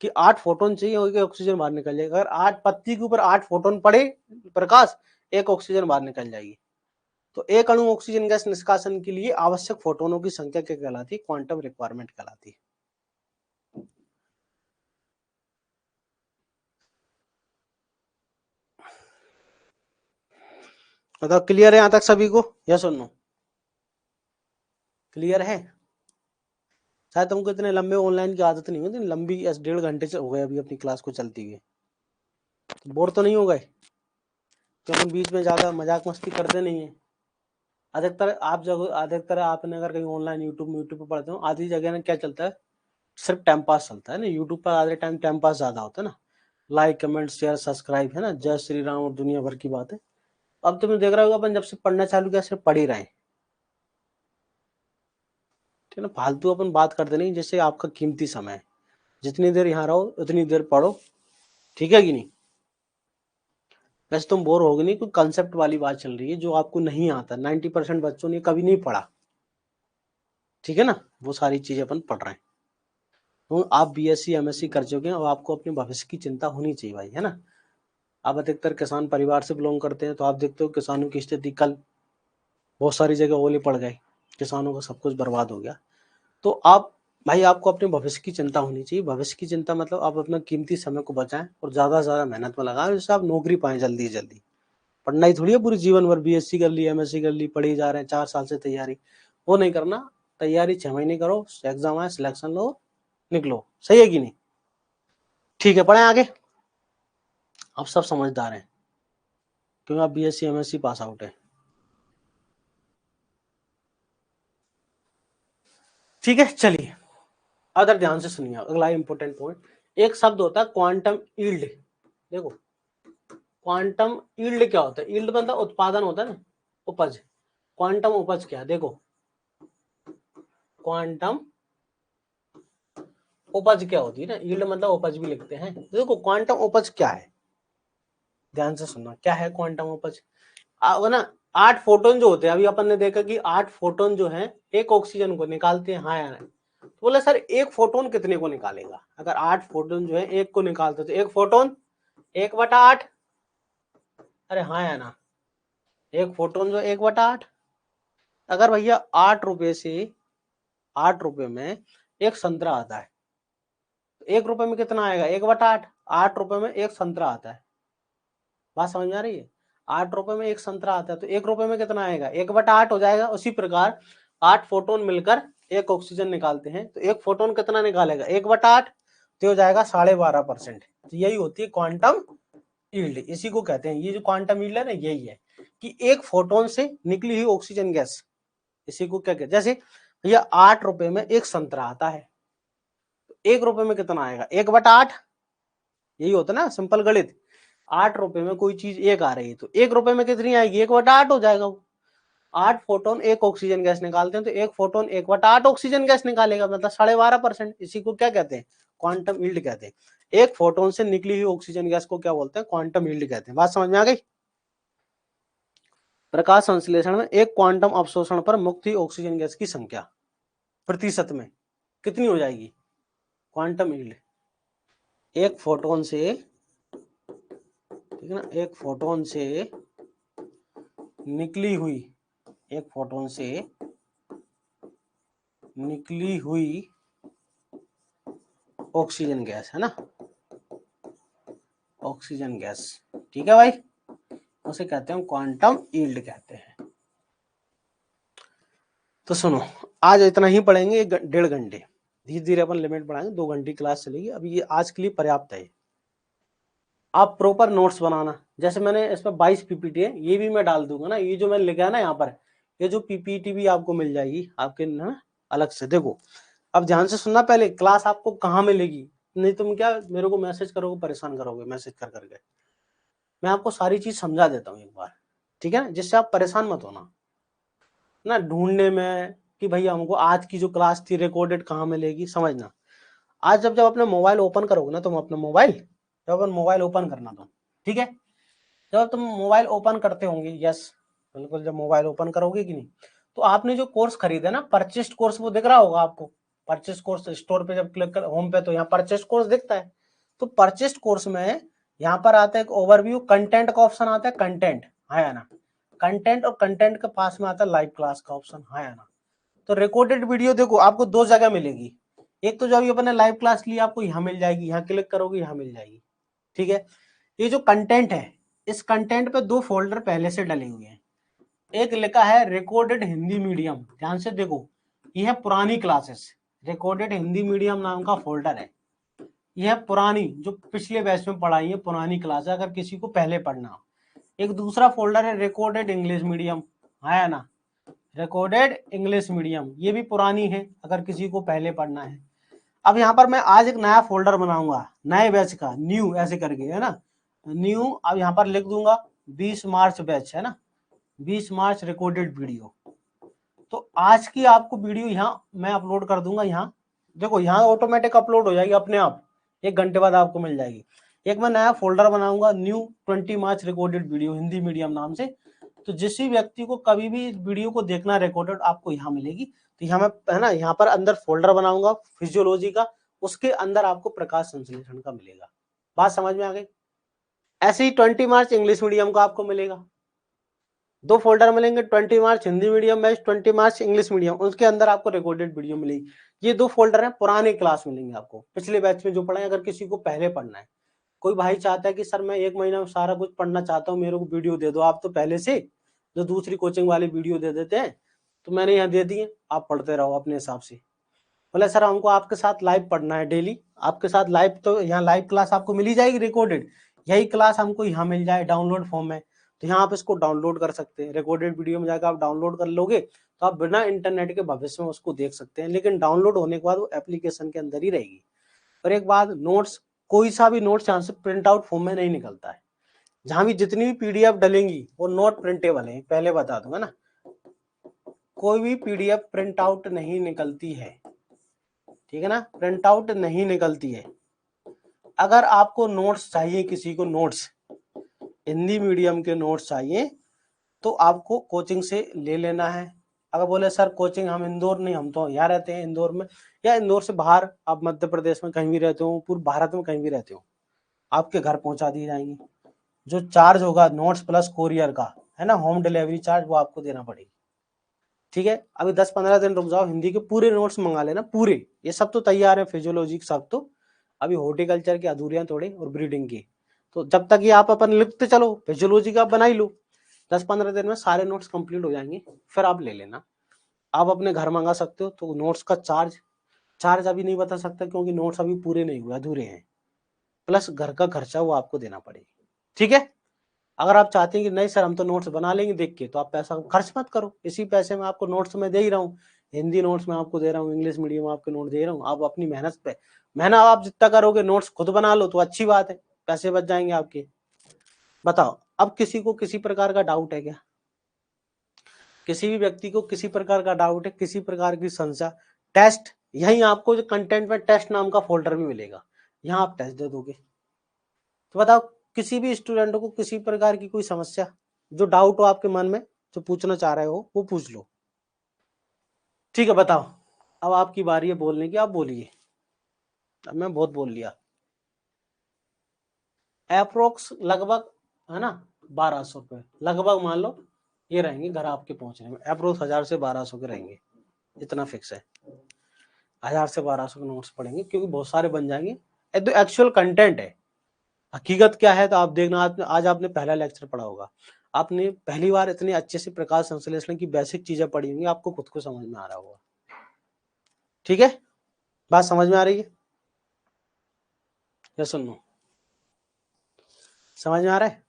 कि 8 फोटोन चाहिए, ऑक्सीजन बाहर निकल जाएगा। अगर 8 पत्ती के ऊपर 8 फोटोन पड़े प्रकाश, एक ऑक्सीजन बाहर निकल जाएगी। तो एक अणु ऑक्सीजन गैस निष्कासन के लिए आवश्यक फोटोनों की संख्या क्या कहलाती है? क्वांटम रिक्वायरमेंट कहलाती है। मतलब क्लियर है यहां तक सभी को? या सुनो, क्लियर है? शायद तुमको इतने लंबे ऑनलाइन की आदत नहीं होती, लंबी 1.5 घंटे से हो गए अभी अपनी क्लास को चलती हुई, तो बोर तो नहीं हो गए? तो हम बीच में ज्यादा मजाक मस्ती करते नहीं है। अधिकतर आपने अगर कहीं ऑनलाइन यूट्यूब पे पढ़ते हो, आधी जगह ना क्या चलता है? सिर्फ टाइम पास चलता है ना। यूट्यूब पर आधे टाइम पास ज्यादा होता है ना, लाइक कमेंट शेयर सब्सक्राइब, है ना, जय श्री राम और दुनिया भर की बात है। अब तुम देख रहे हो अपन जब से पढ़ना चालू किया सिर्फ पढ़ ही रहे हैं, ठीक है ना। फालतू अपन बात करते नहीं, जैसे आपका कीमती समय है, जितनी देर यहाँ रहो उतनी देर पढ़ो, ठीक है कि नहीं। वैसे तुम बोर होगे नहीं, कोई कंसेप्ट वाली बात चल रही है जो आपको नहीं आता। 90% बच्चों ने कभी नहीं पढ़ा, ठीक है ना, वो सारी चीजें अपन पढ़ रहे हैं। तो आप BSc MSc कर चुके हैं, अब आपको अपने भविष्य की चिंता होनी चाहिए भाई, है ना। आप अधिकतर किसान परिवार से बिलोंग करते हैं, तो आप देखते हो किसानों की स्थिति कल बहुत सारी जगह ओले पड़ गए, किसानों का सब कुछ बर्बाद हो गया। तो आप भाई, आपको अपने भविष्य की चिंता होनी चाहिए। भविष्य की चिंता मतलब आप अपना कीमती समय को बचाएं और ज्यादा से ज्यादा मेहनत में लगाएं, जिससे आप नौकरी पाएं जल्दी से जल्दी। पढ़ना ही थोड़ी है पूरी जीवन भर, BSc कर ली MSc कर ली, पढ़ी जा रहे हैं 4 साल से तैयारी, वो नहीं करना। तैयारी 6 महीने करो, एग्जाम आए सिलेक्शन लो, निकलो, सही है कि नहीं? ठीक है, पढ़ें आगे। आप सब समझदार हैं क्योंकि आप बीएससी एमएससी पास आउट है। ठीक है, चलिए अगर ध्यान से सुनिए, अगला इंपॉर्टेंट पॉइंट, एक शब्द होता है क्वांटम यील्ड। देखो क्वांटम यील्ड क्या होता है? यील्ड मतलब उत्पादन होता है ना, उपज। क्वांटम उपज क्या? देखो क्वांटम उपज क्या होती है ना, यील्ड मतलब उपज भी लिखते हैं। देखो क्वांटम उपज क्या है, ध्यान से सुनना, क्या है क्वांटम उपज? वो ना 8 फोटोन जो होते हैं, अभी अपन ने देखा कि 8 फोटोन जो है एक ऑक्सीजन को निकालते हैं, हाँ या नहीं? तो बोले सर एक फोटोन कितने को निकालेगा? अगर 8 फोटोन जो है एक को निकालते तो एक फोटोन 1/8। अरे हाँ या ना? एक फोटोन जो 1/8। अगर भैया 8 रुपए से 8 रुपए में एक संतरा आता है, तो 1 रुपए में कितना आएगा? 1/8। 8 रुपए में एक संतरा आता है, बात समझ में आ रही है? 8 रुपए में एक संतरा आता है तो 1 रुपए में कितना आएगा? 1/8 हो जाएगा। उसी प्रकार 8 फोटोन मिलकर एक ऑक्सीजन निकालते हैं, तो एक फोटोन कितना निकालेगा? 1/8, तो हो जाएगा 12.5%। तो यही होती है क्वांटम यील्ड, इसी को कहते हैं। ये जो क्वांटम यील्ड है ना, यही है कि एक फोटोन से निकली हुई ऑक्सीजन गैस, इसी को क्या कहते हैं? जैसे भैया 8 रुपए में एक संतरा आता है, तो 1 रुपए में कितना आएगा? 1/8। यही होता है ना सिंपल गणित। 8 रुपए में कोई चीज एक आ रही है तो 1 रुपए में कितनी आएगी? 1/8 हो जाएगा वो। 8 फोटोन एक ऑक्सीजन गैस निकालते हैं तो एक फोटोन 1/8 ऑक्सीजन गैस निकालेगा, मतलब 12.5%। इसी को क्या कहते हैं? क्वांटम यील्ड कहते हैं। एक फोटोन से निकली हुई ऑक्सीजन गैस को क्या बोलते हैं? क्वांटम यील्ड कहते हैं। बात समझ में आ गई? प्रकाश संश्लेषण में एक क्वांटम अवशोषण पर मुक्त हुई ऑक्सीजन गैस की संख्या प्रतिशत में कितनी हो जाएगी? क्वांटम यील्ड एक फोटोन से, ठीक है ना, एक फोटोन से निकली हुई, एक फोटोन से निकली हुई ऑक्सीजन गैस है ना, ऑक्सीजन गैस, ठीक है भाई, उसे कहते हैं क्वांटम यील्ड कहते हैं। तो सुनो, आज इतना ही पढ़ेंगे, 1.5 घंटे, धीरे धीरे अपन लिमिट बढ़ाएंगे, 2 घंटे क्लास चलेगी। अभी ये आज के लिए पर्याप्त है। आप प्रॉपर नोट्स बनाना, जैसे मैंने इसमें 22 पीपीटी है, ये भी मैं डाल दूंगा ना, ये जो मैंने लिखा है ना यहाँ पर, ये जो पीपीटी भी आपको मिल जाएगी आपके ना अलग से। देखो अब ध्यान से सुनना, पहले क्लास आपको कहाँ मिलेगी, नहीं तुम क्या मेरे को मैसेज करोगे, परेशान करोगे मैसेज कर करके। मैं आपको सारी चीज समझा देता हूँ एक बार, ठीक है ना, जिससे आप परेशान मत होना ना ढूंढने में कि भैया हमको आज की जो क्लास थी रिकॉर्डेड कहाँ मिलेगी। समझना, आज जब जब अपना मोबाइल ओपन करोगे ना, तुम अपना मोबाइल, जब अपन मोबाइल ओपन करना तुम, ठीक है, जब तुम मोबाइल ओपन करते होंगे, यस बिल्कुल, जब मोबाइल ओपन करोगे कि नहीं, तो आपने जो कोर्स खरीदा ना, परचेस्ड कोर्स, वो दिख रहा होगा आपको। परचेस कोर्स स्टोर पे जब क्लिक कर होम पे, तो यहाँ परचेस कोर्स दिखता है। तो परचेस्ड कोर्स में यहाँ पर आता है एक ओवरव्यू, कंटेंट का ऑप्शन आता है, कंटेंट, हाँ या ना? कंटेंट, और कंटेंट के पास में आता है लाइव क्लास का ऑप्शन, हाँ या ना? तो रिकॉर्डेड वीडियो देखो आपको 2 जगह मिलेगी। एक तो जब अपने लाइव क्लास ली आपको यहाँ मिल जाएगी, यहाँ क्लिक करोगे यहाँ मिल जाएगी, ठीक है। ये जो कंटेंट है, इस कंटेंट पे 2 फोल्डर पहले से डले हुए हैं। एक लिखा है रिकॉर्डेड हिंदी मीडियम, ध्यान से देखो, यह है पुरानी क्लासेस, रिकॉर्डेड हिंदी मीडियम नाम का फोल्डर है। यह पुरानी जो पिछले बैच में पढ़ाई है पुरानी क्लास है, अगर किसी को पहले पढ़ना हो। एक दूसरा फोल्डर है रिकॉर्डेड इंग्लिश मीडियम, है ना, रिकॉर्डेड इंग्लिश मीडियम, ये भी पुरानी है, अगर किसी को पहले पढ़ना है। अब यहाँ पर मैं आज एक नया फोल्डर बनाऊंगा नए बैच का, न्यू ऐसे करके, है ना, न्यू। अब यहाँ पर लिख दूंगा 20 मार्च बैच, है ना, 20 मार्च रिकॉर्डेड वीडियो। तो आज की आपको वीडियो यहाँ मैं अपलोड कर दूंगा। यहाँ देखो, यहाँ ऑटोमेटिक अपलोड हो जाएगी अपने आप, 1 घंटे बाद आपको मिल जाएगी। एक मैं नया फोल्डर बनाऊंगा, न्यू 20 मार्च रिकॉर्डेड वीडियो हिंदी मीडियम नाम से। तो जिस भी व्यक्ति को कभी भी वीडियो को देखना रिकॉर्डेड, आपको यहाँ मिलेगी। तो यहाँ मैं, है ना, यहाँ पर अंदर फोल्डर बनाऊंगा फिजियोलॉजी का, उसके अंदर आपको प्रकाश संश्लेषण का मिलेगा। बात समझ में आ गई? ऐसे ही 20 मार्च इंग्लिश मीडियम का आपको मिलेगा, 2 फोल्डर मिलेंगे, 20 मार्च हिंदी मीडियम बैच, 20 मार्च इंग्लिश मीडियम, उसके अंदर आपको रिकॉर्डेड वीडियो मिलेगी। ये 2 फोल्डर हैं, पुराने क्लास मिलेंगे आपको, पिछले बैच में जो पढ़ा है। अगर किसी को पहले पढ़ना है, कोई भाई चाहता है कि सर मैं 1 महीना में सारा कुछ पढ़ना चाहता हूँ, मेरे को वीडियो दे दो आप, तो पहले से जो दूसरी कोचिंग वाले वीडियो दे देते हैं, तो मैंने यहाँ दे दिए, आप पढ़ते रहो अपने हिसाब से। बोले सर हमको आपके साथ लाइव पढ़ना है डेली, आपके साथ लाइव, तो यहाँ लाइव क्लास आपको मिली जाएगी रिकॉर्डेड, यही क्लास हमको यहाँ मिल जाए डाउनलोड फॉर्म में, तो यहाँ आप इसको डाउनलोड कर सकते हैं। रिकॉर्डेड वीडियो में जाकर आप डाउनलोड कर लोगे तो आप बिना इंटरनेट के भविष्य में उसको देख सकते हैं, लेकिन डाउनलोड होने के बाद वो एप्लीकेशन के अंदर ही रहेगी। और एक बात, नोट्स, कोई सा भी नोट्स यहाँ से प्रिंट आउट फॉर्म में नहीं निकलता है। जहां भी जितनी भी पीडीएफ डलेंगी वो नॉट प्रिंटेबल है, पहले बता दूंगा ना, कोई भी पीडीएफ प्रिंट आउट नहीं निकलती है, ठीक है ना, प्रिंट आउट नहीं निकलती है। अगर आपको नोट्स चाहिए, किसी को नोट्स, हिंदी मीडियम के नोट्स चाहिए, तो आपको कोचिंग से ले लेना है। अगर बोले सर कोचिंग हम इंदौर नहीं, हम तो यहाँ रहते हैं इंदौर में, या इंदौर से बाहर आप मध्य प्रदेश में कहीं भी रहते हो, पूरे भारत में कहीं भी रहते हो, आपके घर पहुंचा दी जाएंगी। जो चार्ज होगा नोट्स प्लस कोरियर का, है ना, होम डिलीवरी चार्ज, वो आपको देना पड़ेगी। ठीक है, अभी 10-15 दिन रुक जाओ, हिंदी के पूरे नोट्स मंगा लेना पूरे, ये सब तो तैयार है, फिजियोलॉजी सब तो, अभी हॉर्टिकल्चर की अधूरे हैं थोड़े और ब्रीडिंग की, तो जब तक ये आप अपन लिखते चलो, फिजियोलॉजी का बना ही लो, 10-15 दिन में सारे नोट्स कंप्लीट हो जाएंगे, फिर आप ले लेना। आप अपने घर मंगा सकते हो, तो नोट्स का चार्ज अभी नहीं बता सकता क्योंकि नोट्स अभी पूरे नहीं हुए, अधूरे हैं, प्लस घर का खर्चा वो आपको देना पड़ेगा। ठीक है, अगर आप चाहते हैं कि नहीं सर हम तो नोट्स बना लेंगे देख के, तो आप पैसा खर्च मत करो, इसी पैसे में आपको नोट्स में दे ही रहा हूँ, हिंदी नोट्स में आपको दे रहा हूँ, इंग्लिश मीडियम आपके नोट दे रहा हूँ, आप अपनी मेहनत पे, मेहनत आप जितना करोगे, नोट्स खुद बना लो तो अच्छी बात है, पैसे बच जाएंगे आपके। बताओ, अब किसी को किसी प्रकार का डाउट है क्या? किसी भी व्यक्ति को किसी प्रकार का डाउट है, किसी प्रकार की संशय, टेस्ट, यही आपको जो कंटेंट में टेस्ट नाम का फोल्डर भी मिलेगा, यहाँ आप टेस्ट दे दोगे। तो बताओ, किसी भी स्टूडेंट को किसी प्रकार की कोई समस्या, जो डाउट हो आपके मन में, जो पूछना चाह रहे हो वो पूछ लो। ठीक है, बताओ, अब आपकी बारी है बोलने की, आप बोलिए, अब मैं बहुत बोल लिया। अप्रोक्स लगभग, है ना, 1200 रुपये लगभग मान लो ये रहेंगे घर आपके पहुंचने में, अप्रोक्स 1000 से 1200 के रहेंगे, इतना फिक्स है, 1000 से 1200 के नोट्स पड़ेंगे, क्योंकि बहुत सारे बन जाएंगे। तो एक्चुअल कंटेंट है, हकीकत क्या है तो आप देखना, आज आपने पहला लेक्चर पढ़ा होगा, आपने पहली बार इतने अच्छे से प्रकाश संश्लेषण की बेसिक चीजें पढ़ी होंगी, आपको खुद को समझ में आ रहा होगा। ठीक है, बात समझ में आ रही है या सुन लो, समझ में आ रहा है?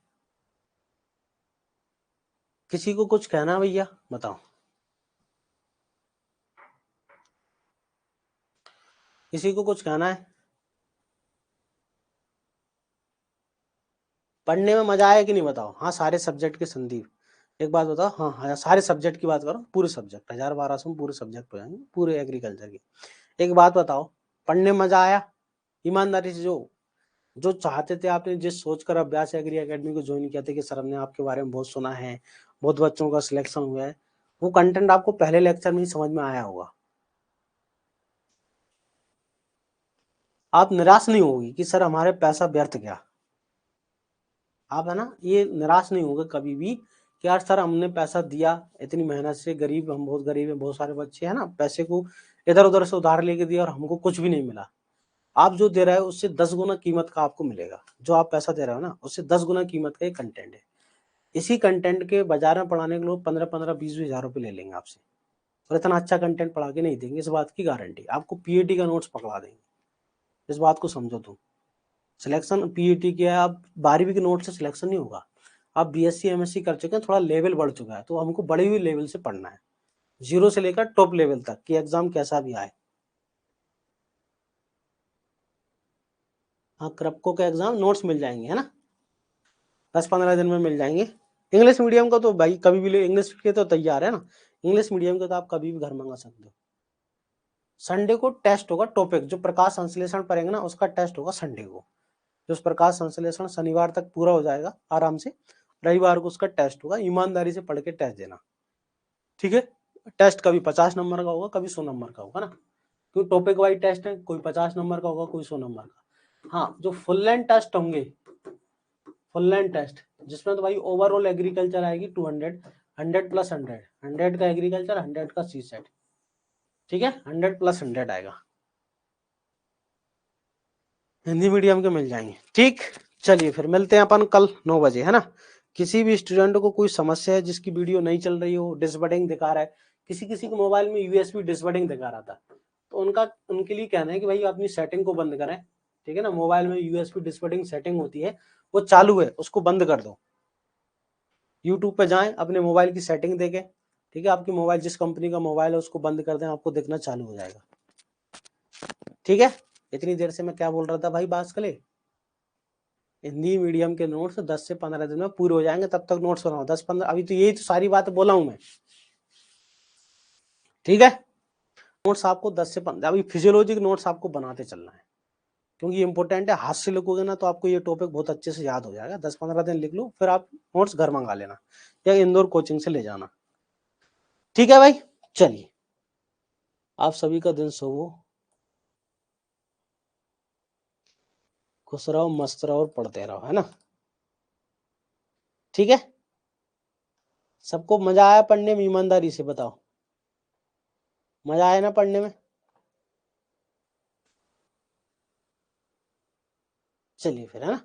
किसी को कुछ कहना भैया, बताओ, किसी को कुछ कहना है? पढ़ने में मजा आया कि नहीं, बताओ। हाँ, सारे सब्जेक्ट के संदीप, एक बात बताओ, हाँ हाँ सारे सब्जेक्ट की बात करो, पूरे सब्जेक्ट 1000-1200 में पूरे सब्जेक्ट हो जाएंगे, पूरे एग्रीकल्चर के। एक बात बताओ, पढ़ने में मजा आया ईमानदारी से? जो चाहते थे, आपने जिस सोचकर अभ्यास एग्री एकेडमी को ज्वाइन किया था कि सर हमने आपके बारे में बहुत सुना है, बहुत बच्चों का सिलेक्शन हुआ है, वो कंटेंट आपको पहले लेक्चर में ही समझ में आया होगा, आप निराश नहीं होगी कि सर हमारे पैसा व्यर्थ गया, आप, है ना, ये निराश नहीं होगा कभी भी कि यार सर हमने पैसा दिया इतनी मेहनत से, गरीब, हम बहुत गरीब हैं, बहुत सारे बच्चे हैं ना, पैसे को इधर उधर से उधार लेके दिया और हमको कुछ भी नहीं मिला। आप जो दे रहे हो उससे 10 गुना कीमत का आपको मिलेगा, जो आप पैसा दे रहे हो ना उससे 10 गुना कीमत का एक कंटेंट है। इसी कंटेंट के बाजार में पढ़ाने के लोग 15-15, 20-20 हजार रुपए ले लेंगे आपसे, और इतना अच्छा कंटेंट पढ़ा के नहीं देंगे, इस बात की गारंटी, आपको पीएटी का नोट्स पकड़ा देंगे, इस बात को समझो तुम। सिलेक्शन पीईटी किया है, आप 12वीं के नोट से सिलेक्शन नहीं होगा, आप बीएससी एमएससी कर चुके हैं, थोड़ा लेवल बढ़ चुका है, तो हमको बड़े हुए लेवल से पढ़ना है, 0 से लेकर टॉप लेवल तक कि एग्जाम कैसा भी आए। हाँ, क्रपको का एग्जाम नोट्स मिल जाएंगे, है ना, 10-15 दिन में मिल जाएंगे। इंग्लिश मीडियम का तो भाई कभी भी ले, इंग्लिश के तो तैयार है ना, इंग्लिश मीडियम का तो आप कभी भी घर मंगा सकते हो। संडे को टेस्ट होगा, टॉपिक जो प्रकाश संश्लेषण पढ़ेंगे ना उसका टेस्ट होगा संडे को, जो प्रकाश संश्लेषण शनिवार तक पूरा हो जाएगा आराम से, रविवार को उसका टेस्ट होगा, ईमानदारी से पढ़ के टेस्ट देना। ठीक है, टेस्ट कभी 50 नंबर का होगा, कभी 100 नंबर का होगा ना, क्योंकि टॉपिक वाइज टेस्ट है, कोई 50 नंबर का होगा, कोई 100 नंबर का। हाँ, जो फुल लेंथ टेस्ट होंगे, फुल लेंथ टेस्ट जिसमें तो भाई ओवरऑल एग्रीकल्चर आएगी 200, 100 प्लस 100, 100 का एग्रीकल्चर, 100 का सी सेट, ठीक है, 100 प्लस 100 आएगा, हिंदी मीडियम के मिल जाएंगे। ठीक, चलिए फिर मिलते हैं अपन कल 9 बजे, है ना। किसी भी स्टूडेंट को कोई समस्या है, जिसकी वीडियो नहीं चल रही हो, डिसबडिंग दिखा रहा है, किसी किसी के मोबाइल में यूएसबी डिसबडिंग दिखा रहा था, तो उनके लिए कहना है कि भाई अपनी सेटिंग को बंद करें, ठीक है ना। मोबाइल में यूएसबी डिस्पेटिंग सेटिंग होती है, वो चालू है, उसको बंद कर दो। यूट्यूब पे जाएं, अपने मोबाइल की सेटिंग देखें, ठीक है। आपकी मोबाइल जिस कंपनी का मोबाइल है उसको बंद कर दें, आपको दिखना चालू हो जाएगा, ठीक है। इतनी देर से मैं क्या बोल रहा था भाई बास्कले, हिंदी मीडियम के नोट्स 10 से 15 दिन में पूरे हो जाएंगे, तब तक नोट्स बनाओ 10-15। अभी तो यही तो सारी बात बोला हूं मैं, ठीक है। नोट्स आपको 10 से 15, अभी फिजियोलॉजी के नोट्स आपको बनाते चलना है, क्योंकि इंपॉर्टेंट है। हाथ से लिखोगे ना तो आपको ये टॉपिक बहुत अच्छे से याद हो जाएगा। 10-15 दिन लिख लो, फिर आप नोट्स घर मंगा लेना या इंदौर कोचिंग से ले जाना, ठीक है भाई। चलिए, आप सभी का दिन शुभ हो, खुश रहो, मस्त रहो और पढ़ते रहो, है ना, ठीक है। सबको मजा आया पढ़ने में? ईमानदारी से बताओ, मजा आया ना पढ़ने में? चलिए फिर, है ना।